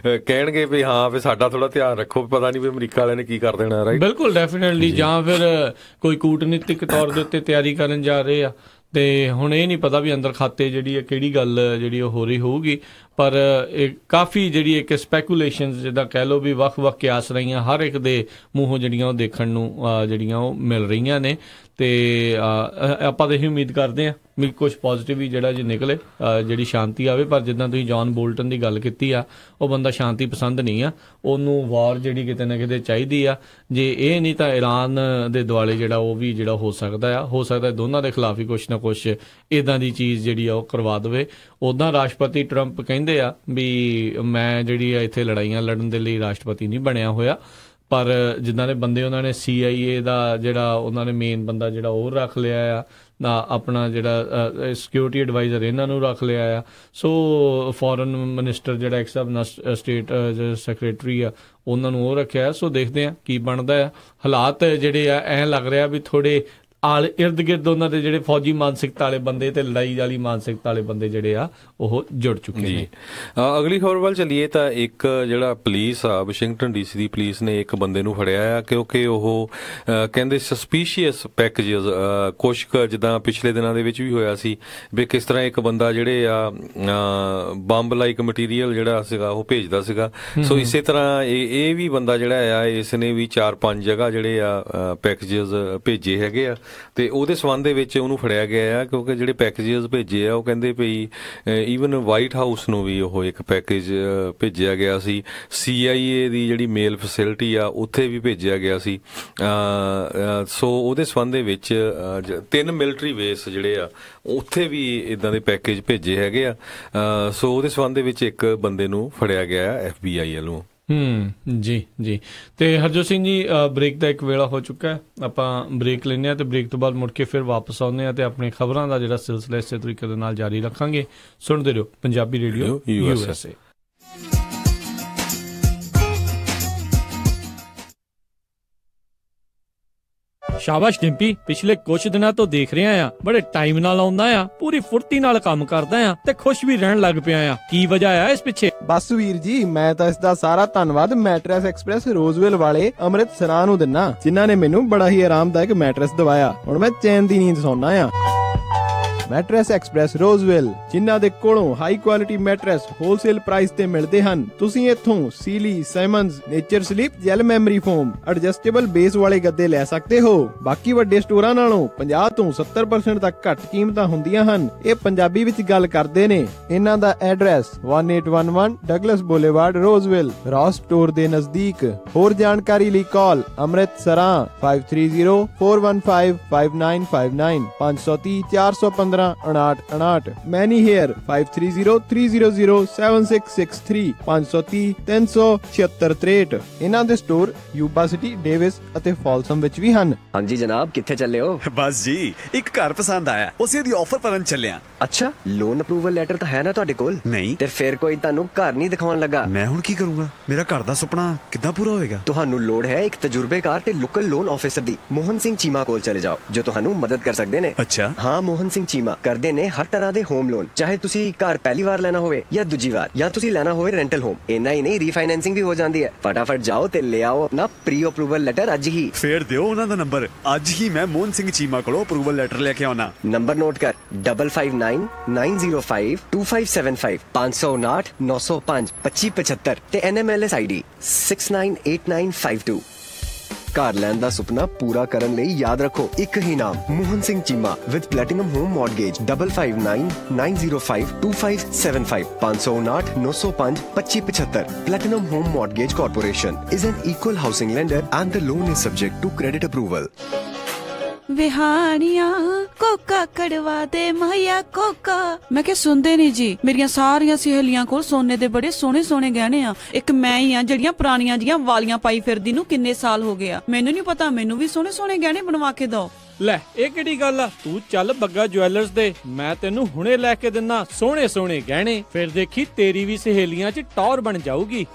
ਕਹਿਣਗੇ ਵੀ ਹਾਂ ਵੀ ਸਾਡਾ ਥੋੜਾ ਧਿਆਨ ਰੱਖੋ, ਪਤਾ ਨਹੀਂ ਵੀ ਅਮਰੀਕਾ ਵਾਲਿਆਂ ਨੇ ਕੀ ਕਰ ਦੇਣਾ। ਰਾਈਟ, ਬਿਲਕੁਲ ਡੈਫੀਨੇਟਲੀ। ਜਾਂ ਫਿਰ ਕੋਈ ਕੂਟਨੀਤਿਕ ਤੌਰ ਦੇ ਉੱਤੇ ਤਿਆਰੀ ਕਰਨ ਜਾ ਰਹੇ ਆ। ਤੇ ਹੁਣ ਇਹ ਨਹੀਂ ਪਤਾ ਵੀ ਅੰਦਰ ਖਾਤੇ ਜਿਹੜੀ ਹੈ ਕਿਹੜੀ ਗੱਲ ਜਿਹੜੀ ਉਹ ਹੋ ਰਹੀ ਹੋਊਗੀ। ਪਰ ਇਹ ਕਾਫੀ ਜਿਹੜੀ ਇੱਕ ਸਪੈਕੂਲੇਸ਼ਨਸ ਜਿੱਦਾਂ ਕਹਿ ਲਓ ਵੀ ਵੱਖ-ਵੱਖ ਕਿਆਸ ਰਹੀਆਂ, ਹਰ ਇੱਕ ਦੇ ਮੂੰਹੋਂ ਜਿਹੜੀਆਂ ਉਹ ਦੇਖਣ ਨੂੰ ਜਿਹੜੀਆਂ ਉਹ ਮਿਲ ਰਹੀਆਂ ਨੇ। ਤੇ ਆਪਾਂ ਤਾਂ ਇਹੀ ਉਮੀਦ ਕਰਦੇ ਹਾਂ ਵੀ ਕੁਝ ਪੋਜ਼ਿਟਿਵ ਹੀ ਜਿਹੜਾ ਜੇ ਨਿਕਲੇ, ਜਿਹੜੀ ਸ਼ਾਂਤੀ ਆਵੇ। ਪਰ ਜਿੱਦਾਂ ਤੁਸੀਂ ਜੌਨ ਬੋਲਟਨ ਦੀ ਗੱਲ ਕੀਤੀ ਆ, ਉਹ ਬੰਦਾ ਸ਼ਾਂਤੀ ਪਸੰਦ ਨਹੀਂ ਆ, ਉਹਨੂੰ ਵਾਰ ਜਿਹੜੀ ਕਿਤੇ ਨਾ ਕਿਤੇ ਚਾਹੀਦੀ ਆ। ਜੇ ਇਹ ਨਹੀਂ ਤਾਂ ਈਰਾਨ ਦੇ ਦੁਆਲੇ ਜਿਹੜਾ ਉਹ ਵੀ ਜਿਹੜਾ ਹੋ ਸਕਦਾ ਦੋਨਾਂ ਦੇ ਖਿਲਾਫ ਹੀ ਕੁਛ ਨਾ ਕੁਛ ਇੱਦਾਂ ਦੀ ਚੀਜ਼ ਜਿਹੜੀ ਆ ਉਹ ਕਰਵਾ ਦੇਵੇ। ਉੱਦਾਂ ਰਾਸ਼ਟਰਪਤੀ ਟਰੰਪ ਕਹਿੰਦੇ ਆ ਵੀ ਮੈਂ ਜਿਹੜੀ ਆ ਇੱਥੇ ਲੜਾਈਆਂ ਲੜਨ ਦੇ ਲਈ ਰਾਸ਼ਟਰਪਤੀ ਨਹੀਂ ਬਣਿਆ ਹੋਇਆ, ਪਰ ਜਿੱਦਾਂ ਦੇ ਬੰਦੇ ਉਹਨਾਂ ਨੇ CIA ਦਾ ਜਿਹੜਾ ਉਹਨਾਂ ਨੇ ਮੇਨ ਬੰਦਾ ਜਿਹੜਾ ਉਹ ਰੱਖ ਲਿਆ ਆ, ਆਪਣਾ ਜਿਹੜਾ ਸਿਕਿਉਰਿਟੀ ਐਡਵਾਈਜ਼ਰ ਇਹਨਾਂ ਨੂੰ ਰੱਖ ਲਿਆ ਆ। ਸੋ ਫੋਰਨ ਮਿਨਿਸਟਰ ਜਿਹੜਾ ਸਟੇਟ ਸੈਕਟਰੀ ਆ ਉਹਨਾਂ ਨੂੰ ਉਹ ਰੱਖਿਆ। ਸੋ ਦੇਖਦੇ ਆ ਕੀ ਬਣਦਾ ਆ। ਹਾਲਾਤ ਜਿਹੜੇ ਆ ਐਂ ਲੱਗ ਰਿਹਾ ਵੀ ਥੋੜੇ ਆਲੇ ਇਰਦ ਗਿਰਦ ਉਹਨਾਂ ਦੇ ਜਿਹੜੇ ਫੌਜੀ ਮਾਨਸਿਕਤਾ ਵਾਲੇ ਬੰਦੇ ਤੇ ਲੜਾਈ ਵਾਲੀ ਮਾਨਸਿਕਤਾ ਵਾਲੇ ਬੰਦੇ ਜਿਹੜੇ ਆ ਉਹ ਜੁੜ ਚੁੱਕੇ ਨੇ। ਅਗਲੀ ਖਬਰ ਵੱਲ ਚੱਲੀਏ ਤਾਂ ਇੱਕ ਜਿਹੜਾ ਪੁਲਿਸ ਆ ਵਾਸ਼ਿੰਗਟਨ ਡੀਸੀ ਦੀ ਪੁਲਿਸ ਨੇ ਇੱਕ ਬੰਦੇ ਨੂੰ ਫੜਿਆ ਆ ਕਿਉਂਕਿ ਉਹ ਕਹਿੰਦੇ ਸਸਪੀਸ਼ੀਅਸ ਪੈਕੇਜਸ ਕੁਛ ਜਿੱਦਾਂ ਪਿਛਲੇ ਦਿਨਾਂ ਦੇ ਵਿੱਚ ਵੀ ਹੋਇਆ ਸੀ ਵੀ ਕਿਸ ਤਰ੍ਹਾਂ ਇੱਕ ਬੰਦਾ ਜਿਹੜੇ ਆ ਬੰਬ ਲਾਈਕ ਮਟੀਰੀਅਲ ਜਿਹੜਾ ਸੀਗਾ ਉਹ ਭੇਜਦਾ ਸੀਗਾ। ਸੋ ਇਸੇ ਤਰ੍ਹਾਂ ਇਹ ਵੀ ਬੰਦਾ ਜਿਹੜਾ ਆ ਇਸ ਨੇ ਵੀ 4-5 ਜਗ੍ਹਾ ਜਿਹੜੇ ਆ ਪੈਕੇਜਸ ਭੇਜੇ ਹੈਗੇ ਆ ਤੇ ਉਹਦੇ ਸੰਬੰਧ ਦੇ ਵਿੱਚ ਉਹਨੂੰ ਫੜਿਆ ਗਿਆ ਆ ਕਿਉਂਕਿ ਜਿਹੜੇ ਪੈਕੇਜਸ ਭੇਜੇ ਆ ਉਹ ਕਹਿੰਦੇ ਵੀ ਈਵਨ ਵਾਈਟ ਹਾਊਸ ਨੂੰ ਵੀ ਉਹ ਇੱਕ ਪੈਕੇਜ ਭੇਜਿਆ ਗਿਆ ਸੀ, CIA ਦੀ ਜਿਹੜੀ ਮੇਲ ਫੈਸਿਲਿਟੀ ਆ ਉੱਥੇ ਵੀ ਭੇਜਿਆ ਗਿਆ ਸੀ। ਸੋ ਉਹਦੇ ਸੰਬੰਧ ਦੇ ਵਿੱਚ 3 ਮਿਲਟਰੀ ਬੇਸ ਜਿਹੜੇ ਆ ਉੱਥੇ ਵੀ ਇਦਾਂ ਦੇ ਪੈਕੇਜ ਭੇਜੇ ਹੈਗੇ ਆ। ਸੋ ਉਹਦੇ ਸੰਬੰਧ ਦੇ ਵਿੱਚ ਇੱਕ ਬੰਦੇ ਨੂੰ ਫੜਿਆ ਗਿਆ FBI ਵੱਲੋਂ। ਜੀ ਤੇ ਹਰਜੋਤ ਸਿੰਘ ਜੀ ਬ੍ਰੇਕ ਦਾ ਇੱਕ ਵੇਲਾ ਹੋ ਚੁੱਕਾ ਹੈ, ਆਪਾਂ ਬ੍ਰੇਕ ਲੈਂਦੇ ਹਾਂ ਤੇ ਬ੍ਰੇਕ ਤੋਂ ਬਾਅਦ ਮੁੜ ਕੇ ਫਿਰ ਵਾਪਸ ਆਉਂਦੇ ਹਾਂ ਤੇ ਆਪਣੇ ਖਬਰਾਂ ਦਾ ਜਿਹੜਾ ਸਿਲਸਿਲਾ ਇਸੇ ਤਰੀਕੇ ਦੇ ਨਾਲ ਜਾਰੀ ਰੱਖਾਂਗੇ। ਸੁਣਦੇ ਰਹੋ ਪੰਜਾਬੀ ਰੇਡੀਓ USA। ਸ਼ਾਬਾਸ਼ ਡਿੰਪੀ, ਪਿਛਲੇ ਕੁਝ ਦਿਨਾਂ ਤੋਂ ਦੇਖ ਰਿਹਾ ਆ ਬੜੇ ਟਾਈਮ ਨਾਲ ਆਉਂਦਾ ਆ, ਪੂਰੀ ਫੁਰਤੀ ਨਾਲ ਕੰਮ ਕਰਦਾ ਆ ਤੇ ਖੁਸ਼ ਵੀ ਰਹਿਣ ਲੱਗ ਪਿਆ ਆ। ਕੀ ਵਜ੍ਹਾ ਆ ਇਸ ਪਿੱਛੇ? ਬਸ ਵੀਰ ਜੀ, ਮੈਂ ਤਾਂ ਇਸ ਦਾ ਸਾਰਾ ਧੰਨਵਾਦ ਮੈਟਰੈਸ ਐਕਸਪ੍ਰੈਸ ਰੋਜ਼ਵਿਲ ਵਾਲੇ ਅੰਮ੍ਰਿਤਸਰਾਂ ਨੂੰ ਦਿੰਨਾ, ਜਿਨ੍ਹਾਂ ਨੇ ਮੈਨੂੰ ਬੜਾ ਹੀ ਆਰਾਮਦਾਇਕ ਮੈਟਰੈਸ ਦਵਾਇਆ। ਹੁਣ ਮੈਂ ਚੈਨ ਦੀ ਨੀਂਦ ਸੌਂਦਾ ਆ। ਮੈਟਰੈਸ ਐਕਸਪ੍ਰੈਸ ਰੋਜ਼ਵਿਲ, ਜਿਨ੍ਹਾਂ ਦੇ ਕੋਲੋਂ high quality mattress wholesale price ਤੇ ਮਿਲਦੇ ਹਨ। ਤੁਸੀਂ ਇੱਥੋਂ Sealy, Simmons, Nature Sleep, gel memory foam, adjustable base ਵਾਲੇ ਗੱਦੇ ਲੈ ਸਕਦੇ ਹੋ। ਬਾਕੀ ਵੱਡੇ ਸਟੋਰਾਂ ਨਾਲੋਂ 50 ਤੋਂ 70% ਤੱਕ ਘੱਟ ਕੀਮਤਾਂ ਹੁੰਦੀਆਂ ਹਨ। ਇਹ ਪੰਜਾਬੀ ਵਿੱਚ ਗੱਲ ਕਰਦੇ ਨੇ। ਇਹਨਾਂ ਦਾ ਐਡਰੈਸ 1811 ਡਗਲਸ ਬੁਲੇਵਾਰਡ, ਰੋਜ਼ਵਿਲ, ਰੌਸ ਸਟੋਰ ਦੇ ਨਜ਼ਦੀਕ। ਹੋਰ ਜਾਣਕਾਰੀ ਲਈ ਕਾਲ ਅੰਮ੍ਰਿਤਸਰਾਂ 5304155959 530 415 5959। ਮੈਨੀ ਹੇਅਰ 5303007663 530 37663। ਇਹਨਾਂ ਦੇ ਸਟੋਰ ਯੂਬਾ ਸਿਟੀ, ਡੇਵਿਸ ਅਤੇ ਫਾਲਸਮ ਵਿੱਚ ਵੀ ਹਨ। ਹਾਂਜੀ ਜਨਾਬ, ਕਿੱਥੇ ਚੱਲੇ ਹੋ? ਬਸ ਜੀ, ਇੱਕ ਘਰ ਪਸੰਦ ਆਇਆ, ਉਸੇ ਦੀ ਆਫਰ ਭਰਨ ਚੱਲਿਆ। ਅੱਛਾ, ਲੋਨ ਅਪਰੂਵਲ ਲੈਟਰ ਤਾਂ ਹੈ ਨਾ ਤੁਹਾਡੇ ਕੋਲ? ਨਹੀਂ। ਤੇ ਫਿਰ ਕੋਈ ਤੁਹਾਨੂੰ ਘਰ ਨਹੀਂ ਦਿਖਾਉਣ ਲੱਗਾ? ਮੈਂ ਹੁਣ ਕੀ ਕਰੂੰਗਾ? ਮੇਰਾ ਘਰ ਦਾ ਸੁਪਨਾ ਕਿੱਦਾਂ ਪੂਰਾ ਹੋਏਗਾ? ਤੁਹਾਨੂੰ ਲੋੜ ਹੈ ਇੱਕ ਤਜਰਬੇਕਾਰ ਤੇ ਲੋਕਲ ਲੋਨ ਆਫਿਸਰ ਦੀ। ਮੋਹਨ ਸਿੰਘ ਚੀਮਾ ਕੋਲ ਚਲੇ ਜਾਓ, ਜੋ ਤੁਹਾਨੂੰ ਮਦਦ ਕਰ ਸਕਦੇ ਨੇ। ਅੱਛਾ। ਹਾਂ, ਮੋਹਨ ਸਿੰਘ ਚੀਮਾ ਕਰਦੇ ਨੇ ਹਰ ਤਰ੍ਹਾਂ ਦੇ ਹੋਮ ਲੋਨ, ਚਾਹੇ ਤੁਸੀਂ ਘਰ ਪਹਿਲੀ ਵਾਰ ਲੈਣਾ ਹੋਵੇ ਜਾਂ ਦੂਜੀ ਵਾਰ, ਜਾਂ ਤੁਸੀਂ ਲੈਣਾ ਹੋਵੇ ਰੈਂਟਲ ਹੋਮ। ਇੰਨਾ ਹੀ ਨਹੀਂ, ਰੀਫਾਈਨੈਂਸਿੰਗ ਵੀ ਹੋ ਜਾਂਦੀ ਹੈ। ਫਟਾਫਟ ਜਾਓ ਤੇ ਲੈ ਆਓ ਆਪਣਾ ਪ੍ਰੀ ਅਪਰੂਵਲ ਲੈਟਰ ਅੱਜ ਹੀ। ਫੇਰ ਦਿਓ ਉਹਨਾਂ ਦਾ ਨੰਬਰ, ਅੱਜ ਹੀ ਮੈਂ ਮੋਹਨ ਸਿੰਘ ਚੀਮਾ ਕੋਲੋਂ ਅਪਰੂਵਲ ਲੈਟਰ ਲੈ ਕੇ ਆਉਣਾ। ਨੰਬਰ ਨੋਟ ਕਰ, 5599052575 559 905 2575 ਤੇ NMLS ID 698952। ਘਰ ਲੈਣ ਦਾ ਸੁਪਨਾ ਪੂਰਾ ਕਰਨ ਲਈ ਯਾਦ ਰੱਖੋ ਇੱਕ ਹੀ ਨਾਮ, Mohan Singh Cheema with platinum home mortgage 5599052575 559 905 2575। Platinum Home Mortgage Corporation is an equal housing lender and the loan is subject to credit approval। ਵਿਹਾਣੀਆਂ ਕੋਕਾ ਕੜਵਾ ਦੇ ਮਾਇਆ ਕੋਕਾ। ਮੈਂ ਕਿਹਾ ਸੁਣਦੇ ਨਹੀਂ ਜੀ, ਮੇਰੀਆਂ ਸਾਰੀਆਂ ਸਹੇਲੀਆਂ ਕੋਲ ਸੋਨੇ ਦੇ ਬੜੇ ਸੋਹਣੇ ਸੋਹਣੇ ਗਹਿਣੇ ਆ। ਇੱਕ ਮੈਂ ਹੀ ਆ ਜਿਹੜੀਆਂ ਪੁਰਾਣੀਆਂ ਜੀਆਂ ਵਾਲੀਆਂ ਪਾਈ ਫਿਰਦੀ ਨੂੰ ਕਿੰਨੇ ਸਾਲ ਹੋ ਗਏ ਆ। ਮੈਨੂੰ ਨਹੀਂ ਪਤਾ, ਮੈਨੂੰ ਵੀ ਸੋਹਣੇ ਸੋਹਣੇ ਗਹਿਣੇ ਬਣਵਾ ਕੇ ਦਿਓ। ਲੈ, ਇਹ ਕਿਹੜੀ ਗੱਲ ਆ? ਤੂੰ ਚੱਲ ਬੱਗਾ ਜੁਐਲਰਸ ਦੇ, ਮੈਂ ਤੈਨੂੰ ਹੁਣੇ ਲੈ ਕੇ ਦਿੰਨਾ ਸੋਹਣੇ ਸੋਹਣੇ ਗਹਿਣੇ। ਫਿਰ ਦੇਖੀ ਤੇਰੀ ਵੀ ਸਹੇਲੀਆਂ 'ਚ ਟੌਰ ਬਣ ਜਾਊਗੀ।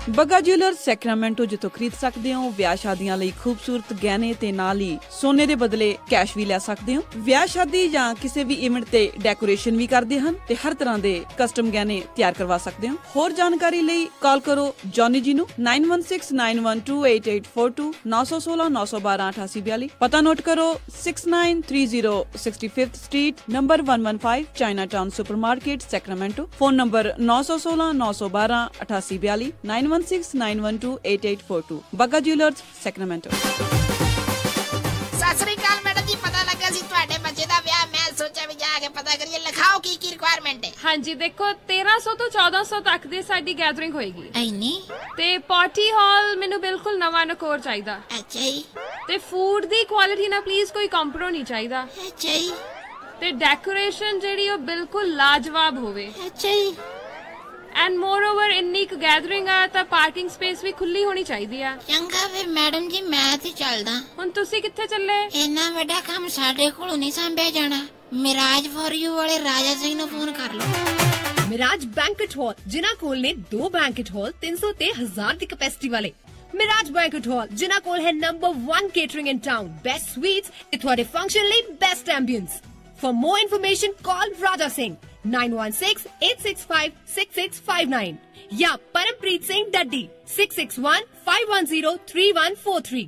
ਬੱਗਾ ਜੁਐਲਰਸ ਸੈਕਰਾਮੈਂਟੋ, ਜਿੱਥੋਂ ਖਰੀਦ ਸਕਦੇ ਹੋ ਵਿਆਹ ਸ਼ਾਦੀਆਂ ਲਈ ਖੂਬਸੂਰਤ ਗਹਿਣੇ ਤੇ ਨਾਲ ਹੀ ਸੋਨੇ ਦੇ ਬਦਲੇ ਕੈਸ਼ ਵੀ ਲੈ ਸਕਦੇ ਹੋ। ਵਿਆਹ ਸ਼ਾਦੀ ਜਾਂ ਕਿਸੇ ਵੀ ਇਵੈਂਟ ਤੇ ਡੈਕੋਰੇਸ਼ਨ ਵੀ ਕਰਦੇ ਹਨ ਤੇ ਹਰ ਤਰ੍ਹਾਂ ਦੇ ਕਸਟਮ ਗਹਿਣੇ ਤਿਆਰ ਕਰਵਾ ਸਕਦੇ ਹੋ। ਹੋਰ ਜਾਣਕਾਰੀ ਲਈ ਕਾਲ ਕਰੋ ਜੌਨੀ ਜੀ ਨੂੰ 9169128842 916 912 8842। ਪਤਾ ਨੋਟ ਕਰੋ 6930 65th street, number 115, Chinatown supermarket, Sacramento. Phone number 916 912 8842 9169128842। Bagga jewellers, Sacramento. Sat Sri ਅਕਾਲ ਮੈਡਮ ਜੀ, ਪਤਾ ਲੱਗਾ ਸੀ ਤੁਹਾਡੇ ਬੱਚੇ ਦਾ ਵਿਆਹ। ਮੈਂ ਸੋਚਿਆ ਵੀ ਜਾ ਕੇ ਪਤਾ ਕਰੀਏ। ਲਿਖਾਓ ਕੀ ਕੀ ਰਿਕੁਆਇਰਮੈਂਟ ਹੈ। ਹਾਂਜੀ ਦੇਖੋ, 1300 ਤੋਂ 1400 ਤੱਕ ਦੀ ਸਾਡੀ ਗੈਦਰਿੰਗ ਹੋਏਗੀ। ਐਨੀ? ਤੇ ਪਾਰਟੀ ਹਾਲ ਮੈਨੂੰ ਬਿਲਕੁਲ ਨਵਾਂ ਨਕੋਰ ਚਾਹੀਦਾ। ਅੱਛਾ ਜੀ। ਤੇ ਫੂਡ ਦੀ ਕੁਆਲਿਟੀ ਨਾਲ ਪਲੀਜ਼ ਕੋਈ ਕੰਪਰੋ ਨਹੀਂ ਚਾਹੀਦਾ। ਅੱਛਾ ਜੀ। ਤੇ ਡੈਕੋਰੇਸ਼ਨ ਜਿਹੜੀ ਉਹ ਬਿਲਕੁਲ ਲਾਜਵਾਬ ਹੋਵੇ। ਅੱਛਾ ਜੀ। ਐਂਡ ਮੋਰ ਓਵਰ ਇੰਨੀ ਕੁ ਗੈਦਰਿੰਗ ਆ ਤਾਂ ਪਾਰਕਿੰਗ ਸਪੇਸ ਵੀ ਖੁੱਲੀ ਹੋਣੀ ਚਾਹੀਦੀ ਆ। ਚੰਗਾ ਫਿਰ ਮੈਡਮ ਜੀ, ਮੈਂ ਤੇ ਚੱਲਦਾ। ਹੁਣ ਤੁਸੀਂ ਕਿੱਥੇ ਚੱਲੇ? ਇੰਨਾ ਵੱਡਾ ਕੰਮ ਸਾਡੇ ਕੋਲੋਂ ਨਹੀਂ ਸੰਭਿਆ ਜਾਣਾ। ਮਿਰਾਜ ਫॉर ਯੂ ਵਾਲੇ ਰਾਜਾ ਸਿੰਘ ਨੂੰ ਫੋਨ ਕਰ ਲਓ। ਮਿਰਾਜ ਬੈਂਕਟ ਹਾਲ, ਜਿਨ੍ਹਾਂ ਕੋਲ ਨੇ 2 ਬੈਂਕਟ ਹਾਲ 300 ਤੇ 1000 ਦੀ ਕੈਪੈਸਿਟੀ ਵਾਲੇ। Mirage Banquet Hall, जिन्हां कोल है number 1 catering in town, best sweets ਤੇ ਤੁਹਾਡੇ ਫੰਕਸ਼ਨ ਲਈ best ambience. For more information, call Raja Singh 916-865-6659 या Parampreet Singh Daddi 661-510-3143.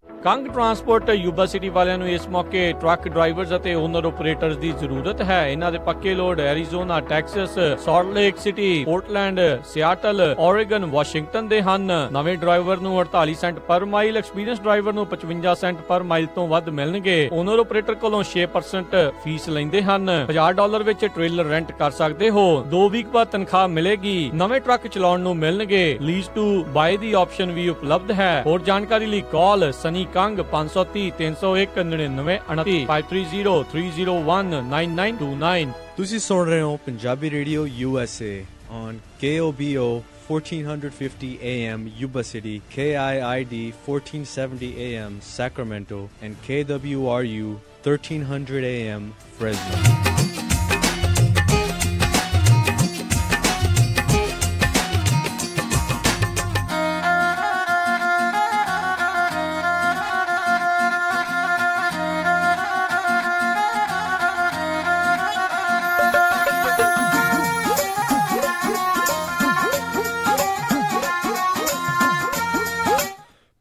Kang transport Yuba City ਵਾਲਿਆਂ ਨੂੰ ਇਸ ਮੌਕੇ ਟਰੱਕ ਡਰਾਈਵਰਸ ਅਤੇ ਓਨਰ ਆਪਰੇਟਰਸ ਦੀ ਜ਼ਰੂਰਤ ਹੈ। ਇਹਨਾਂ ਦੇ ਪੱਕੇ load Arizona, Texas, Salt Lake City, Portland, Seattle, Oregon, Washington ਦੇ ਹਨ। ਨਵੇਂ ਡਰਾਈਵਰ ਨੂੰ 48 ਸੈਂਟ ਪਰ ਮਾਈਲ, ਐਕਸਪੀਰੀਅੰਸ ਡਰਾਈਵਰ ਨੂੰ 55 ਸੈਂਟ ਪਰ ਮਾਈਲ ਤੋਂ ਵੱਧ ਮਿਲਣਗੇ। ਓਨਰ ਆਪਰੇਟਰ ਕੋਲੋਂ 6% ਫੀਸ ਲੈਂਦੇ ਹਨ। $1000 ਵਿੱਚ ਟ੍ਰੇਲਰ ਰੈਂਟ ਕਰ ਸਕਦੇ ਹੋ। 2 ਵੀਕ ਬਾਅਦ ਤਨਖਾਹ ਮਿਲੇਗੀ। ਨਵੇਂ ਟਰੱਕ ਚਲਾਉਣ ਨੂੰ ਮਿਲਣਗੇ। Lease to buy the option ਵੀ ਉਪਲਬਧ ਹੈ। ਹੋਰ ਜਾਣਕਾਰੀ ਲਈ ਕਾਲ ਸਨੀ ਕੰਗ 530-301-9929 530-301-9929। ਤੁਸੀਂ ਸੁਣ ਰਹੇ ਹੋ Punjabi radio USA on KOBO 1450 AM Yuba City, KIID 1470 AM Sacramento, and KWRU 1300 AM Fresno.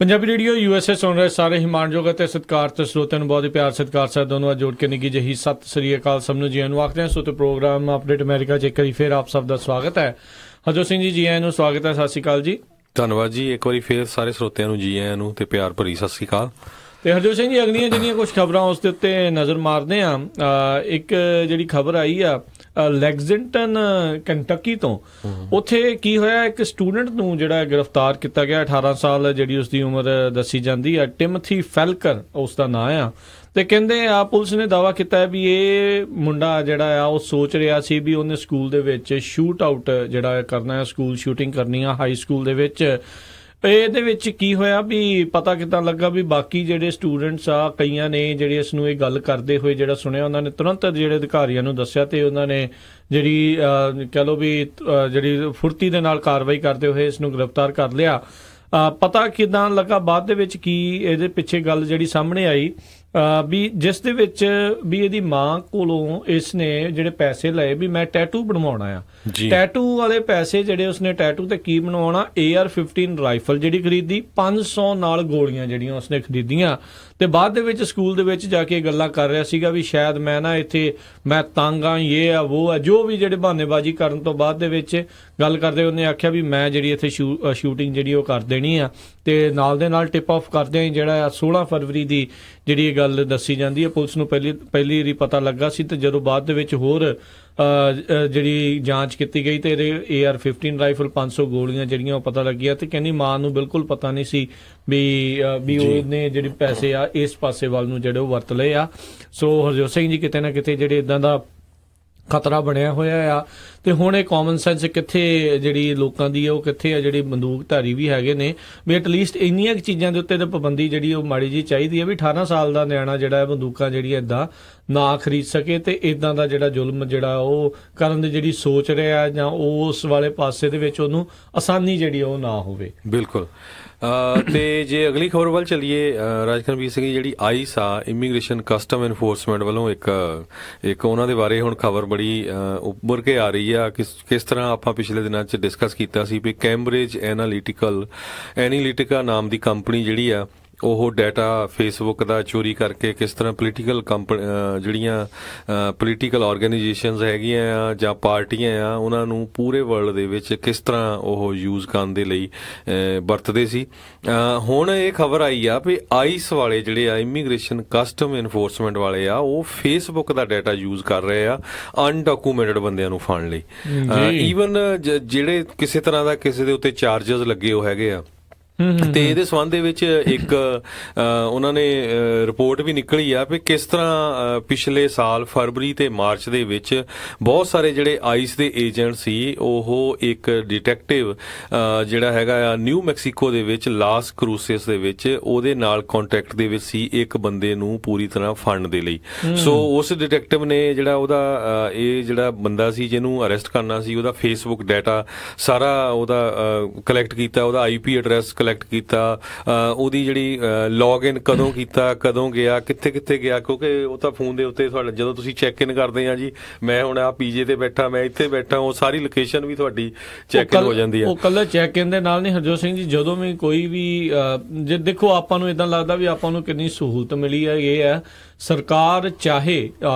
Punjabi radio USA ਸੁਣ ਰਹੇ ਸਾਰੇ ਹੀ ਮਾਣਯੋਗ ਅਤੇ ਸਤਿਕਾਰਤ ਸਰੋਤਿਆਂ ਨੂੰ ਬਹੁਤ ਹੀ ਪਿਆਰ ਸਤਿਕਾਰ ਸਾਹਿਬ ਦੋਨੋਂ ਅੱਜ ਜੋੜ ਕੇ ਨਿੱਘੀ ਜਿਹੀ ਸਤਿ ਸ੍ਰੀ ਅਕਾਲ ਸਭ ਨੂੰ ਜੀ ਆਇਆਂ ਨੂੰ ਆਖਦੇ ਹਾਂ। ਸੋ ਤੇ ਪ੍ਰੋਗਰਾਮ ਅਪਡੇਟ ਅਮਰੀਕਾ 'ਚ ਇੱਕ ਵਾਰੀ ਫਿਰ ਆਪ ਸਭ ਦਾ ਸਵਾਗਤ ਹੈ। ਹਰਜੋਤ ਸਿੰਘ ਜੀ ਆਇਆਂ ਨੂੰ ਸਵਾਗਤ ਹੈ। ਸਤਿ ਸ੍ਰੀ ਅਕਾਲ ਜੀ। ਧੰਨਵਾਦ ਜੀ। ਇੱਕ ਵਾਰੀ ਫਿਰ ਸਾਰੇ ਸਰੋਤਿਆਂ ਨੂੰ ਜੀ ਆਇਆਂ ਨੂੰ ਤੇ ਪਿਆਰ ਭਰੀ ਸਤਿ ਸ੍ਰੀ ਅਕਾਲ। ਤੇ ਹਰਜੋਤ ਸਿੰਘ ਜੀ ਅਗਲੀਆਂ ਜਿਹੜੀਆਂ ਕੁਝ ਖਬਰਾਂ ਉਸ ਦੇ ਉੱਤੇ ਨਜ਼ਰ ਮਾਰਦੇ ਆ। ਇੱਕ ਜਿਹੜੀ ਖਬਰ ਆਈ ਆ ਲੈਗਜ਼ਿੰਗਟਨ ਕੰਟਕੀ ਤੋਂ, ਉੱਥੇ ਕੀ ਹੋਇਆ, ਇੱਕ ਸਟੂਡੈਂਟ ਨੂੰ ਜਿਹੜਾ ਗ੍ਰਿਫਤਾਰ ਕੀਤਾ ਗਿਆ। 18 ਸਾਲ ਜਿਹੜੀ ਉਸਦੀ ਉਮਰ ਦੱਸੀ ਜਾਂਦੀ ਆ। ਟਿਮਥੀ ਫੈਲਕਰ ਉਸ ਦਾ ਨਾਂ ਆ। ਤੇ ਕਹਿੰਦੇ ਆ ਪੁਲਿਸ ਨੇ ਦਾਅਵਾ ਕੀਤਾ ਹੈ ਵੀ ਇਹ ਮੁੰਡਾ ਜਿਹੜਾ ਆ ਉਹ ਸੋਚ ਰਿਹਾ ਸੀ ਵੀ ਉਹਨੇ ਸਕੂਲ ਦੇ ਵਿੱਚ ਸ਼ੂਟ ਆਊਟ ਜਿਹੜਾ ਕਰਨਾ ਹੈ, ਸਕੂਲ ਸ਼ੂਟਿੰਗ ਕਰਨੀ ਆ ਹਾਈ ਸਕੂਲ ਦੇ ਵਿੱਚ। ਇਹਦੇ ਵਿੱਚ ਕੀ ਹੋਇਆ ਵੀ ਪਤਾ ਕਿੱਦਾਂ ਲੱਗਾ ਵੀ ਬਾਕੀ ਜਿਹੜੇ ਸਟੂਡੈਂਟਸ ਆ ਕਈਆਂ ਨੇ ਜਿਹੜੇ ਇਸ ਨੂੰ ਇਹ ਗੱਲ ਕਰਦੇ ਹੋਏ ਜਿਹੜਾ ਸੁਣਿਆ, ਉਹਨਾਂ ਨੇ ਤੁਰੰਤ ਜਿਹੜੇ ਅਧਿਕਾਰੀਆਂ ਨੂੰ ਦੱਸਿਆ ਤੇ ਉਹਨਾਂ ਨੇ ਜਿਹੜੀ ਕਹਿ ਲਓ ਵੀ ਜਿਹੜੀ ਫੁਰਤੀ ਦੇ ਨਾਲ ਕਾਰਵਾਈ ਕਰਦੇ ਹੋਏ ਇਸ ਨੂੰ ਗ੍ਰਿਫਤਾਰ ਕਰ ਲਿਆ। ਪਤਾ ਕਿੱਦਾਂ ਲੱਗਾ ਬਾਅਦ ਦੇ ਵਿੱਚ ਕੀ ਇਹਦੇ ਪਿੱਛੇ ਗੱਲ ਜਿਹੜੀ ਸਾਹਮਣੇ ਆਈ ਵੀ ਜਿਸ ਦੇ ਵਿੱਚ ਵੀ ਇਹਦੀ ਮਾਂ ਕੋਲੋਂ ਇਸ ਨੇ ਜਿਹੜੇ ਪੈਸੇ ਲਏ ਵੀ ਮੈਂ ਟੈਟੂ ਬਣਵਾਉਣਾ ਆ। ਟੈਟੂ ਵਾਲੇ ਪੈਸੇ ਜਿਹੜੇ ਉਸਨੇ ਟੈਟੂ ਤੇ ਕੀ ਬਣਵਾਉਣਾ, AR-15 ਰਾਈਫਲ ਜਿਹੜੀ ਖਰੀਦੀ, 500 ਨਾਲ ਗੋਲੀਆਂ ਜਿਹੜੀਆਂ ਉਸਨੇ ਖਰੀਦੀਆਂ। ਤੇ ਬਾਅਦ ਦੇ ਵਿੱਚ ਸਕੂਲ ਦੇ ਵਿੱਚ ਜਾ ਕੇ ਗੱਲਾਂ ਕਰ ਰਿਹਾ ਸੀਗਾ ਵੀ ਸ਼ਾਇਦ ਮੈਂ ਨਾ ਇੱਥੇ ਮੈਂ ਤੰਗ ਆ, ਇਹ ਆ ਉਹ ਆ, ਜੋ ਵੀ ਜਿਹੜੇ ਬਹਾਨੇਬਾਜ਼ੀ ਕਰਨ ਤੋਂ ਬਾਅਦ ਦੇ ਵਿੱਚ ਗੱਲ ਕਰਦੇ ਉਹਨੇ ਆਖਿਆ ਵੀ ਮੈਂ ਜਿਹੜੀ ਇੱਥੇ ਸ਼ੂਟਿੰਗ ਜਿਹੜੀ ਉਹ ਕਰ ਦੇਣੀ ਆ। ਤੇ ਨਾਲ ਦੇ ਨਾਲ ਟਿਪ ਆਫ ਕਰਦੇ ਜਿਹੜਾ 16 ਫਰਵਰੀ ਦੀ ਜਿਹੜੀ ਇਹ ਗੱਲ ਦੱਸੀ ਜਾਂਦੀ ਹੈ। ਪੁਲਿਸ ਨੂੰ ਪਹਿਲੀ ਵਾਰੀ ਪਤਾ ਲੱਗਾ ਸੀ ਤੇ ਜਦੋਂ ਬਾਅਦ ਦੇ ਵਿੱਚ ਹੋਰ ਜਿਹੜੀ ਜਾਂਚ ਕੀਤੀ ਗਈ ਤੇ ਇਹਦੇ AR-15 ਰਾਈਫਲ 500 ਗੋਲੀਆਂ ਜਿਹੜੀਆਂ ਉਹ ਪਤਾ ਲੱਗੀਆਂ। ਤੇ ਕਹਿੰਦੀ ਮਾਂ ਨੂੰ ਬਿਲਕੁਲ ਪਤਾ ਨਹੀਂ ਸੀ ਵੀ ਉਹਨੇ ਜਿਹੜੇ ਪੈਸੇ ਆ ਇਸ ਪਾਸੇ ਵੱਲ ਨੂੰ ਜਿਹੜੇ ਉਹ ਵਰਤ ਲਏ ਆ। ਸੋ ਹਰਜੋਤ ਸਿੰਘ ਜੀ ਕਿਤੇ ਨਾ ਕਿਤੇ ਜਿਹੜੇ ਇਦਾਂ ਦਾ ਖਤਰਾ ਬਣਿਆ ਹੋਇਆ ਆ। ਤੇ ਹੁਣ ਇਹ ਕਾਮਨ ਸੈਂਸ ਕਿੱਥੇ ਜਿਹੜੀ ਲੋਕਾਂ ਦੀ ਉਹ ਕਿੱਥੇ ਆ, ਜਿਹੜੀ ਬੰਦੂਕਧਾਰੀ ਵੀ ਹੈਗੇ ਨੇ ਵੀ ਐਟਲੀਸਟ ਇੰਨੀਆਂ ਚੀਜ਼ਾਂ ਦੇ ਉੱਤੇ ਤਾਂ ਪਾਬੰਦੀ ਜਿਹੜੀ ਉਹ ਮਾੜੀ ਜੀ ਚਾਹੀਦੀ ਹੈ ਵੀ 18 ਸਾਲ ਦਾ ਨਿਆਣਾ ਜਿਹੜਾ ਬੰਦੂਕਾਂ ਜਿਹੜੀਆਂ ਏਦਾਂ ਨਾ ਖਰੀਦ ਸਕੇ ਤੇ ਇਦਾਂ ਦਾ ਜਿਹੜਾ ਜ਼ੁਲਮ ਜਿਹੜਾ ਉਹ ਕਰਨ ਦੀ ਜਿਹੜੀ ਸੋਚ ਰਿਹਾ ਜਾਂ ਉਸ ਵਾਲੇ ਪਾਸੇ ਦੇ ਵਿੱਚ ਉਹਨੂੰ ਆਸਾਨੀ ਜਿਹੜੀ ਉਹ ਨਾ ਹੋਵੇ। ਬਿਲਕੁਲ। ਤੇ ਜੇ ਅਗਲੀ ਖਬਰ ਵੱਲ ਚੱਲੀਏ, ਰਾਜਕਰਮਵੀਰ ਸਿੰਘ, ਜਿਹੜੀ ਆਈਸ ਆ, ਇਮੀਗ੍ਰੇਸ਼ਨ ਕਸਟਮ ਐਨਫੋਰਸਮੈਂਟ ਵੱਲੋਂ ਇੱਕ ਉਹਨਾਂ ਦੇ ਬਾਰੇ ਹੁਣ ਖਬਰ ਬੜੀ ਉੱਭਰ ਕੇ ਆ ਰਹੀ ਆ। ਕਿਸ ਤਰ੍ਹਾਂ ਆਪਾਂ ਪਿਛਲੇ ਦਿਨਾਂ 'ਚ ਡਿਸਕਸ ਕੀਤਾ ਸੀ ਵੀ ਕੈਂਬਰਿਜ ਐਨਾਲਿਟਿਕਾ ਨਾਮ ਦੀ ਕੰਪਨੀ ਜਿਹੜੀ ਆ ਉਹ ਡਾਟਾ ਫੇਸਬੁੱਕ ਦਾ ਚੋਰੀ ਕਰਕੇ ਕਿਸ ਤਰ੍ਹਾਂ ਜਿਹੜੀਆਂ ਪੋਲੀਟੀਕਲ ਆਰਗੇਨਾਈਜੇਸ਼ਨਸ ਹੈਗੀਆਂ ਆ ਜਾਂ ਪਾਰਟੀਆਂ ਆ ਉਹਨਾਂ ਨੂੰ ਪੂਰੇ ਵਰਲਡ ਦੇ ਵਿੱਚ ਕਿਸ ਤਰ੍ਹਾਂ ਉਹ ਯੂਜ਼ ਕਰਨ ਦੇ ਲਈ ਵਰਤਦੇ ਸੀ। ਹੁਣ ਇਹ ਖਬਰ ਆਈ ਆ ਵੀ ਆਈਸ ਵਾਲੇ ਜਿਹੜੇ ਆ, ਇਮੀਗ੍ਰੇਸ਼ਨ ਕਸਟਮ ਐਨਫੋਰਸਮੈਂਟ ਵਾਲੇ ਆ, ਉਹ ਫੇਸਬੁੱਕ ਦਾ ਡਾਟਾ ਯੂਜ਼ ਕਰ ਰਹੇ ਆ ਅਨਡਾਕੂਮੈਂਟਡ ਬੰਦਿਆਂ ਨੂੰ ਫੜਨ ਲਈ। ਈਵਨ ਜਿਹੜੇ ਕਿਸੇ ਤਰ੍ਹਾਂ ਦਾ ਕਿਸੇ ਦੇ ਉੱਤੇ ਚਾਰਜਸ ਲੱਗੇ ਹੋ ਹੈਗੇ ਆ, ਤੇ ਇਹਦੇ ਸੰਬੰਧ ਦੇ ਵਿੱਚ ਇੱਕ ਉਹਨਾਂ ਨੇ ਰਿਪੋਰਟ ਵੀ ਨਿਕਲੀ ਆ ਵੀ ਕਿਸ ਤਰ੍ਹਾਂ ਪਿਛਲੇ ਸਾਲ ਫਰਵਰੀ ਤੇ ਮਾਰਚ ਦੇ ਵਿੱਚ ਬਹੁਤ ਸਾਰੇ ਜਿਹੜੇ ਆਈਸ ਦੇ ਏਜੰਟ ਸੀ ਉਹ ਇੱਕ ਡਿਟੈਕਟਿਵ ਜਿਹੜਾ ਹੈਗਾ ਆ ਨਿਊ ਮੈਕਸੀਕੋ ਦੇ ਵਿੱਚ ਲਾਸ ਕਰੂਸਿਸ ਦੇ ਵਿੱਚ ਉਹਦੇ ਨਾਲ ਕੰਟੈਕਟ ਦੇ ਵਿੱਚ ਸੀ ਇੱਕ ਬੰਦੇ ਨੂੰ ਪੂਰੀ ਤਰ੍ਹਾਂ ਫੜਨ ਦੇ ਲਈ। ਸੋ ਉਸ ਡਿਟੈਕਟਿਵ ਨੇ ਜਿਹੜਾ ਉਹਦਾ ਇਹ ਜਿਹੜਾ ਬੰਦਾ ਸੀ ਜਿਹਨੂੰ ਅਰੈਸਟ ਕਰਨਾ ਸੀ ਉਹਦਾ ਫੇਸਬੁੱਕ ਡਾਟਾ ਸਾਰਾ ਉਹਦਾ ਕਲੈਕਟ ਕੀਤਾ, ਉਹਦਾ IP ਐਡਰੈਸ ਕਲੈਕਟ ਕੀਤਾ, ਉਹਦੀ ਜਿਹੜੀ ਲੌਗਇਨ ਕਦੋਂ ਕੀਤਾ, ਕਦੋਂ ਗਿਆ, ਕਿੱਥੇ ਕਿੱਥੇ ਗਿਆ, ਕਿਉਂਕਿ ਉਹ ਤਾਂ ਫੋਨ ਦੇ ਉੱਤੇ ਤੁਹਾਡਾ ਜਦੋਂ ਤੁਸੀਂ ਚੈੱਕ ਇਨ ਕਰਦੇ ਆ ਜੀ ਮੈਂ ਹੁਣ ਆ ਪੀਜੇ ਤੇ ਬੈਠਾ, ਮੈਂ ਇੱਥੇ ਬੈਠਾ, ਉਹ ਸਾਰੀ ਲੋਕੇਸ਼ਨ ਵੀ ਤੁਹਾਡੀ ਚੈੱਕ ਇਨ ਹੋ ਜਾਂਦੀ ਹੈ। ਉਹ ਕੱਲਾ ਚੈੱਕ ਇਨ ਦੇ ਨਾਲ ਨਹੀਂ ਹਰਜੋਤ ਸਿੰਘ ਜੀ, ਜਦੋਂ ਵੀ ਕੋਈ ਵੀ ਜੇ ਦੇਖੋ ਆਪਾਂ ਨੂੰ ਇਦਾਂ ਲੱਗਦਾ ਵੀ ਆਪਾਂ ਨੂੰ ਕਿੰਨੀ ਸਹੂਲਤ ਮਿਲੀ ਹੈ। ਇਹ ਹੈ ਸਰਕਾਰ ਚਾਹੇ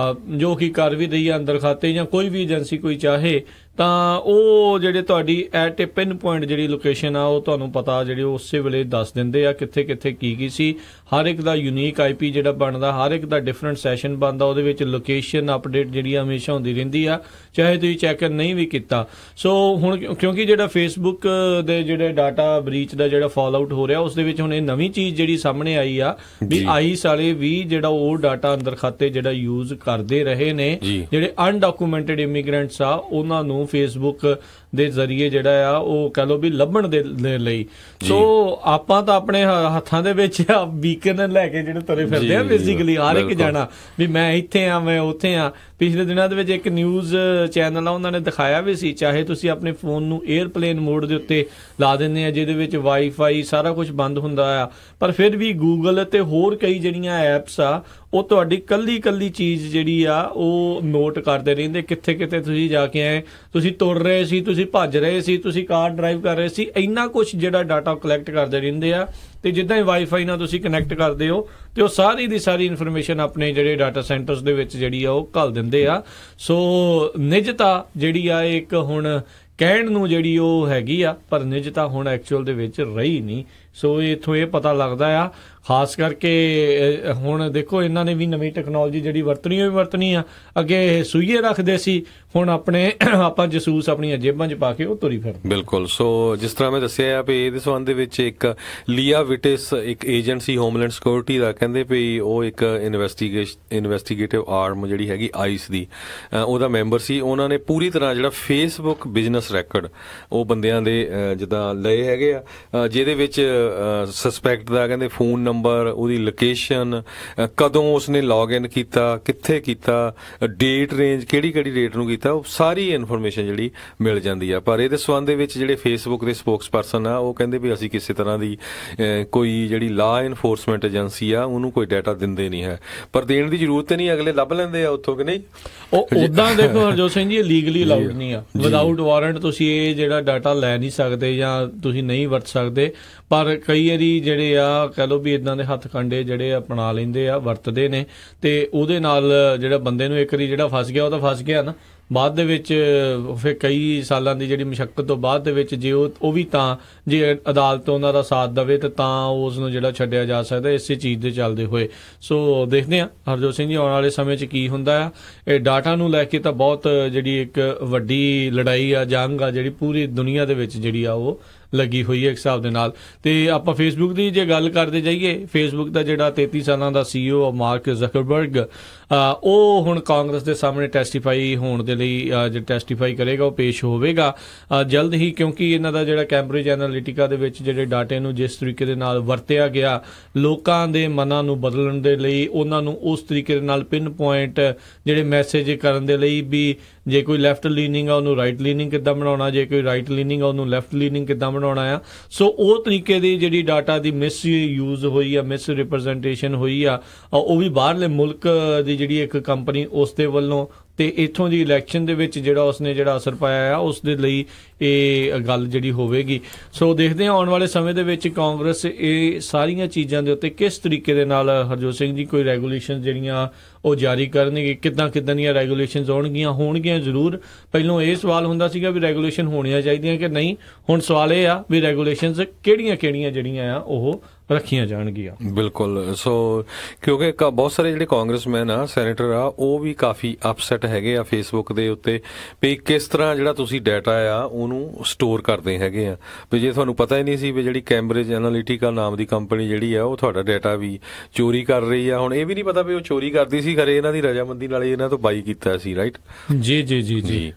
ਜੋ ਕਿ ਕਰ ਵੀ ਰਹੀ ਹੈ ਅੰਦਰ ਖਾਤੇ ਜਾਂ ਕੋਈ ਵੀ ਏਜੰਸੀ ਕੋਈ ਚਾਹੇ ਤਾਂ ਉਹ ਜਿਹੜੇ ਤੁਹਾਡੀ ਐਟ ਏ ਪਿਨ ਪੁਆਇੰਟ ਜਿਹੜੀ ਲੋਕੇਸ਼ਨ ਆ ਉਹ ਤੁਹਾਨੂੰ ਪਤਾ ਜਿਹੜੀ ਉਸੇ ਵੇਲੇ ਦੱਸ ਦਿੰਦੇ ਆ ਕਿੱਥੇ ਕਿੱਥੇ ਕੀ ਸੀ। ਹਰ ਇੱਕ ਦਾ ਯੂਨੀਕ IP ਜਿਹੜਾ ਬਣਦਾ, ਹਰ ਇੱਕ ਦਾ ਡਿਫਰੈਂਟ ਸੈਸ਼ਨ ਬਣਦਾ, ਉਹਦੇ ਵਿੱਚ ਲੋਕੇਸ਼ਨ ਅਪਡੇਟ ਜਿਹੜੀ ਹਮੇਸ਼ਾ ਹੁੰਦੀ ਰਹਿੰਦੀ ਆ ਚਾਹੇ ਤੁਸੀਂ ਚੈੱਕ ਨਹੀਂ ਵੀ ਕੀਤਾ। ਸੋ ਹੁਣ ਕਿਉਂਕਿ ਜਿਹੜਾ ਫੇਸਬੁੱਕ ਦੇ ਜਿਹੜੇ ਡਾਟਾ ਬਰੀਚ ਦਾ ਜਿਹੜਾ ਫਾਲ ਆਊਟ ਹੋ ਰਿਹਾ ਉਸ ਦੇ ਵਿੱਚ ਹੁਣ ਇਹ ਨਵੀਂ ਚੀਜ਼ ਜਿਹੜੀ ਸਾਹਮਣੇ ਆਈ ਆ ਵੀ ਆਈਸ ਵਾਲੇ ਵੀ ਜਿਹੜਾ ਉਹ ਡਾਟਾ ਅੰਦਰ ਖਾਤੇ ਜਿਹੜਾ ਯੂਜ਼ ਕਰਦੇ ਰਹੇ ਨੇ, ਜਿਹੜੇ ਅਨਡਾਕੂਮੈਂਟਡ ਇਮੀਗ੍ਰੈਂਟਸ ਆ ਉਹਨਾਂ ਨੂੰ ਫੇਸਬੁੱਕ ਦੇ ਜ਼ਰੀਏ ਜਿਹੜਾ ਆ ਉਹ ਕਹ ਲਓ ਵੀ ਲੱਭਣ ਦੇ ਲਈ। ਸੋ ਆਪਾਂ ਤਾਂ ਆਪਣੇ ਹੱਥਾਂ ਦੇ ਵਿੱਚ ਬੀਕਨ ਲੈ ਕੇ ਜਿਹੜੇ ਤੁਰੇ ਫਿਰਦੇ ਆ ਬੇਸਿਕਲੀ ਹਰ ਇੱਕ ਜਾਣਾ ਵੀ ਮੈਂ ਇੱਥੇ ਆ ਮੈਂ ਉੱਥੇ ਆ। ਪਿਛਲੇ ਦਿਨਾਂ ਦੇ ਵਿੱਚ ਇੱਕ ਨਿਊਜ਼ ਚੈਨਲ ਆ ਉਹਨਾਂ ਨੇ ਦਿਖਾਇਆ ਵੀ ਸੀ, ਚਾਹੇ ਤੁਸੀਂ ਆਪਣੇ ਫੋਨ ਨੂੰ 에ਅਰਪਲੇਨ ਮੋਡ ਦੇ ਉੱਤੇ ਲਾ ਦਿੰਦੇ ਆ ਜਿਹਦੇ ਵਿੱਚ ਵਾਈਫਾਈ ਸਾਰਾ ਕੁਝ ਬੰਦ ਹੁੰਦਾ ਆ, ਪਰ ਫਿਰ ਵੀ ਗੂਗਲ ਤੇ ਹੋਰ ਕਈ ਜਿਹੜੀਆਂ ਐਪਸ ਆ ਉਹ ਤੁਹਾਡੀ ਕੱਲੀ ਚੀਜ਼ ਜਿਹੜੀ ਆ ਉਹ ਨੋਟ ਕਰਦੇ ਰਹਿੰਦੇ, ਕਿੱਥੇ ਕਿੱਥੇ ਤੁਸੀਂ ਜਾ ਕੇ ਆਏ, ਤੁਸੀਂ ਤੁਰ ਰਹੇ ਸੀ, ਤੁਸੀਂ ਭੱਜ ਰਹੇ ਸੀ, ਤੁਸੀਂ ਕਾਰ ਡਰਾਈਵ ਕਰ ਰਹੇ ਸੀ, ਇੰਨਾ ਕੁਝ ਜਿਹੜਾ ਡਾਟਾ ਕਲੈਕਟ ਕਰਦੇ ਰਹਿੰਦੇ ਆ। ਤੇ ਜਿੱਦਾਂ ਹੀ ਵਾਈਫਾਈ ਨਾਲ ਤੁਸੀਂ ਕਨੈਕਟ ਕਰਦੇ ਹੋ ਤੇ ਉਹ ਸਾਰੀ ਦੀ ਸਾਰੀ ਇਨਫੋਰਮੇਸ਼ਨ ਆਪਣੇ ਜਿਹੜੇ ਡਾਟਾ ਸੈਂਟਰਸ ਦੇ ਵਿੱਚ ਜਿਹੜੀ ਆ ਉਹ ਘੱਲ ਦਿੰਦੇ ਆ। ਸੋ ਨਿਜਤਾ ਜਿਹੜੀ ਆ ਇੱਕ ਹੁਣ ਕਹਿਣ ਨੂੰ ਜਿਹੜੀ ਉਹ ਹੈਗੀ ਆ ਪਰ ਨਿਜਤਾ ਹੁਣ ਐਕਚੁਅਲ ਦੇ ਵਿੱਚ ਰਹੀ ਨਹੀਂ। ਸੋ ਇੱਥੋਂ ਇਹ ਪਤਾ ਲੱਗਦਾ ਆ ਖਾਸ ਕਰਕੇ ਹੁਣ ਦੇਖੋ ਇਹਨਾਂ ਨੇ ਵੀ ਨਵੀਂ ਟੈਕਨੋਲੋਜੀ ਜਿਹੜੀ ਵਰਤਣੀ ਆ। ਅੱਗੇ ਸੂਈਏ ਰੱਖਦੇ ਸੀ, ਹੁਣ ਆਪਣੇ ਆਪਾਂ ਜਸੂਸ ਆਪਣੀਆਂ ਜੇਬਾਂ 'ਚ ਪਾ ਕੇ ਉਹ ਤੁਰੀ ਫਿਰਦੇ। ਬਿਲਕੁਲ। ਸੋ ਜਿਸ ਤਰ੍ਹਾਂ ਮੈਂ ਦੱਸਿਆ ਵੀ ਇਹਦੇ ਸੰਬੰਧ ਦੇ ਵਿੱਚ ਇੱਕ ਲੀਆ ਵਿਟਿਸ ਇੱਕ ਏਜੰਟ ਸੀ ਹੋਮਲੈਂਡ ਸਿਕਿਉਰਿਟੀ ਦਾ, ਕਹਿੰਦੇ ਵੀ ਉਹ ਇੱਕ ਇਨਵੈਸਟੀਗੇਟਿਵ ਆਰਮ ਜਿਹੜੀ ਹੈਗੀ ਆਈਸ ਦੀ ਉਹਦਾ ਮੈਂਬਰ ਸੀ। ਉਹਨਾਂ ਨੇ ਪੂਰੀ ਤਰ੍ਹਾਂ ਜਿਹੜਾ ਫੇਸਬੁੱਕ ਬਿਜ਼ਨਸ ਰੈਕਡ ਉਹ ਬੰਦਿਆਂ ਦੇ ਜਿੱਦਾਂ ਲਏ ਹੈਗੇ ਆ, ਜਿਹਦੇ ਵਿੱਚ ਸਸਪੈਕਟ ਦਾ ਕਹਿੰਦੇ ਫੋਨ ਨੰਬਰ, ਉਹਦੀ ਲੋਕੇਸ਼ਨ, ਕਦੋਂ ਉਸਨੇ ਲੌਗ ਇਨ ਕੀਤਾ, ਕਿੱਥੇ ਕੀਤਾ, ਡੇਟ ਰੇਂਜ ਕਿਹੜੀ ਡੇਟ ਨੂੰ ਕੀਤਾ, ਉਹ ਸਾਰੀ ਇਨਫੋਰਮੇਸ਼ਨ ਜਿਹੜੀ ਮਿਲ ਜਾਂਦੀ ਆ। ਪਰ ਇਹਦੇ ਸੰਬੰਧ ਦੇ ਵਿੱਚ ਜਿਹੜੇ ਫੇਸਬੁੱਕ ਦੇ ਸਪੋਕਸਪਰਸਨ ਆ ਉਹ ਕਹਿੰਦੇ ਵੀ ਅਸੀਂ ਕਿਸੇ ਤਰ੍ਹਾਂ ਦੀ ਕੋਈ ਜਿਹੜੀ ਲਾਅ ਇਨਫੋਰਸਮੈਂਟ ਏਜੰਸੀ ਆ ਉਹਨੂੰ ਕੋਈ ਡਾਟਾ ਦਿੰਦੇ ਨਹੀਂ ਹੈ, ਪਰ ਦੇਣ ਦੀ ਜ਼ਰੂਰਤ ਨਹੀਂ, ਅਗਲੇ ਲੱਭ ਲੈਂਦੇ ਆ ਉੱਥੋਂ ਕਿ ਨਹੀਂ। ਉਹ ਉਦਾਂ ਦੇਖੋ ਹਰਜੋਤ ਸਿੰਘ ਜੀ ਇਹ ਲੀਗਲੀ ਅਲਾਉਡ ਨਹੀਂ ਆ, ਵਿਦਆਊਟ ਵਾਰੰਟ ਤੁਸੀਂ ਇਹ ਜਿਹੜਾ ਡਾਟਾ ਲੈ ਨਹੀਂ ਸਕਦੇ ਜਾਂ ਤੁਸੀਂ ਨਹੀਂ ਵਰਤ ਸਕਦੇ। ਪਰ ਕਈ ਵਾਰੀ ਜਿਹੜੇ ਆ ਕਹਿ ਲਓ ਵੀ ਇਦਾਂ ਦੇ ਹੱਥ ਕੰਡੇ ਜਿਹੜੇ ਅਪਣਾ ਲੈਂਦੇ ਆ, ਵਰਤਦੇ ਨੇ, ਤੇ ਉਹਦੇ ਨਾਲ ਜਿਹੜਾ ਬੰਦੇ ਨੂੰ ਇੱਕ ਵਾਰੀ ਜਿਹੜਾ ਫਸ ਗਿਆ ਉਹ ਤਾਂ ਫਸ ਗਿਆ ਨਾ, ਬਾਅਦ ਦੇ ਵਿੱਚ ਫਿਰ ਕਈ ਸਾਲਾਂ ਦੀ ਜਿਹੜੀ ਮੁਸ਼ੱਕਤ ਤੋਂ ਬਾਅਦ ਦੇ ਵਿੱਚ ਜੇ ਉਹ ਵੀ ਤਾਂ ਜੇ ਅਦਾਲਤ ਉਹਨਾਂ ਦਾ ਸਾਥ ਦੇਵੇ ਤੇ ਤਾਂ ਉਸ ਨੂੰ ਜਿਹੜਾ ਛੱਡਿਆ ਜਾ ਸਕਦਾ ਇਸੇ ਚੀਜ਼ ਦੇ ਚੱਲਦੇ ਹੋਏ। ਸੋ ਦੇਖਦੇ ਹਾਂ ਹਰਜੋਤ ਸਿੰਘ ਜੀ ਆਉਣ ਵਾਲੇ ਸਮੇਂ 'ਚ ਕੀ ਹੁੰਦਾ ਆ। ਇਹ ਡਾਟਾ ਨੂੰ ਲੈ ਕੇ ਤਾਂ ਬਹੁਤ ਜਿਹੜੀ ਇੱਕ ਵੱਡੀ ਲੜਾਈ ਆ, ਜੰਗ ਆ ਜਿਹੜੀ ਪੂਰੀ ਦੁਨੀਆ ਦੇ ਵਿੱਚ ਜਿਹੜੀ ਆ ਉਹ ਲੱਗੀ ਹੋਈ ਹੈ ਇੱਕ ਹਿਸਾਬ ਦੇ ਨਾਲ। ਤੇ ਆਪਾਂ ਫੇਸਬੁੱਕ ਦੀ ਜੇ ਗੱਲ ਕਰਦੇ ਜਾਈਏ, ਫੇਸਬੁੱਕ ਦਾ ਜਿਹੜਾ 33 ਸਾਲਾਂ ਦਾ CEO ਮਾਰਕ ਜ਼ਕਰਬਰਗ ਉਹ ਹੁਣ ਕਾਂਗਰਸ ਦੇ ਸਾਹਮਣੇ ਟੈਸਟੀਫਾਈ ਹੋਣ ਦੇ ਲਈ ਜੇ ਟੈਸਟੀਫਾਈ ਕਰੇਗਾ ਉਹ ਪੇਸ਼ ਹੋਵੇਗਾ ਜਲਦ ਹੀ, ਕਿਉਂਕਿ ਇਹਨਾਂ ਦਾ ਜਿਹੜਾ ਕੈਂਬਰਿਜ ਐਨਾਲਿਟਿਕਾ ਦੇ ਵਿੱਚ ਜਿਹੜੇ ਡਾਟੇ ਨੂੰ ਜਿਸ ਤਰੀਕੇ ਦੇ ਨਾਲ ਵਰਤਿਆ ਗਿਆ ਲੋਕਾਂ ਦੇ ਮਨਾਂ ਨੂੰ ਬਦਲਣ ਦੇ ਲਈ, ਉਹਨਾਂ ਨੂੰ ਉਸ ਤਰੀਕੇ ਦੇ ਨਾਲ ਪਿਨ ਪੁਆਇੰਟ ਜਿਹੜੇ ਮੈਸੇਜ ਕਰਨ ਦੇ ਲਈ ਵੀ ਜੇ ਕੋਈ ਲੈਫਟ ਲੀਨਿੰਗ ਆ ਉਹਨੂੰ ਰਾਈਟ ਲੀਨਿੰਗ ਕਿੱਦਾਂ ਬਣਾਉਣਾ, ਜੇ ਕੋਈ ਰਾਈਟ ਲੀਨਿੰਗ ਆ ਉਹਨੂੰ ਲੈਫਟ ਲੀਨਿੰਗ ਕਿੱਦਾਂ ਬਣਾਉਣਾ ਆ। ਸੋ ਉਹ ਤਰੀਕੇ ਦੀ ਜਿਹੜੀ ਡਾਟਾ ਦੀ ਮਿਸ ਯੂਜ਼ ਹੋਈ ਆ, ਮਿਸ ਰਿਪਰੈਜ਼ੈਂਟੇਸ਼ਨ ਹੋਈ ਆ, ਉਹ ਵੀ ਬਾਹਰਲੇ ਮੁਲਕ ਦੀ ਜਿਹੜੀ ਇੱਕ ਕੰਪਨੀ ਉਸ ਦੇ ਵੱਲੋਂ, ਤੇ ਇੱਥੋਂ ਦੀ ਇਲੈਕਸ਼ਨ ਦੇ ਵਿੱਚ ਜਿਹੜਾ ਉਸਨੇ ਜਿਹੜਾ ਅਸਰ ਪਾਇਆ ਆ ਉਸ ਦੇ ਲਈ ਇਹ ਗੱਲ ਜਿਹੜੀ ਹੋਵੇਗੀ। ਸੋ ਦੇਖਦੇ ਹਾਂ ਆਉਣ ਵਾਲੇ ਸਮੇਂ ਦੇ ਵਿੱਚ ਕਾਂਗਰਸ ਇਹ ਸਾਰੀਆਂ ਚੀਜ਼ਾਂ ਦੇ ਉੱਤੇ ਕਿਸ ਤਰੀਕੇ ਦੇ ਨਾਲ ਹਰਜੋਤ ਸਿੰਘ ਜੀ ਕੋਈ ਰੈਗੂਲੇਸ਼ਨ ਜਿਹੜੀਆਂ ਉਹ ਜਾਰੀ ਕਰਨਗੇ, ਕਿੱਦਾਂ ਦੀਆਂ ਰੈਗੂਲੇਸ਼ਨਸ ਹੋਣਗੀਆਂ ਜ਼ਰੂਰ। ਪਹਿਲਾਂ ਇਹ ਸਵਾਲ ਹੁੰਦਾ ਸੀਗਾ ਵੀ ਰੈਗੂਲੇਸ਼ਨ ਹੋਣੀਆਂ ਚਾਹੀਦੀਆਂ ਕਿ ਨਹੀਂ, ਹੁਣ ਸਵਾਲ ਇਹ ਆ ਵੀ ਰੈਗੂਲੇਸ਼ਨਸ ਕਿਹੜੀਆਂ ਜਿਹੜੀਆਂ ਆ ਉਹ ਰੱਖੀਆਂ ਜਾਣਗੀਆਂ। ਬਿਲਕੁਲ। ਸੋ ਕਿਉਂਕਿ ਬਹੁਤ ਸਾਰੇ ਜਿਹੜੇ ਕਾਂਗਰਸਮੈਨ ਆ, ਸੈਨੇਟਰ ਆ, ਉਹ ਵੀ ਕਾਫੀ ਅਪਸੈਟ ਹੈਗੇ ਆ ਫੇਸਬੁੱਕ ਦੇ ਉੱਤੇ ਵੀ ਕਿਸ ਤਰ੍ਹਾਂ ਜਿਹੜਾ ਤੁਸੀਂ ਡਾਟਾ ਆ ਉਹਨੂੰ ਸਟੋਰ ਕਰਦੇ ਹੈਗੇ ਆ, ਵੀ ਜੇ ਤੁਹਾਨੂੰ ਪਤਾ ਹੀ ਨਹੀਂ ਸੀ ਵੀ ਜਿਹੜੀ ਕੈਂਬਰਿਜ ਐਨਾਲਿਟਿਕਾ ਨਾਮ ਦੀ ਕੰਪਨੀ ਜਿਹੜੀ ਆ ਉਹ ਤੁਹਾਡਾ ਡਾਟਾ ਵੀ ਚੋਰੀ ਕਰ ਰਹੀ ਆ। ਹੁਣ ਇਹ ਵੀ ਨਹੀਂ ਪਤਾ ਵੀ ਉਹ ਚੋਰੀ ਕਰਦੀ ਸੀ, ਖਰੇ ਇਹਨਾਂ ਦੀ ਰਜਾਮੰਦੀ ਨਾਲ ਇਹਨਾਂ ਤੋਂ ਬਾਈ ਕੀਤਾ ਸੀ, ਰਾਈਟ? ਜੀ ਜੀ ਜੀ ਜੀ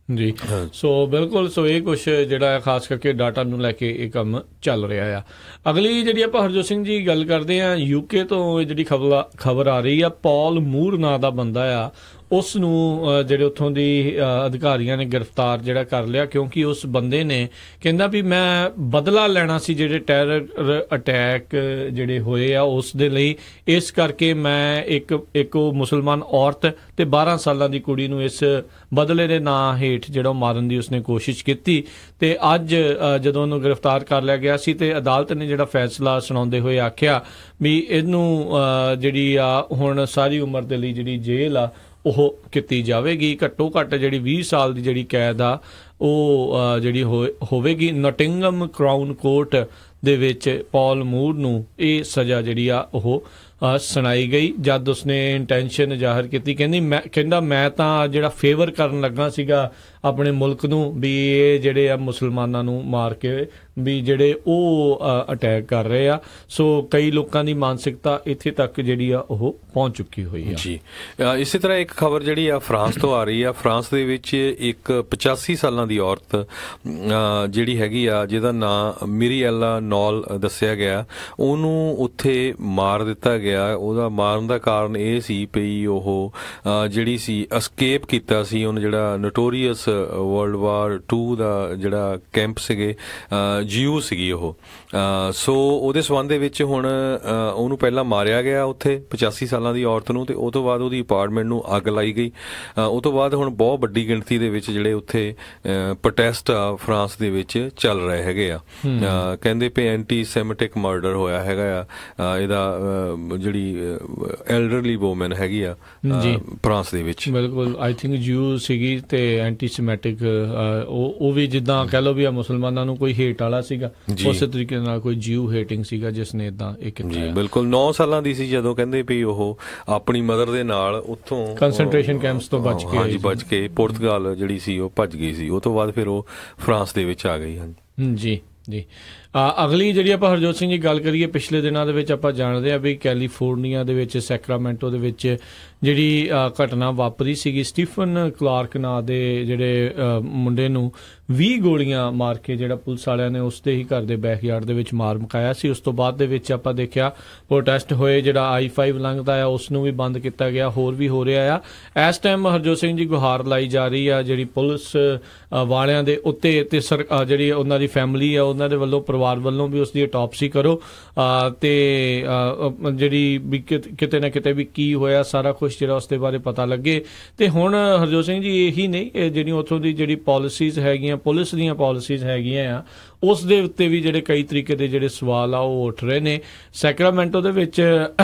ਜੀ। ਸੋ ਬਿਲਕੁਲ, ਸੋ ਇਹ ਕੁਛ ਜਿਹੜਾ ਖਾਸ ਕਰਕੇ ਡਾਟਾ ਨੂੰ ਲੈ ਕੇ ਇਹ ਕੰਮ ਚੱਲ ਰਿਹਾ ਆ। ਅਗਲੀ ਜਿਹੜੀ ਆਪਾਂ ਹਰਜੋਤ ਸਿੰਘ ਜੀ ਗੱਲ ਕਰਦੇ ਆ, UK ਤੋਂ ਜਿਹੜੀ ਖਬਰ ਆ ਰਹੀ ਆ, ਪੌਲ ਮੂਰ ਨਾਂ ਦਾ ਬੰਦਾ ਆ, ਉਸ ਨੂੰ ਜਿਹੜੇ ਉੱਥੋਂ ਦੀ ਅਧਿਕਾਰੀਆਂ ਨੇ ਗ੍ਰਿਫਤਾਰ ਜਿਹੜਾ ਕਰ ਲਿਆ, ਕਿਉਂਕਿ ਉਸ ਬੰਦੇ ਨੇ ਕਹਿੰਦਾ ਵੀ ਮੈਂ ਬਦਲਾ ਲੈਣਾ ਸੀ ਜਿਹੜੇ ਟੈਰਰ ਅਟੈਕ ਜਿਹੜੇ ਹੋਏ ਆ ਉਸ ਦੇ ਲਈ, ਇਸ ਕਰਕੇ ਮੈਂ ਇੱਕ ਮੁਸਲਮਾਨ ਔਰਤ ਤੇ 12 ਸਾਲਾਂ ਦੀ ਕੁੜੀ ਨੂੰ ਇਸ ਬਦਲੇ ਦੇ ਨਾਂ ਹੇਠ ਜਿਹੜਾ ਮਾਰਨ ਦੀ ਉਸਨੇ ਕੋਸ਼ਿਸ਼ ਕੀਤੀ। ਤੇ ਅੱਜ ਜਦੋਂ ਉਹਨੂੰ ਗ੍ਰਿਫਤਾਰ ਕਰ ਲਿਆ ਗਿਆ ਸੀ ਤੇ ਅਦਾਲਤ ਨੇ ਜਿਹੜਾ ਫੈਸਲਾ ਸੁਣਾਉਂਦੇ ਹੋਏ ਆਖਿਆ ਵੀ ਇਹਨੂੰ ਜਿਹੜੀ ਆ ਹੁਣ ਸਾਰੀ ਉਮਰ ਦੇ ਲਈ ਜਿਹੜੀ ਜੇਲ੍ਹ ਆ ਉਹ ਕੀਤੀ ਜਾਵੇਗੀ। ਘੱਟੋ ਘੱਟ ਜਿਹੜੀ 20 ਸਾਲ ਦੀ ਜਿਹੜੀ ਕੈਦ ਆ ਉਹ ਜਿਹੜੀ ਹੋਵੇਗੀ। ਨੋਟਿੰਗਮ ਕਰਾਊਨ ਕੋਰਟ ਦੇ ਵਿੱਚ ਪੌਲ ਮੂਰ ਨੂੰ ਇਹ ਸਜ਼ਾ ਜਿਹੜੀ ਆ ਉਹ ਸੁਣਾਈ ਗਈ ਜਦ ਉਸਨੇ ਇੰਟੈਂਸ਼ਨ ਜ਼ਾਹਰ ਕੀਤੀ। ਕਹਿੰਦਾ ਮੈਂ ਤਾਂ ਜਿਹੜਾ ਫੇਵਰ ਕਰਨ ਲੱਗਾ ਸੀਗਾ ਆਪਣੇ ਮੁਲਕ ਨੂੰ ਵੀ ਇਹ ਜਿਹੜੇ ਆ ਮੁਸਲਮਾਨਾਂ ਨੂੰ ਮਾਰ ਕੇ ਵੀ ਜਿਹੜੇ ਉਹ ਅਟੈਕ ਕਰ ਰਹੇ ਆ। ਸੋ ਕਈ ਲੋਕਾਂ ਦੀ ਮਾਨਸਿਕਤਾ ਇੱਥੇ ਤੱਕ ਜਿਹੜੀ ਆ ਉਹ ਪਹੁੰਚ ਚੁੱਕੀ ਹੋਈ ਆ ਜੀ। ਇਸੇ ਤਰ੍ਹਾਂ ਇੱਕ ਖਬਰ ਜਿਹੜੀ ਆ ਫਰਾਂਸ ਤੋਂ ਆ ਰਹੀ ਆ। ਫਰਾਂਸ ਦੇ ਵਿੱਚ ਇੱਕ 85 ਸਾਲਾਂ ਦੀ ਔਰਤ ਜਿਹੜੀ ਹੈਗੀ ਆ, ਜਿਹਦਾ ਨਾਂ ਮਿਰੀਐਲਾ ਨੌਲ ਦੱਸਿਆ ਗਿਆ, ਉਹਨੂੰ ਉੱਥੇ ਮਾਰ ਦਿੱਤਾ ਗਿਆ। ਉਹਦਾ ਮਾਰਨ ਦਾ ਕਾਰਨ ਇਹ ਸੀ ਵੀ ਉਹ ਜਿਹੜੀ ਸੀ ਅਸਕੇਪ ਕੀਤਾ ਸੀ, ਉਹਨੇ ਜਿਹੜਾ ਨੋਟੋਰੀਅਸ ਵਰਲਡ ਵਾਰ 2 ਦਾ ਜਿਹੜਾ ਕੈਂਪ ਸੀਗੇ, ਜਿਊ ਸੀਗੀ ਉਹ। ਸੋ ਉਹਦੇ ਸੰਬੰਧ ਦੇ ਵਿੱਚ ਹੁਣ ਉਹਨੂੰ ਪਹਿਲਾਂ ਮਾਰਿਆ ਗਿਆ ਉੱਥੇ 85 ਸਾਲਾਂ ਦੀ ਔਰਤ ਨੂੰ, ਤੇ ਉਹ ਤੋਂ ਬਾਅਦ ਉਹਦੀ ਅਪਾਰਟਮੈਂਟ ਨੂੰ ਅੱਗ ਲਾਈ ਗਈ। ਉਹ ਤੋਂ ਬਾਅਦ ਹੁਣ ਬਹੁਤ ਵੱਡੀ ਗਿਣਤੀ ਦੇ ਵਿੱਚ ਜਿਹੜੇ ਉੱਥੇ ਪ੍ਰੋਟੈਸਟ ਆ ਫਰਾਂਸ ਦੇ ਵਿੱਚ ਚੱਲ ਰਹੇ ਹੈਗੇ ਆ। ਕਹਿੰਦੇ ਪਏ ਐਂਟੀ ਸੈਮਿਟਿਕ ਮਰਡਰ ਹੋਇਆ ਹੈਗਾ ਆ। ਇਹਦਾ ਜਿਹੜੀ ਐਲਡਰਲੀ ਵੂਮਨ ਹੈਗੀ ਆ ਫਰਾਂਸ ਦੇ ਵਿੱਚ, ਬਿਲਕੁਲ ਆਈ ਥਿੰਕ ਜਿਊ ਸੀਗੀ ਤੇ ਐਂਟੀ ਸੈਮਿਟਿਕ ਉਹ ਵੀ ਜਿੱਦਾਂ ਕਹਿ ਲਓ ਵੀ ਆ ਮੁਸਲਮਾਨਾਂ ਨੂੰ ਕੋਈ ਹੇਟ ਵਾਲਾ ਸੀਗਾ, ਉਸੇ ਤਰੀਕੇ ਨਾਲ ਕੋਈ ਜਿਊ ਹੇਟਿੰਗ ਸੀਗਾ ਜਿਸ ਨੇ ਇਦਾਂ ਇਹ ਕੀਤਾ ਜੀ। ਬਿਲਕੁਲ 9 ਸਾਲਾਂ ਦੀ ਸੀ ਜਦੋਂ ਕਹਿੰਦੇ ਵੀ ਉਹ ਆਪਣੀ ਮਦਰ ਦੇ ਨਾਲ ਉੱਥੋਂ ਕੰਸੈਂਟਰੇਸ਼ਨ ਕੈਂਪਸ ਤੋਂ ਬਚ ਕੇ ਪੁਰਤਗਾਲ ਜਿਹੜੀ ਸੀ ਉਹ ਭੱਜ ਗਈ ਸੀ। ਉਹ ਤੋਂ ਬਾਅਦ ਫਿਰ ਉਹ ਫਰਾਂਸ ਦੇ ਵਿੱਚ ਆ ਗਈ। ਜੀ ਜੀ। ਅਗਲੀ ਜਿਹੜੀ ਆਪਾਂ ਹਰਜੋਤ ਸਿੰਘ ਜੀ ਗੱਲ ਕਰੀਏ, ਪਿਛਲੇ ਦਿਨਾਂ ਦੇ ਵਿੱਚ ਆਪਾਂ ਜਾਣਦੇ ਹਾਂ ਵੀ ਕੈਲੀਫੋਰਨੀਆ ਦੇ ਵਿੱਚ ਸੈਕਰਾਮੈਂਟੋ ਦੇ ਵਿੱਚ ਜਿਹੜੀ ਘਟਨਾ ਵਾਪਰੀ ਸੀਗੀ, ਸਟੀਫਨ ਕਲਾਰਕ ਨਾਂ ਦੇ ਜਿਹੜੇ ਮੁੰਡੇ ਨੂੰ 20 ਗੋਲੀਆਂ ਮਾਰ ਕੇ ਜਿਹੜਾ ਪੁਲਿਸ ਵਾਲਿਆਂ ਨੇ ਉਸ ਦੇ ਹੀ ਘਰ ਦੇ ਬੈਕਯਾਰਡ ਦੇ ਵਿੱਚ ਮਾਰ ਮੁਕਾਇਆ ਸੀ। ਉਸ ਤੋਂ ਬਾਅਦ ਦੇ ਵਿੱਚ ਆਪਾਂ ਦੇਖਿਆ ਪ੍ਰੋਟੈਸਟ ਹੋਏ, ਜਿਹੜਾ I-5 ਲੰਘਦਾ ਆ ਉਸ ਨੂੰ ਵੀ ਬੰਦ ਕੀਤਾ ਗਿਆ, ਹੋਰ ਵੀ ਹੋ ਰਿਹਾ ਆ। ਇਸ ਟਾਈਮ ਹਰਜੋਤ ਸਿੰਘ ਜੀ ਗੁਹਾਰ ਲਾਈ ਜਾ ਰਹੀ ਆ ਜਿਹੜੀ ਪੁਲਿਸ ਵਾਲਿਆਂ ਦੇ ਉੱਤੇ ਤੇ ਜਿਹੜੀ ਉਹਨਾਂ ਦੀ ਫੈਮਿਲੀ ਆ ਉਹਨਾਂ ਦੇ ਵੱਲੋਂ, ਪਰਿਵਾਰ ਵੱਲੋਂ ਵੀ ਉਸ ਦੀ ਅਟੋਪਸੀ ਕਰੋ ਤੇ ਜਿਹੜੀ ਵੀ ਕਿਤੇ ਨਾ ਕਿਤੇ ਵੀ ਕੀ ਹੋਇਆ ਸਾਰਾ ਕੁਝ ਜਿਹੜਾ ਉਸ ਦੇ ਬਾਰੇ ਪਤਾ ਲੱਗੇ। ਤੇ ਹੁਣ ਹਰਜੋਤ ਸਿੰਘ ਜੀ ਇਹੀ ਨਹੀਂ, ਇਹ ਜਿਹੜੀਆਂ ਉੱਥੋਂ ਦੀ ਜਿਹੜੀ ਪਾਲਿਸੀਜ਼ ਹੈਗੀਆਂ, ਪੁਲਿਸ ਦੀਆਂ ਪਾਲਿਸੀਜ਼ ਹੈਗੀਆਂ ਆ, ਉਸ ਦੇ ਉੱਤੇ ਵੀ ਜਿਹੜੇ ਕਈ ਤਰੀਕੇ ਦੇ ਜਿਹੜੇ ਸਵਾਲ ਆ ਉਹ ਉੱਠ ਰਹੇ ਨੇ। ਸੈਕਰਾਮੈਂਟੋ ਦੇ ਵਿੱਚ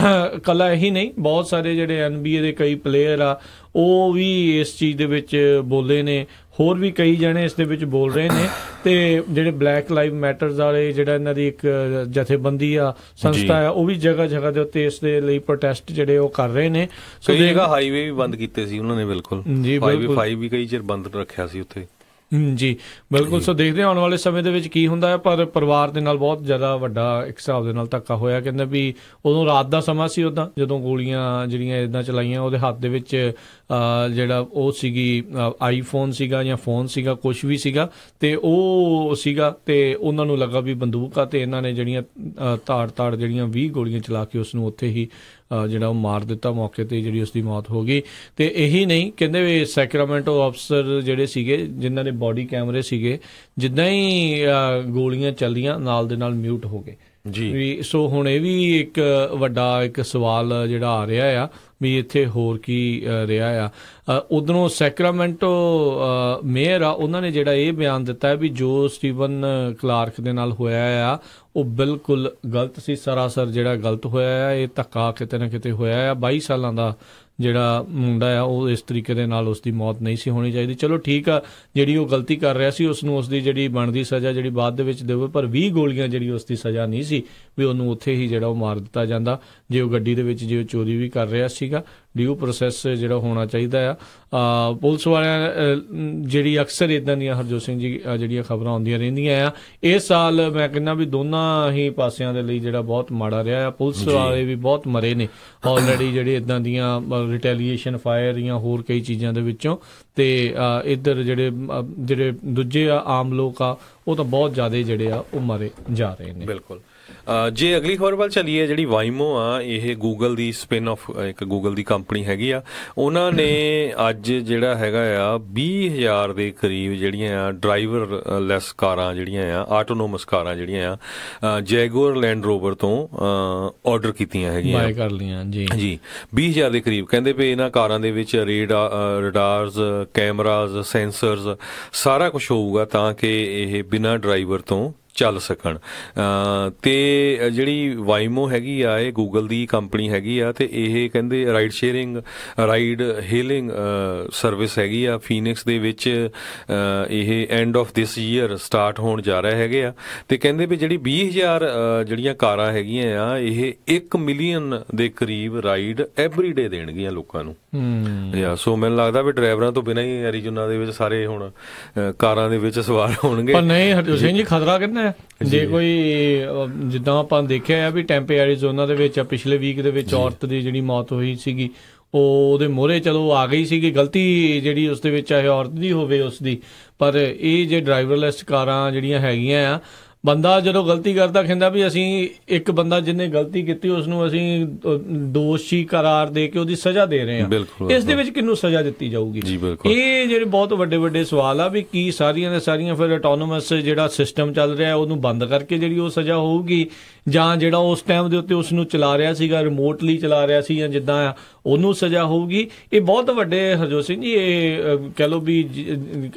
ਕੱਲਾ ਇਹੀ ਨਹੀਂ, ਬਹੁਤ ਸਾਰੇ ਜਿਹੜੇ NBA ਦੇ ਕਈ ਪਲੇਅਰ ਆ ਉਹ ਵੀ ਇਸ ਚੀਜ਼ ਦੇ ਵਿੱਚ ਬੋਲੇ ਨੇ, ਹੋਰ ਵੀ ਕਈ ਜਣੇ ਇਸ ਦੇ ਵਿੱਚ ਬੋਲ ਰਹੇ ਨੇ। ਤੇ ਜਿਹੜੇ ਬਲੈਕ ਲਾਈਵ ਮੈਟਰਸ ਵਾਲੇ ਜਿਹੜਾ ਇਹਨਾਂ ਦੀ ਇੱਕ ਜਥੇਬੰਦੀ ਆ, ਸੰਸਥਾ ਆ, ਉਹ ਵੀ ਜਗ੍ਹਾ ਜਗ੍ਹਾ ਦੇ ਉੱਤੇ ਇਸ ਦੇ ਲਈ ਪ੍ਰੋਟੈਸਟ ਜਿਹੜੇ ਉਹ ਕਰ ਰਹੇ ਨੇ। ਸੋ ਜਗ੍ਹਾ ਹਾਈਵੇ ਵੀ ਬੰਦ ਕੀਤੇ ਸੀ ਉਹਨਾਂ ਨੇ, ਬਿਲਕੁਲ ਹਾਈਵੇ 5 ਵੀ ਕਈ ਚਿਰ ਬੰਦ ਰੱਖਿਆ ਸੀ ਉੱਥੇ। ਜੀ ਬਿਲਕੁਲ। ਸੋ ਦੇਖਦੇ ਹਾਂ ਆਉਣ ਵਾਲੇ ਸਮੇਂ ਦੇ ਵਿੱਚ ਕੀ ਹੁੰਦਾ ਹੈ, ਪਰ ਪਰਿਵਾਰ ਦੇ ਨਾਲ ਬਹੁਤ ਜ਼ਿਆਦਾ ਵੱਡਾ ਇੱਕ ਹਿਸਾਬ ਦੇ ਨਾਲ ਧੱਕਾ ਹੋਇਆ। ਕਹਿੰਦੇ ਵੀ ਉਦੋਂ ਰਾਤ ਦਾ ਸਮਾਂ ਸੀ ਉੱਦਾਂ ਜਦੋਂ ਗੋਲੀਆਂ ਜਿਹੜੀਆਂ ਇੱਦਾਂ ਚਲਾਈਆਂ, ਉਹਦੇ ਹੱਥ ਦੇ ਵਿੱਚ ਜਿਹੜਾ ਉਹ ਸੀਗੀ ਆਈਫੋਨ ਸੀਗਾ ਜਾਂ ਫੋਨ ਸੀਗਾ, ਕੁਛ ਵੀ ਸੀਗਾ, ਤੇ ਉਹ ਸੀਗਾ ਤੇ ਉਹਨਾਂ ਨੂੰ ਲੱਗਾ ਵੀ ਬੰਦੂਕ ਆ, ਤੇ ਇਹਨਾਂ ਨੇ ਜਿਹੜੀਆਂ ਤਾੜ ਜਿਹੜੀਆਂ 20 ਗੋਲੀਆਂ ਚਲਾ ਕੇ ਉਸ ਨੂੰ ਉੱਥੇ ਹੀ ਜਿਹੜਾ ਉਹ ਮਾਰ ਦਿੱਤਾ, ਮੌਕੇ ਤੇ ਜਿਹੜੀ ਉਸਦੀ ਮੌਤ ਹੋ ਗਈ। ਤੇ ਇਹੀ ਨਹੀਂ, ਕਹਿੰਦੇ ਵੀ ਸੈਕਰਾਮੈਂਟੋ ਅਫਸਰ ਜਿਹੜੇ ਸੀਗੇ ਜਿਨ੍ਹਾਂ ਦੇ ਬੋਡੀ ਕੈਮਰੇ ਸੀਗੇ, ਜਿੱਦਾਂ ਹੀ ਗੋਲੀਆਂ ਚੱਲੀਆਂ ਨਾਲ ਦੇ ਨਾਲ ਮਿਊਟ ਹੋ ਗਏ ਜੀ। ਸੋ ਹੁਣ ਇਹ ਵੀ ਇੱਕ ਵੱਡਾ ਇੱਕ ਸਵਾਲ ਜਿਹੜਾ ਆ ਰਿਹਾ ਆ ਵੀ ਇੱਥੇ ਹੋਰ ਕੀ ਰਿਹਾ ਆ। ਉਧਰੋਂ ਸੈਕਰਾਮੈਂਟੋ ਮੇਅਰ ਆ, ਉਹਨਾਂ ਨੇ ਜਿਹੜਾ ਇਹ ਬਿਆਨ ਦਿੱਤਾ ਹੈ ਵੀ ਜੋ ਸਟੀਵਨ ਕਲਾਰਕ ਦੇ ਨਾਲ ਹੋਇਆ ਆ ਉਹ ਬਿਲਕੁਲ ਗਲਤ ਸੀ, ਸਰਾਸਰ ਜਿਹੜਾ ਗਲਤ ਹੋਇਆ ਆ। ਇਹ ਧੱਕਾ ਕਿਤੇ ਨਾ ਕਿਤੇ ਹੋਇਆ ਆ। 22 ਸਾਲਾਂ ਦਾ ਜਿਹੜਾ ਮੁੰਡਾ ਆ ਉਹ ਇਸ ਤਰੀਕੇ ਦੇ ਨਾਲ ਉਸ ਦੀ ਮੌਤ ਨਹੀਂ ਸੀ ਹੋਣੀ ਚਾਹੀਦੀ। ਚਲੋ ਠੀਕ ਆ, ਜਿਹੜੀ ਉਹ ਗਲਤੀ ਕਰ ਰਿਹਾ ਸੀ ਉਸ ਨੂੰ ਉਸ ਦੀ ਜਿਹੜੀ ਬਣਦੀ ਸਜ਼ਾ ਜਿਹੜੀ ਬਾਅਦ ਦੇ ਵਿੱਚ ਦੇਵੇ, ਪਰ 20 ਗੋਲੀਆਂ ਜਿਹੜੀ ਉਸ ਦੀ ਸਜ਼ਾ ਨਹੀਂ ਸੀ ਵੀ ਉਹਨੂੰ ਉੱਥੇ ਹੀ ਜਿਹੜਾ ਉਹ ਮਾਰ ਦਿੱਤਾ ਜਾਂਦਾ। ਜੇ ਉਹ ਗੱਡੀ ਦੇ ਵਿੱਚ ਜੇ ਉਹ ਚੋਰੀ ਵੀ ਕਰ ਰਿਹਾ ਸੀਗਾ, ਡਿਊ ਪ੍ਰੋਸੈਸ ਜਿਹੜਾ ਹੋਣਾ ਚਾਹੀਦਾ ਆ। ਪੁਲਿਸ ਵਾਲਿਆਂ ਜਿਹੜੀ ਅਕਸਰ ਇੱਦਾਂ ਦੀਆਂ ਹਰਜੋਤ ਸਿੰਘ ਜੀ ਜਿਹੜੀਆਂ ਖਬਰਾਂ ਆਉਂਦੀਆਂ ਰਹਿੰਦੀਆਂ ਆ, ਇਸ ਸਾਲ ਮੈਂ ਕਹਿੰਦਾ ਵੀ ਦੋਨਾਂ ਹੀ ਪਾਸਿਆਂ ਦੇ ਲਈ ਜਿਹੜਾ ਬਹੁਤ ਮਾੜਾ ਰਿਹਾ ਆ। ਪੁਲਿਸ ਵਾਲੇ ਵੀ ਬਹੁਤ ਮਰੇ ਨੇ ਆਲਰੇਡੀ ਜਿਹੜੇ ਇੱਦਾਂ ਦੀਆਂ ਰਿਟੈਲੀਏਸ਼ਨ ਫਾਇਰ ਜਾਂ ਹੋਰ ਕਈ ਚੀਜ਼ਾਂ ਦੇ ਵਿੱਚੋਂ, ਤੇ ਇੱਧਰ ਜਿਹੜੇ ਦੂਜੇ ਆਮ ਲੋਕ ਆ ਉਹ ਤਾਂ ਬਹੁਤ ਜ਼ਿਆਦਾ ਜਿਹੜੇ ਆ ਉਹ ਮਾਰੇ ਜਾ ਰਹੇ ਨੇ। ਬਿਲਕੁਲ। ਜੇ ਅਗਲੀ ਖਬਰ ਵੱਲ ਚੱਲੀਏ, ਜਿਹੜੀ ਵਾਈਮੋ ਆ ਇਹ ਗੂਗਲ ਦੀ ਸਪਿਨ ਆਫ ਇੱਕ ਗੂਗਲ ਦੀ ਕੰਪਨੀ ਹੈਗੀ ਆ। ਉਹਨਾਂ ਨੇ ਅੱਜ ਜਿਹੜਾ ਹੈਗਾ ਆ 20,000 ਦੇ ਕਰੀਬ ਜਿਹੜੀਆਂ ਆ ਡਰਾਈਵਰ ਲੈਸ ਕਾਰਾਂ ਜਿਹੜੀਆਂ ਆ, ਆਟੋਨੋਮਸ ਕਾਰਾਂ ਜਿਹੜੀਆਂ ਆ ਜੈਗੁਆਰ ਲੈਂਡ ਰੋਵਰ ਤੋਂ ਆਰਡਰ ਕੀਤੀਆਂ ਹੈਗੀਆਂ, ਬਾਏ ਕਰ ਲਈਆਂ ਜੀ 20,000 ਦੇ ਕਰੀਬ। ਕਹਿੰਦੇ ਵੀ ਇਹਨਾਂ ਕਾਰਾਂ ਦੇ ਵਿੱਚ ਰਡਾਰਸ, ਕੈਮਰਾਜ਼, ਸੈਂਸਰਸ ਸਾਰਾ ਕੁਝ ਹੋਊਗਾ ਤਾਂ ਕਿ ਇਹ ਬਿਨਾਂ ਡਰਾਈਵਰ ਤੋਂ ਚੱਲ ਸਕਣ। ਤੇ ਜਿਹੜੀ ਵਾਈਮੋ ਹੈਗੀ ਆ ਇਹ ਗੂਗਲ ਦੀ ਕੰਪਨੀ ਹੈਗੀ ਆ, ਤੇ ਇਹ ਕਹਿੰਦੇ ਰਾਈਡ ਹੇਲਿੰਗ ਸਰਵਿਸ ਹੈਗੀ ਆ। ਫੀਨਿਕਸ ਦੇ ਵਿੱਚ ਇਹ end of this year start ਹੋਣ ਜਾ ਰਿਹਾ ਹੈਗੇ ਆ। ਤੇ ਕਹਿੰਦੇ ਵੀ ਜਿਹੜੀ 20,000 ਜਿਹੜੀਆਂ ਕਾਰਾਂ ਹੈਗੀਆਂ ਆ ਇਹ 1 ਮਿਲੀਅਨ ਦੇ ਕਰੀਬ ਰਾਈਡ ਐਵਰੀ ਡੇ ਦੇਣਗੀਆਂ ਲੋਕਾਂ ਨੂੰ। ਸੋ ਮੈਨੂੰ ਲੱਗਦਾ ਵੀ ਡਰਾਈਵਰਾਂ ਤੋਂ ਬਿਨਾਂ ਹੀ ਐਰੀਜ਼ੋਨਾ ਦੇ ਵਿੱਚ ਸਾਰੇ ਹੁਣ ਕਾਰਾਂ ਦੇ ਵਿੱਚ ਸਵਾਰ ਹੋਣਗੇ। ਪਰ ਨਹੀਂ ਹਰਜੋਤ ਸਿੰਘ ਜੀ, ਖਤਰਾ ਕਿੰਨਾ ਹੈ ਜੇ ਕੋਈ ਜਿੱਦਾਂ ਆਪਾਂ ਦੇਖਿਆ ਆ ਵੀ ਟੈਂਪੇ ਐਰੀਜ਼ੋਨਾ ਦੇ ਵਿੱਚ ਪਿਛਲੇ ਵੀਕ ਦੇ ਵਿੱਚ ਔਰਤ ਦੀ ਜਿਹੜੀ ਮੌਤ ਹੋਈ ਸੀਗੀ, ਉਹਦੇ ਮੋਹਰੇ ਚਲੋ ਆ ਗਈ ਸੀਗੀ ਗਲਤੀ ਜਿਹੜੀ ਉਸ ਦੇ ਵਿੱਚ ਚਾਹੇ ਔਰਤ ਦੀ ਹੋਵੇ ਉਸ ਦੀ, ਪਰ ਇਹ ਜੇ ਡਰਾਈਵਰਲੈਸ ਕਾਰਾਂ ਜਿਹੜੀਆਂ ਹੈਗੀਆਂ ਆ, ਬੰਦਾ ਜਦੋਂ ਗਲਤੀ ਕਰਦਾ ਕਹਿੰਦਾ ਵੀ ਅਸੀਂ ਇੱਕ ਬੰਦਾ ਜਿਹਨੇ ਗਲਤੀ ਕੀਤੀ ਉਸ ਨੂੰ ਅਸੀਂ ਦੋਸ਼ੀ ਕਰਾਰ ਦੇ ਕੇ ਉਹਦੀ ਸਜ਼ਾ ਦੇ ਰਹੇ ਹਾਂ। ਇਸ ਦੇ ਵਿੱਚ ਕਿਹਨੂੰ ਸਜ਼ਾ ਦਿੱਤੀ ਜਾਊਗੀ? ਇਹ ਜਿਹੜੇ ਬਹੁਤ ਵੱਡੇ ਵੱਡੇ ਸਵਾਲ ਆ ਵੀ ਕੀ ਸਾਰੀਆਂ ਦੇ ਸਾਰੀਆਂ ਫਿਰ ਆਟੋਨੋਮਸ ਜਿਹੜਾ ਸਿਸਟਮ ਚੱਲ ਰਿਹਾ ਉਹਨੂੰ ਬੰਦ ਕਰਕੇ ਜਿਹੜੀ ਉਹ ਸਜ਼ਾ ਹੋਊਗੀ, ਜਾਂ ਜਿਹੜਾ ਉਸ ਟਾਈਮ ਦੇ ਉੱਤੇ ਉਸ ਨੂੰ ਚਲਾ ਰਿਹਾ ਸੀਗਾ, ਰਿਮੋਟਲੀ ਚਲਾ ਰਿਹਾ ਸੀ ਜਾਂ ਜਿੱਦਾਂ ਆ ਉਹਨੂੰ ਸਜ਼ਾ ਹੋਊਗੀ? ਇਹ ਬਹੁਤ ਵੱਡੇ ਹਰਜੋਤ ਸਿੰਘ ਜੀ, ਇਹ ਕਹਿ ਲਓ ਵੀ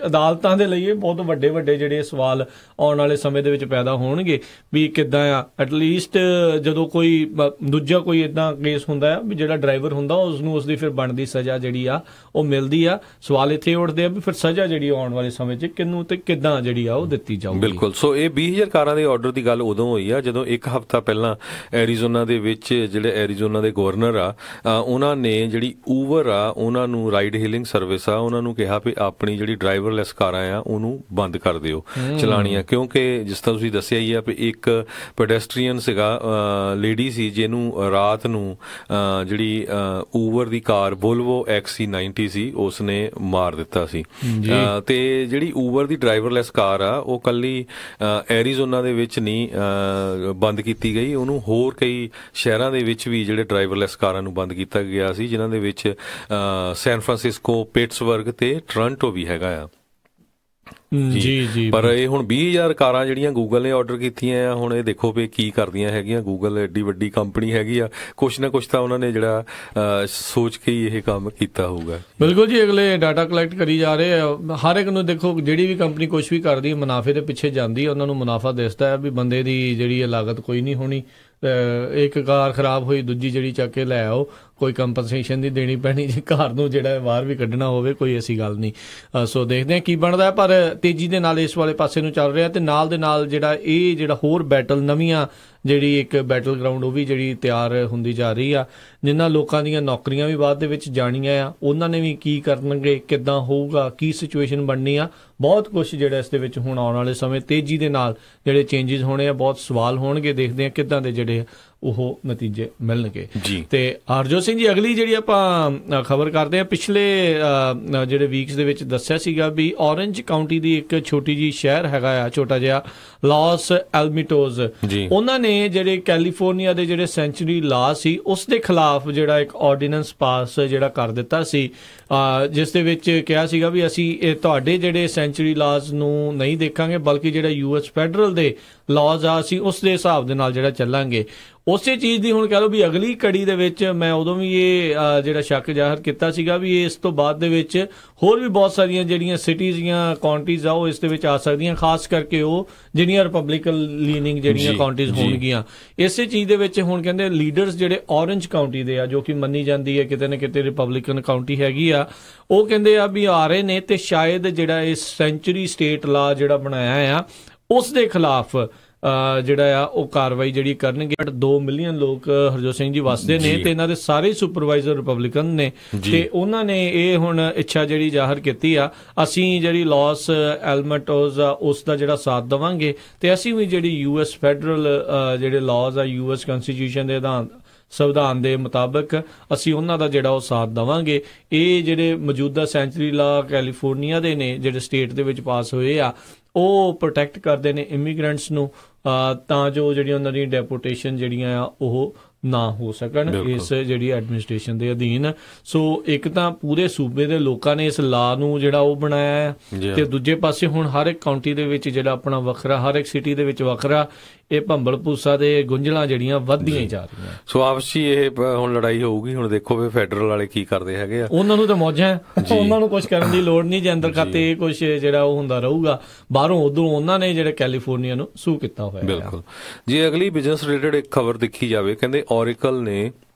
ਅਦਾਲਤਾਂ ਦੇ ਲਈ ਇਹ ਬਹੁਤ ਵੱਡੇ ਵੱਡੇ ਜਿਹੜੇ ਸਵਾਲ ਆਉਣ ਵਾਲੇ ਸਮੇਂ ਦੇ ਵਿੱਚ ਪੈਦਾ ਹੋਣਗੇ ਵੀ ਕਿੱਦਾਂ ਆ। ਐਟਲੀਸਟ ਜਦੋਂ ਕੋਈ ਦੂਜਾ ਕੋਈ ਇਦਾਂ ਕੇਸ ਹੁੰਦਾ ਆ ਵੀ ਜਿਹੜਾ ਡਰਾਈਵਰ ਹੁੰਦਾ ਉਸ ਨੂੰ ਉਸਦੀ ਫਿਰ ਬਣਦੀ ਸਜ਼ਾ ਜਿਹੜੀ ਆ ਉਹ ਮਿਲਦੀ ਆ। ਸਵਾਲ ਇੱਥੇ ਉੱਠਦੇ ਆ ਵੀ ਫਿਰ ਸਜ਼ਾ ਜਿਹੜੀ ਆਉਣ ਵਾਲੇ ਸਮੇਂ 'ਚ ਕਿਹਨੂੰ ਤੇ ਕਿੱਦਾਂ ਜਿਹੜੀ ਆ ਉਹ ਦਿੱਤੀ ਜਾਊਗੀ। ਬਿਲਕੁਲ। ਸੋ ਇਹ 20,000 ਕਾਰਾਂ ਦੇ ਆਰਡਰ ਦੀ ਗੱਲ ਉਦੋਂ ਹੋਈ ਆ ਜਦੋਂ ਇੱਕ ਹਫ਼ਤਾ ਪਹਿਲਾਂ ਐਰੀਜ਼ੋਨਾ ਦੇ ਵਿੱਚ ਜਿਹੜੇ ਐਰੀਜ਼ੋਨਾ ਦੇ ਗਵਰਨਰ ਆ ਉਹਨਾਂ ਨੇ ਜਿਹੜੀ ਊਬਰ ਆ ਉਹਨਾਂ ਨੂੰ ਰਾਈਡ ਹੇਲਿੰਗ ਸਰਵਿਸ ਆ ਉਹਨਾਂ ਨੂੰ ਕਿਹਾ ਵੀ ਆਪਣੀ ਜਿਹੜੀ ਡਰਾਈਵਰਲੈਸ ਕਾਰਾਂ ਆ ਉਹਨੂੰ ਬੰਦ ਕਰ ਦਿਓ ਚਲਾਉਣੀਆਂ, ਕਿਉਂਕਿ ਜਿਸ ਤਰ੍ਹਾਂ ਤੁਸੀਂ ਦੱਸਿਆ ਹੀ ਆ ਵੀ ਇੱਕ ਪੈਡੈਸਟਰੀਅਨ ਸੀਗਾ, ਲੇਡੀ ਸੀ ਜਿਹਨੂੰ ਰਾਤ ਨੂੰ ਜਿਹੜੀ ਊਬਰ ਦੀ ਕਾਰ ਵੋਲਵੋ XC90 ਸੀ ਉਸਨੇ ਮਾਰ ਦਿੱਤਾ ਸੀ। ਤੇ ਜਿਹੜੀ ਊਬਰ ਦੀ ਡਰਾਈਵਰਲੈਸ ਕਾਰ ਆ ਉਹ ਕੱਲੀ ਐਰੀਜ਼ੋਨਾ ਦੇ ਵਿੱਚ ਨਹੀਂ ਬੰਦ ਕੀਤੀ ਗਈ, ਉਹਨੂੰ ਹੋਰ ਕਈ ਸ਼ਹਿਰਾਂ ਦੇ ਵਿੱਚ ਵੀ ਜਿਹੜੇ ਡਰਾਈਵਰਲੈਸ ਕਾਰਾਂ ਨੂੰ ਬੰਦ ਕੀਤਾ ਗਿਆ ਸੀ, ਜਿਨ੍ਹਾਂ ਦੇ ਵਿੱਚ ਸੈਨ ਫਰਾਂਸਿਸਕੋ, ਪਿਟਸਬਰਗ ਤੇ ਟੋਰਾਂਟੋ ਵੀ ਹੈਗਾ ਆ। ਜੀ ਪਰ ਇਹ ਹੁਣ 20,000 ਕਾਰਾਂ ਜਿਹੜੀਆਂ ਗੂਗਲ ਨੇ ਆਰਡਰ ਕੀਤੀਆਂ ਆ, ਹੁਣ ਇਹ ਦੇਖੋ ਵੀ ਕੀ ਕਰਦੀਆਂ ਹੈਗੀਆਂ। ਗੂਗਲ ਐਡੀ ਵੱਡੀ ਕੰਪਨੀ ਹੈਗੀ ਆ, ਕੁਛ ਨਾ ਕੁਛ ਤਾਂ ਉਹਨਾਂ ਨੇ ਜਿਹੜਾ ਸੋਚ ਕੇ ਹੀ ਇਹ ਕੰਮ ਕੀਤਾ ਹੋਊਗਾ। ਬਿਲਕੁਲ ਜੀ, ਅਗਲੇ ਡਾਟਾ ਕਲੈਕਟ ਕਰੀ ਜਾ ਰਹੇ ਆ। ਹਰ ਇੱਕ ਨੂੰ ਦੇਖੋ ਜਿਹੜੀ ਵੀ ਕੰਪਨੀ ਕੁਛ ਵੀ ਕਰਦੀ ਹੈ ਮੁਨਾਫੇ ਦੇ ਪਿੱਛੇ ਜਾਂਦੀ ਹੈ, ਉਹਨਾਂ ਨੂੰ ਮੁਨਾਫਾ ਦਿਸਦਾ ਹੈ ਵੀ ਬੰਦੇ ਦੀ ਜਿਹੜੀ ਲਾਗਤ ਕੋਈ ਨਹੀਂ ਹੋਣੀ। ਇੱਕ ਕਾਰ ਖਰਾਬ ਹੋਈ ਦੂਜੀ ਜਿਹੜੀ ਚੱਕ ਕੇ ਲੈ ਆਓ, ਕੋਈ ਕੰਪਨਸੇਸ਼ਨ ਦੀ ਦੇਣੀ ਪੈਣੀ ਜੇ ਕਾਰ ਨੂੰ ਜਿਹੜਾ ਬਾਹਰ ਵੀ ਕੱਢਣਾ ਹੋਵੇ, ਕੋਈ ਐਸੀ ਗੱਲ ਨਹੀਂ। ਸੋ ਦੇਖਦੇ ਹਾਂ ਕੀ ਬਣਦਾ, ਪਰ ਤੇਜ਼ੀ ਦੇ ਨਾਲ ਇਸ ਵਾਲੇ ਪਾਸੇ ਨੂੰ ਚੱਲ ਰਿਹਾ। ਤੇ ਨਾਲ ਦੇ ਨਾਲ ਜਿਹੜਾ ਹੋਰ ਬੈਟਲ ਨਵੀਆਂ ਜਿਹੜੀ ਇੱਕ ਬੈਟਲ ਗਰਾਊਂਡ ਉਹ ਵੀ ਜਿਹੜੀ ਤਿਆਰ ਹੁੰਦੀ ਜਾ ਰਹੀ ਆ, ਜਿਨ੍ਹਾਂ ਲੋਕਾਂ ਦੀਆਂ ਨੌਕਰੀਆਂ ਵੀ ਬਾਅਦ ਦੇ ਵਿੱਚ ਜਾਣੀਆਂ ਆ, ਉਹਨਾਂ ਨੇ ਵੀ ਕੀ ਕਰਨਗੇ, ਕਿੱਦਾਂ ਹੋਊਗਾ, ਕੀ ਸਿਚੁਏਸ਼ਨ ਬਣਨੀ ਆ, ਬਹੁਤ ਕੁਛ ਜਿਹੜਾ ਇਸ ਦੇ ਵਿੱਚ ਹੁਣ ਆਉਣ ਵਾਲੇ ਸਮੇਂ ਤੇਜ਼ੀ ਦੇ ਨਾਲ ਜਿਹੜੇ ਚੇਂਜਿਸ ਹੋਣੇ ਆ, ਬਹੁਤ ਸਵਾਲ ਹੋਣਗੇ। ਦੇਖਦੇ ਹਾਂ ਕਿੱਦਾਂ ਦੇ ਜਿਹੜੇ ਉਹ ਨਤੀਜੇ ਮਿਲਣਗੇ। ਤੇ ਹਰਜੋਤ ਸਿੰਘ ਜੀ, ਅਗਲੀ ਜਿਹੜੀ ਆਪਾਂ ਖਬਰ ਕਰਦੇ ਹਾਂ, ਪਿਛਲੇ ਜਿਹੜੇ ਵੀਕਸ ਦੇ ਵਿੱਚ ਦੱਸਿਆ ਸੀਗਾ ਵੀ ਔਰੰਜ ਕਾਉਂਟੀ ਦੀ ਇੱਕ ਛੋਟੀ ਜਿਹੀ ਸ਼ਹਿਰ ਹੈਗਾ ਆ, ਛੋਟਾ ਜਿਹਾ ਲਾਸ ਐਲਮਿਟੋਜ਼, ਉਹਨਾਂ ਨੇ ਜਿਹੜੇ ਕੈਲੀਫੋਰਨੀਆ ਦੇ ਜਿਹੜੇ ਸੈਂਚੁਰੀ ਲਾ ਸੀ ਉਸ ਦੇ ਖਿਲਾਫ ਜਿਹੜਾ ਇੱਕ ਆਰਡੀਨੈਂਸ ਪਾਸ ਜਿਹੜਾ ਕਰ ਦਿੱਤਾ ਸੀ, ਜਿਸ ਦੇ ਵਿੱਚ ਕਿਹਾ ਸੀਗਾ ਵੀ ਅਸੀਂ ਤੁਹਾਡੇ ਜਿਹੜੇ ਸੈਂਚੁਰੀ ਲਾਜ਼ ਨੂੰ ਨਹੀਂ ਦੇਖਾਂਗੇ, ਬਲਕਿ ਜਿਹੜਾ US ਫੈਡਰਲ ਦੇ ਲਾਜ਼ ਆ ਅਸੀਂ ਉਸ ਦੇ ਹਿਸਾਬ ਦੇ ਨਾਲ ਜਿਹੜਾ ਚੱਲਾਂਗੇ। ਉਸੇ ਚੀਜ਼ ਦੀ ਹੁਣ ਕਹਿ ਲਓ ਵੀ ਅਗਲੀ ਕੜੀ ਦੇ ਵਿੱਚ ਮੈਂ ਉਦੋਂ ਵੀ ਇਹ ਜਿਹੜਾ ਸ਼ੱਕ ਜ਼ਾਹਰ ਕੀਤਾ ਸੀਗਾ ਵੀ ਇਸ ਤੋਂ ਬਾਅਦ ਦੇ ਵਿੱਚ ਹੋਰ ਵੀ ਬਹੁਤ ਸਾਰੀਆਂ ਜਿਹੜੀਆਂ ਸਿਟੀਜ਼ ਜਾਂ ਕਾਉਂਟੀਜ਼ ਆ ਉਹ ਇਸ ਦੇ ਵਿੱਚ ਆ ਸਕਦੀਆਂ, ਖਾਸ ਕਰਕੇ ਉਹ ਜਿਹੜੀਆਂ ਰਿਪਬਲਿਕਨ ਲੀਨਿੰਗ ਜਿਹੜੀਆਂ ਕਾਉਂਟੀਜ਼ ਹੋਣਗੀਆਂ। ਇਸੇ ਚੀਜ਼ ਦੇ ਵਿੱਚ ਹੁਣ ਕਹਿੰਦੇ ਲੀਡਰਸ ਜਿਹੜੇ ਔਰੰਜ ਕਾਉਂਟੀ ਦੇ ਆ, ਜੋ ਕਿ ਮੰਨੀ ਜਾਂਦੀ ਹੈ ਕਿਤੇ ਨਾ ਕਿਤੇ ਰਿਪਬਲਿਕਨ ਕਾਉਂਟੀ ਹੈਗੀ ਆ, ਉਹ ਕਹਿੰਦੇ ਆ ਵੀ ਆ ਰਹੇ ਨੇ ਤੇ ਸ਼ਾਇਦ ਜਿਹੜਾ ਇਹ ਸੈਂਚੁਰੀ ਸਟੇਟ ਲਾ ਜਿਹੜਾ ਬਣਾਇਆ ਆ ਉਸ ਦੇ ਖਿਲਾਫ ਜਿਹੜਾ ਆ ਉਹ ਕਾਰਵਾਈ ਜਿਹੜੀ ਕਰਨਗੇ। 2 ਮਿਲੀਅਨ ਲੋਕ ਹਰਜੋਤ ਸਿੰਘ ਜੀ ਵਸਦੇ ਨੇ ਤੇ ਇਹਨਾਂ ਦੇ ਸਾਰੇ ਸੁਪਰਵਾਈਜ਼ਰ ਰਿਪਬਲਿਕਨ ਨੇ ਤੇ ਉਹਨਾਂ ਨੇ ਇਹ ਹੁਣ ਇੱਛਾ ਜਿਹੜੀ ਜ਼ਾਹਰ ਕੀਤੀ ਆ, ਅਸੀਂ ਜਿਹੜੀ ਲਾਸ ਐਲਮਟੋਜ਼ ਆ ਉਸ ਦਾ ਜਿਹੜਾ ਸਾਥ ਦੇਵਾਂਗੇ ਤੇ ਅਸੀਂ ਵੀ ਜਿਹੜੀ US ਫੈਡਰਲ ਜਿਹੜੇ ਲਾਜ਼ ਆ US ਕਨਸਟੀਟਿਊਸ਼ਨ ਦੇ ਸੰਵਿਧਾਨ ਦੇ ਮੁਤਾਬਕ ਅਸੀਂ ਉਹਨਾਂ ਦਾ ਜਿਹੜਾ ਉਹ ਸਾਥ ਦੇਵਾਂਗੇ। ਇਹ ਜਿਹੜੇ ਮੌਜੂਦਾ ਸੈਂਚੁਰੀ ਲਾ ਕੈਲੀਫੋਰਨੀਆ ਦੇ ਨੇ ਜਿਹੜੇ ਸਟੇਟ ਦੇ ਵਿੱਚ ਪਾਸ ਹੋਏ ਆ, ਉਹ ਪ੍ਰੋਟੈਕਟ ਕਰਦੇ ਨੇ ਇਮੀਗ੍ਰੈਂਟਸ ਨੂੰ ਤਾਂ ਜੋ ਜਿਹੜੀਆਂ ਉਹਨਾਂ ਦੀਆਂ ਡੈਪੋਟੇਸ਼ਨ ਜਿਹੜੀਆਂ ਆ ਉਹ ਨਾ ਹੋ ਸਕਣ ਇਸ ਜਿਹੜੀ ਐਡਮਿਨਿਸਟ੍ਰੇਸ਼ਨ ਦੇ ਅਧੀਨ। ਸੋ ਇੱਕ ਤਾਂ ਪੂਰੇ ਸੂਬੇ ਦੇ ਲੋਕਾਂ ਨੇ ਇਸ ਲਾ ਨੂੰ ਜਿਹੜਾ ਉਹ ਬਣਾਇਆ ਹੈ ਤੇ ਦੂਜੇ ਪਾਸੇ ਹੁਣ ਹਰ ਇੱਕ ਕਾਉਂਟੀ ਦੇ ਵਿੱਚ ਜਿਹੜਾ ਆਪਣਾ ਵੱਖਰਾ, ਹਰ ਇੱਕ ਸਿਟੀ ਦੇ ਵਿੱਚ ਵੱਖਰਾ ਇਹ ਭੰਬਲ ਭੂਸਾ ਦੇ ਗੁੰਝਲਾਂ ਜਿਹੜੀਆਂ ਵੱਧਦੀਆਂ ਜਾ ਰਹੀਆਂ। ਸੋ ਆਪਸ ਹੀ ਇਹ ਹੁਣ ਲੜਾਈ ਹੋਊਗੀ। ਹੁਣ ਦੇਖੋ ਵੀ ਫੈਡਰਲ ਵਾਲੇ ਕੀ ਕਰਦੇ ਹੈਗੇ ਆ। ਉਹਨਾਂ ਨੂੰ ਤਾਂ ਮੌਜਾਂ, ਉਹਨਾਂ ਨੂੰ ਕੁਝ ਕਰਨ ਦੀ ਲੋੜ ਨਹੀਂ ਜੇ ਅੰਦਰ ਖਾਤੇ ਕੁਝ ਜਿਹੜਾ ਉਹ ਹੁੰਦਾ ਰਹੂਗਾ। ਬਾਹਰੋਂ ਉਧਰੋਂ ਉਹਨਾਂ ਨੇ ਜਿਹੜੇ ਕੈਲੀਫੋਰਨੀਆ ਨੂੰ ਸੂ ਕੀਤਾ ਹੋਇਆ। ਬਿਲਕੁਲ ਜੀ। ਅਗਲੀ ਬਿਜ਼ਨਸ ਰਿਲੇਟਡ ਇੱਕ ਖਬਰ ਦੇਖੀ ਜਾਵੇ, ਕਹਿੰਦੇ Oracle ਨੇ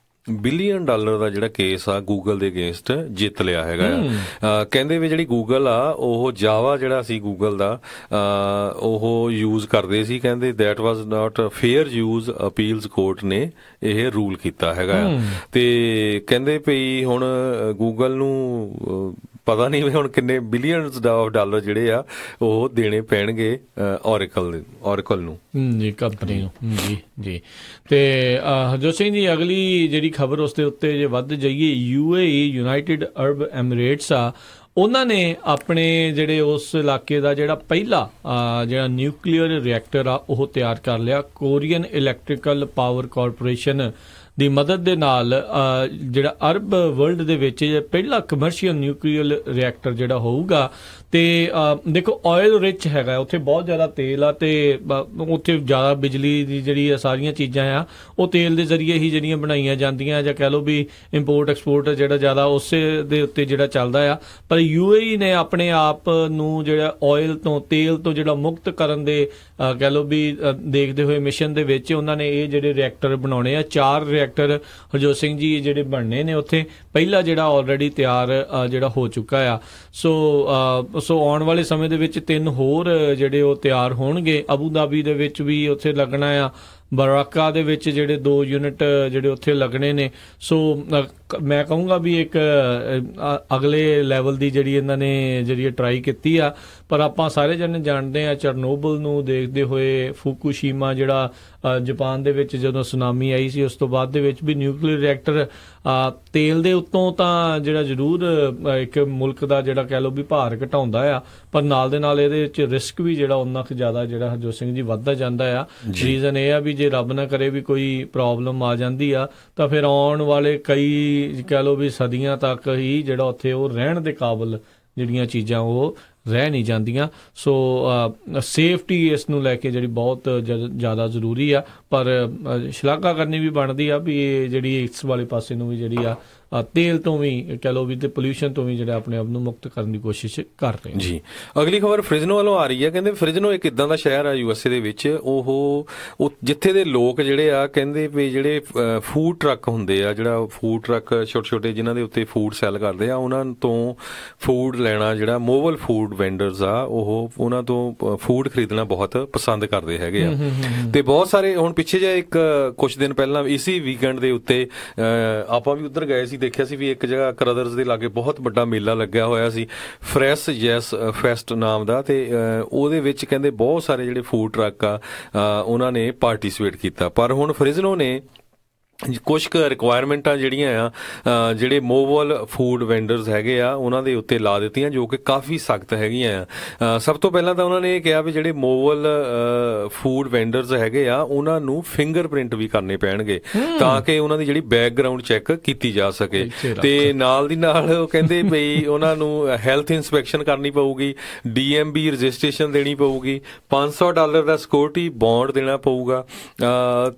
$1 ਬਿਲੀਅਨ ਦਾ ਜਿਹੜਾ ਕੇਸ ਆ ਗੂਗਲ ਦੇ ਅਗੇਂਸਟ ਜਿੱਤ ਲਿਆ ਹੈਗਾ ਆ। ਕਹਿੰਦੇ ਵੀ ਜਿਹੜੀ ਗੂਗਲ ਆ ਉਹ ਜਾਵਾ ਜਿਹੜਾ ਸੀ ਗੂਗਲ ਦਾ ਉਹ ਯੂਜ਼ ਕਰਦੇ ਸੀ, ਕਹਿੰਦੇ that was not fair use appeals court ਨੇ ਇਹ ਰੂਲ ਕੀਤਾ ਹੈਗਾ ਆ। ਤੇ ਕਹਿੰਦੇ ਭਈ ਹੁਣ ਗੂਗਲ ਨੂੰ ਪਤਾ ਨਹੀਂ ਹੁਣ ਕਿੰਨੇ ਬਿਲੀਅਨਸ ਡਾਲਰ ਜਿਹੜੇ ਆ ਉਹ ਦੇਣੇ ਪੈਣਗੇ Oracle ਨੂੰ ਜੀ, ਕੰਪਨੀ ਨੂੰ। ਜੀ ਤੇ ਹਰਜੋਤ ਸਿੰਘ ਜੀ ਅਗਲੀ ਜਿਹੜੀ ਖਬਰ ਉਸ ਦੇ ਉੱਤੇ ਜੇ ਵੱਧ ਜਾਈਏ, UAE ਯੂਨਾਈਟਿਡ ਅਰਬ ਐਮੀਰੇਟਸ ਆ, ਉਹਨਾਂ ਨੇ ਆਪਣੇ ਜਿਹੜੇ ਉਸ ਇਲਾਕੇ ਦਾ ਜਿਹੜਾ ਪਹਿਲਾ ਜਿਹੜਾ ਨਿਊਕਲੀਅਰ ਰਿਐਕਟਰ ਆ ਉਹ ਤਿਆਰ ਕਰ ਲਿਆ। ਕੋਰੀਅਨ ਇਲੈਕਟ੍ਰੀਕਲ ਪਾਵਰ ਕਾਰਪੋਰੇਸ਼ਨ ਦੀ ਮਦਦ ਦੇ ਨਾਲ ਜਿਹੜਾ ਅਰਬ ਵਰਲਡ ਦੇ ਵਿੱਚ ਪਹਿਲਾ ਕਮਰਸ਼ੀਅਲ ਨਿਊਕਲੀਅਰ ਰਿਐਕਟਰ ਜਿਹੜਾ ਹੋਊਗਾ। ਤੇ ਦੇਖੋ ਆਇਲ ਰਿਚ ਹੈਗਾ, ਉੱਥੇ ਬਹੁਤ ਜ਼ਿਆਦਾ ਤੇਲ ਆ ਤੇ ਉੱਥੇ ਜ਼ਿਆਦਾ ਬਿਜਲੀ ਦੀ ਜਿਹੜੀ ਸਾਰੀਆਂ ਚੀਜ਼ਾਂ ਆ ਉਹ ਤੇਲ ਦੇ ਜ਼ਰੀਏ ਹੀ ਜਿਹੜੀਆਂ ਬਣਾਈਆਂ ਜਾਂਦੀਆਂ, ਜਾਂ ਕਹਿ ਲਓ ਵੀ ਇੰਪੋਰਟ ਐਕਸਪੋਰਟ ਜਿਹੜਾ ਜ਼ਿਆਦਾ ਉਸੇ ਦੇ ਉੱਤੇ ਜਿਹੜਾ ਚੱਲਦਾ ਆ। ਪਰ UAE ਨੇ ਆਪਣੇ ਆਪ ਨੂੰ ਜਿਹੜਾ ਆਇਲ ਤੋਂ, ਤੇਲ ਤੋਂ ਜਿਹੜਾ ਮੁਕਤ ਕਰਨ ਦੇ ਕਹਿ ਲਓ ਵੀ ਦੇਖਦੇ ਹੋਏ ਮਿਸ਼ਨ ਦੇ ਵਿੱਚ ਉਹਨਾਂ ਨੇ ਇਹ ਜਿਹੜੇ ਰਿਐਕਟਰ ਬਣਾਉਣੇ ਆ। 4 ਰਿਐਕਟਰ ਹਰਜੋਤ ਸਿੰਘ ਜੀ ਜਿਹੜੇ ਬਣਨੇ ਨੇ ਉੱਥੇ, ਪਹਿਲਾ ਜਿਹੜਾ ਆਲਰੇਡੀ ਤਿਆਰ ਜਿਹੜਾ ਹੋ ਚੁੱਕਾ ਆ। ਸੋ ਆਉਣ ਵਾਲੇ ਸਮੇਂ ਦੇ ਵਿੱਚ 3 ਹੋਰ ਜਿਹੜੇ ਉਹ ਤਿਆਰ ਹੋਣਗੇ। ਅਬੂ ਧਾਬੀ ਦੇ ਵਿੱਚ ਵੀ ਉੱਥੇ ਲੱਗਣਾ ਆ, ਬਰਾਕਾ ਦੇ ਵਿੱਚ ਜਿਹੜੇ 2 ਯੂਨਿਟ ਜਿਹੜੇ ਉੱਥੇ ਲੱਗਣੇ ਨੇ। ਸੋ ਮੈਂ ਕਹੂੰਗਾ ਵੀ ਇੱਕ ਅਗਲੇ ਲੈਵਲ ਦੀ ਜਿਹੜੀ ਇਹਨਾਂ ਨੇ ਜਿਹੜੀ ਟਰਾਈ ਕੀਤੀ ਆ। ਪਰ ਆਪਾਂ ਸਾਰੇ ਜਣੇ ਜਾਣਦੇ ਆ ਚਰਨੋਬਲ ਨੂੰ ਦੇਖਦੇ ਹੋਏ, ਫੂਕੂਸ਼ੀਮਾ ਜਿਹੜਾ ਜਾਪਾਨ ਦੇ ਵਿੱਚ ਜਦੋਂ ਸੁਨਾਮੀ ਆਈ ਸੀ, ਉਸ ਤੋਂ ਬਾਅਦ ਦੇ ਵਿੱਚ ਵੀ ਨਿਊਕਲੀਅਰ ਰਿਐਕਟਰ ਤੇਲ ਦੇ ਉੱਤੋਂ ਤਾਂ ਜਿਹੜਾ ਜ਼ਰੂਰ ਇੱਕ ਮੁਲਕ ਦਾ ਜਿਹੜਾ ਕਹਿ ਲਓ ਵੀ ਭਾਰ ਘਟਾਉਂਦਾ ਆ, ਪਰ ਨਾਲ ਦੇ ਨਾਲ ਇਹਦੇ ਵਿੱਚ ਰਿਸਕ ਵੀ ਜਿਹੜਾ ਉਹਨਾਂ ਕੁ ਜ਼ਿਆਦਾ ਜਿਹੜਾ ਹਰਜੋਤ ਸਿੰਘ ਜੀ ਵੱਧਦਾ ਜਾਂਦਾ ਆ। ਰੀਜ਼ਨ ਇਹ ਆ ਵੀ ਜੇ ਰੱਬ ਨਾ ਕਰੇ ਵੀ ਕੋਈ ਪ੍ਰੋਬਲਮ ਆ ਜਾਂਦੀ ਆ ਤਾਂ ਫਿਰ ਆਉਣ ਵਾਲੇ ਕਈ ਕਹਿ ਲਓ ਵੀ ਸਦੀਆਂ ਤੱਕ ਹੀ ਜਿਹੜਾ ਉੱਥੇ ਉਹ ਰਹਿਣ ਦੇ ਕਾਬਲ ਜਿਹੜੀਆਂ ਚੀਜ਼ਾਂ ਉਹ ਰਹਿ ਨਹੀਂ ਜਾਂਦੀਆਂ। ਸੋ ਸੇਫਟੀ ਇਸ ਨੂੰ ਲੈ ਕੇ ਜਿਹੜੀ ਬਹੁਤ ਜ਼ਿਆਦਾ ਜ਼ਰੂਰੀ ਆ, ਪਰ ਸ਼ਲਾਘਾ ਕਰਨੀ ਵੀ ਬਣਦੀ ਆ ਵੀ ਇਹ ਜਿਹੜੀ ਇਸ ਵਾਲੇ ਪਾਸੇ ਨੂੰ ਵੀ ਜਿਹੜੀ ਆ ਤੇਲ ਤੋਂ ਵੀ ਕਹਿ ਲਓ ਵੀ ਤੇ ਪੋਲਿਊਸ਼ਨ ਤੋਂ ਵੀ ਜਿਹੜਾ ਆਪਣੇ ਆਪ ਨੂੰ ਮੁਕਤ ਕਰਨ ਦੀ ਕੋਸ਼ਿਸ਼ ਕਰ ਰਹੇ ਜੀ। ਅਗਲੀ ਖਬਰ ਫ੍ਰਿਜ਼ਨੋ ਵੱਲੋਂ ਆ ਰਹੀ ਹੈ। ਕਹਿੰਦੇ ਫ੍ਰਿਜ਼ਨੋ ਇੱਕ ਇਦਾਂ ਦਾ ਸ਼ਹਿਰ ਆ USA ਦੇ ਵਿੱਚ, ਉਹ ਜਿੱਥੇ ਦੇ ਲੋਕ ਜਿਹੜੇ ਆ ਕਹਿੰਦੇ ਵੀ ਜਿਹੜੇ ਫੂਡ ਟਰੱਕ ਹੁੰਦੇ ਆ, ਜਿਹੜਾ ਫੂਡ ਟਰੱਕ ਛੋਟੇ ਛੋਟੇ ਜਿਨ੍ਹਾਂ ਦੇ ਉੱਤੇ ਫੂਡ ਸੈਲ ਕਰਦੇ ਆ, ਉਹਨਾਂ ਤੋਂ ਫੂਡ ਲੈਣਾ, ਜਿਹੜਾ ਮੋਬਾਈਲ ਫੂਡ ਵੈਂਡਰਸ ਆ ਉਹ ਉਹਨਾਂ ਤੋਂ ਫੂਡ ਖਰੀਦਣਾ ਬਹੁਤ ਪਸੰਦ ਕਰਦੇ ਹੈਗੇ ਆ। ਤੇ ਬਹੁਤ ਸਾਰੇ ਹੁਣ ਪਿੱਛੇ ਜਿਹੇ ਇੱਕ ਕੁਝ ਦਿਨ ਪਹਿਲਾਂ ਇਸੀ ਵੀਕਐਂਡ ਦੇ ਉੱਤੇ ਆਪਾਂ ਵੀ ਉੱਧਰ ਗਏ ਸੀ, ਦੇਖਿਆ ਸੀ ਵੀ ਇੱਕ ਜਗ੍ਹਾ ਕਰਦਰਸ ਦੇ ਲਾਗੇ ਬਹੁਤ ਵੱਡਾ ਮੇਲਾ ਲੱਗਿਆ ਹੋਇਆ ਸੀ, ਫਰੈਸ਼ ਯੈਸ ਫੈਸਟ ਨਾਮ ਦਾ। ਤੇ ਉਹਦੇ ਵਿੱਚ ਕਹਿੰਦੇ ਬਹੁਤ ਸਾਰੇ ਜਿਹੜੇ ਫੂਡ ਟਰੱਕ ਆ ਉਹਨਾਂ ਨੇ ਪਾਰਟੀਸਪੇਟ ਕੀਤਾ। ਪਰ ਹੁਣ ਫ੍ਰਿਜ਼ਨੋ ਨੇ ਕੁਝ ਕੁ ਰਿਕੁਆਇਰਮੈਂਟਾਂ ਜਿਹੜੀਆਂ ਆ ਜਿਹੜੇ ਮੋਬਲ ਫੂਡ ਵੈਂਡਰਸ ਹੈਗੇ ਆ ਉਹਨਾਂ ਦੇ ਉੱਤੇ ਲਾ ਦਿੱਤੀਆਂ, ਜੋ ਕਿ ਕਾਫੀ ਸਖਤ ਹੈਗੀਆਂ ਆ। ਸਭ ਤੋਂ ਪਹਿਲਾਂ ਤਾਂ ਉਹਨਾਂ ਨੇ ਇਹ ਕਿਹਾ ਵੀ ਜਿਹੜੇ ਮੋਬਲ ਫੂਡ ਵੈਂਡਰਸ ਹੈਗੇ ਆ ਉਹਨਾਂ ਨੂੰ ਫਿੰਗਰਪ੍ਰਿੰਟ ਵੀ ਕਰਨੇ ਪੈਣਗੇ ਤਾਂ ਕਿ ਉਹਨਾਂ ਦੀ ਜਿਹੜੀ ਬੈਕਗਰਾਊਂਡ ਚੈੱਕ ਕੀਤੀ ਜਾ ਸਕੇ। ਤੇ ਨਾਲ ਦੀ ਨਾਲ ਉਹ ਕਹਿੰਦੇ ਬਈ ਉਹਨਾਂ ਨੂੰ ਹੈਲਥ ਇੰਸਪੈਕਸ਼ਨ ਕਰਨੀ ਪਊਗੀ, DMB ਰਜਿਸਟ੍ਰੇਸ਼ਨ ਦੇਣੀ ਪਊਗੀ, $500 ਦਾ ਸਿਕਿਉਰਿਟੀ ਬੌਂਡ ਦੇਣਾ ਪਊਗਾ,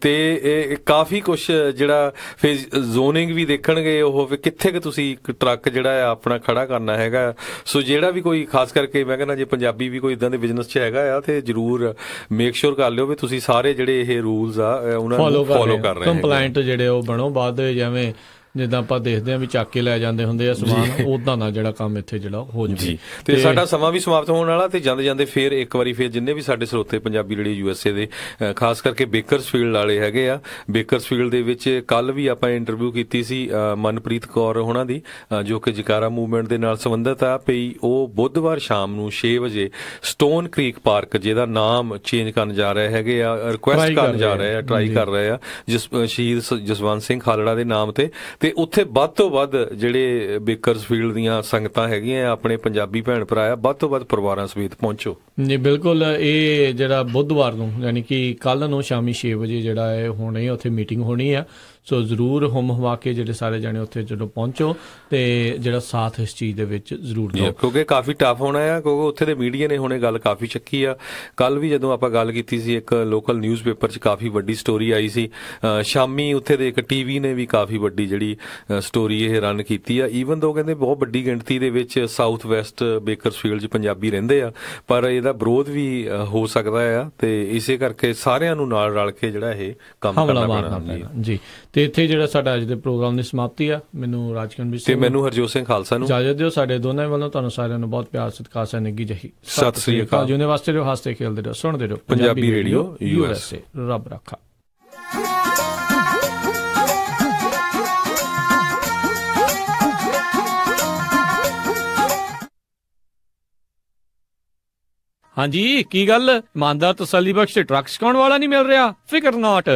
ਤੇ ਇਹ ਕਾਫੀ ਕੁਛ ਜਿਹੜਾ ਫਿਰ ਜ਼ੋਨਿੰਗ ਵੀ ਦੇਖਣਗੇ ਉਹ ਕਿੱਥੇ ਕਿ ਤੁਸੀਂ ਟਰੱਕ ਜਿਹੜਾ ਆ ਆਪਣਾ ਖੜਾ ਕਰਨਾ ਹੈਗਾ। ਸੋ ਜਿਹੜਾ ਵੀ ਕੋਈ ਖਾਸ ਕਰਕੇ ਮੈਂ ਕਹਿੰਦਾ ਜੇ ਪੰਜਾਬੀ ਵੀ ਕੋਈ ਇਦਾਂ ਦੇ ਬਿਜ਼ਨਸ 'ਚ ਹੈਗਾ ਆ ਤੇ ਜ਼ਰੂਰ ਮੇਕ ਸ਼ੋਰ ਕਰ ਲਿਓ ਵੀ ਤੁਸੀਂ ਸਾਰੇ ਜਿਹੜੇ ਇਹ ਰੂਲਸ ਆ ਉਹਨਾਂ ਨੂੰ ਫੋਲੋ ਕਰ ਰਹੇ ਹੋ, ਕੰਪਲਾਇੰਟ ਜਿਹੜੇ ਉਹ ਬਣੋ। ਬਾਅਦ ਜਿਵੇਂ ਜਿੱਦਾਂ ਆਪਾਂ ਦੇਖਦੇ ਹਾਂ ਵੀ ਚੱਕ ਕੇ ਲੈ ਜਾਂਦੇ ਹੁੰਦੇ ਆ ਸਮਾਨ, ਉਦਾਂ ਦਾ ਜਿਹੜਾ ਕੰਮ ਇੱਥੇ ਜਿਹੜਾ ਹੋ ਜਾਵੇ। ਤੇ ਸਾਡਾ ਸਮਾਂ ਵੀ ਸਮਾਪਤ ਹੋਣ ਵਾਲਾ, ਤੇ ਜਾਂਦੇ ਜਾਂਦੇ ਫੇਰ ਇੱਕ ਵਾਰੀ ਫੇਰ ਜਿੰਨੇ ਵੀ ਸਾਡੇ ਸਰੋਤੇ ਪੰਜਾਬੀ ਰੇਡੀਓ USA ਦੇ ਖਾਸ ਕਰਕੇ ਬੇਕਰਸਫੀਲਡ ਵਾਲੇ ਹੈਗੇ ਆ, ਬੇਕਰਸਫੀਲਡ ਦੇ ਵਿੱਚ ਕੱਲ ਵੀ ਆਪਾਂ ਇੰਟਰਵਿਊ ਕੀਤੀ ਸੀ ਮਨਪ੍ਰੀਤ ਕੌਰ ਹੋਣਾ ਦੀ, ਜੋ ਕਿ ਜਕਾਰਾ ਮੂਵਮੈਂਟ ਦੇ ਨਾਲ ਸੰਬੰਧਿਤ ਆ। ਪਈ ਉਹ ਬੁੱਧਵਾਰ ਸ਼ਾਮ ਨੂੰ 6 ਵਜੇ ਸਟੋਨ ਕ੍ਰੀਕ ਪਾਰਕ, ਜਿਹਦਾ ਨਾਮ ਚੇਂਜ ਕਰਨ ਜਾ ਰਹੇ ਹੈਗੇ ਆ, ਰਿਕੁਐਸਟ ਕਰਨ ਜਾ ਰਹੇ ਆ, ਟਰਾਈ ਕਰ ਰਹੇ ਆ ਸ਼ਹੀਦ ਜਸਵੰਤ ਸਿੰਘ ਖਾਲੜਾ ਦੇ ਨਾਮ ਤੇ ਉੱਥੇ ਵੱਧ ਤੋਂ ਵੱਧ ਜਿਹੜੇ ਬੇਕਰਸਫੀਲਡ ਦੀਆਂ ਸੰਗਤਾਂ ਹੈਗੀਆਂ ਆਪਣੇ ਪੰਜਾਬੀ ਭੈਣ ਭਰਾ ਆ, ਵੱਧ ਤੋਂ ਵੱਧ ਪਰਿਵਾਰਾਂ ਸਮੇਤ ਪਹੁੰਚੋ। ਜੀ ਬਿਲਕੁਲ, ਇਹ ਜਿਹੜਾ ਬੁੱਧਵਾਰ ਨੂੰ ਯਾਨੀ ਕਿ ਕੱਲ ਨੂੰ ਸ਼ਾਮੀ 6 ਵਜੇ ਜਿਹੜਾ ਹੈ ਹੋਣੀ ਉੱਥੇ ਮੀਟਿੰਗ ਹੋਣੀ ਆ। ਸੋ ਜ਼ਰੂਰ ਹੁਮ ਹਵਾ ਕੇ ਜਿਹੜੇ ਸਾਰੇ ਜਾਣੇ ਉੱਥੇ ਜਦੋਂ ਪਹੁੰਚੋ ਤੇ ਜਿਹੜਾ ਸਾਥ ਇਸ ਚੀਜ਼ ਦੇ ਵਿੱਚ ਜ਼ਰੂਰ ਦਿਓ, ਕਿਉਂਕਿ ਕਾਫੀ ਟਫ ਹੋਣਾ ਆ, ਕਿਉਂਕਿ ਉੱਥੇ ਦੇ ਮੀਡੀਆ ਨੇ ਹੁਣੇ ਗੱਲ ਕਾਫੀ ਚੱਕੀ ਆ। ਕੱਲ ਵੀ ਜਦੋਂ ਆਪਾਂ ਗੱਲ ਕੀਤੀ ਸੀ ਇੱਕ ਲੋਕਲ ਨਿਊਜ਼ਪੇਪਰ 'ਚ ਕਾਫੀ ਵੱਡੀ ਸਟੋਰੀ ਆਈ ਸੀ, ਸ਼ਾਮੀ ਉੱਥੇ ਦੇ ਇੱਕ TV ਨੇ ਵੀ ਕਾਫੀ ਵੱਡੀ ਜਿਹੜੀ ਸਟੋਰੀ ਇਹ ਰਨ ਕੀਤੀ ਆ। ਈਵਨ ਦੋ ਕਹਿੰਦੇ ਬਹੁਤ ਵੱਡੀ ਗਿਣਤੀ ਦੇ ਵਿੱਚ ਸਾਊਥ ਵੈਸਟ ਬੇਕਰਸਫੀਲਡ 'ਚ ਪੰਜਾਬੀ ਰਹਿੰਦੇ ਆ, ਪਰ ਇਹਦਾ ਵਿਰੋਧ ਵੀ ਹੋ ਸਕਦਾ ਆ, ਤੇ ਇਸੇ ਕਰਕੇ ਸਾਰਿਆਂ ਨੂੰ ਨਾਲ ਰਲ ਕੇ ਜਿਹੜਾ ਇਹ ਕੰਮ ਕਰਨਾ ਪੈਣਾ ਜੀ। ਤੇ ਇੱਥੇ ਜਿਹੜਾ ਸਾਡਾ ਅੱਜ ਦੇ ਪ੍ਰੋਗਰਾਮ ਦੀ ਸਮਾਪਤੀ ਆ। ਮੈਨੂੰ ਰਾਜਕਨਵੀਰ ਸਿੰਘ ਤੇ ਮੈਨੂੰ ਹਰਜੋਤ ਸਿੰਘ ਖਾਲਸਾ ਨੂੰ ਇਜਾਜ਼ਤ ਦਿਓ। ਸਾਡੇ ਦੋਨਾਂ ਵੱਲੋਂ ਤੁਹਾਨੂੰ ਸਾਰਿਆਂ ਨੂੰ ਬਹੁਤ ਪਿਆਰ ਸਤਿਕਾਰ ਸਨੇਗੀ ਜਹੀ ਸਤਿ ਸ੍ਰੀ ਅਕਾਲ। ਜਿਉਂਦੇ ਵਾਸਤੇ ਰਹੋ, ਹੱਸਦੇ ਖੇਲਦੇ ਰਹੋ, ਸੁਣਦੇ ਰਹੋ ਪੰਜਾਬੀ ਰੇਡੀਓ USA। ਰੱਬ ਰੱਖਾ। ਹਾਂਜੀ, ਕੀ ਗੱਲ? ਇਮਾਨਦਾਰ ਤਸੱਲੀ ਬਖਸ਼ ਟਰੱਕ ਛਕਾਉਣ ਵਾਲਾ ਨਹੀਂ ਮਿਲ ਰਿਹਾ? ਫਿਕਰ ਨਾਟ,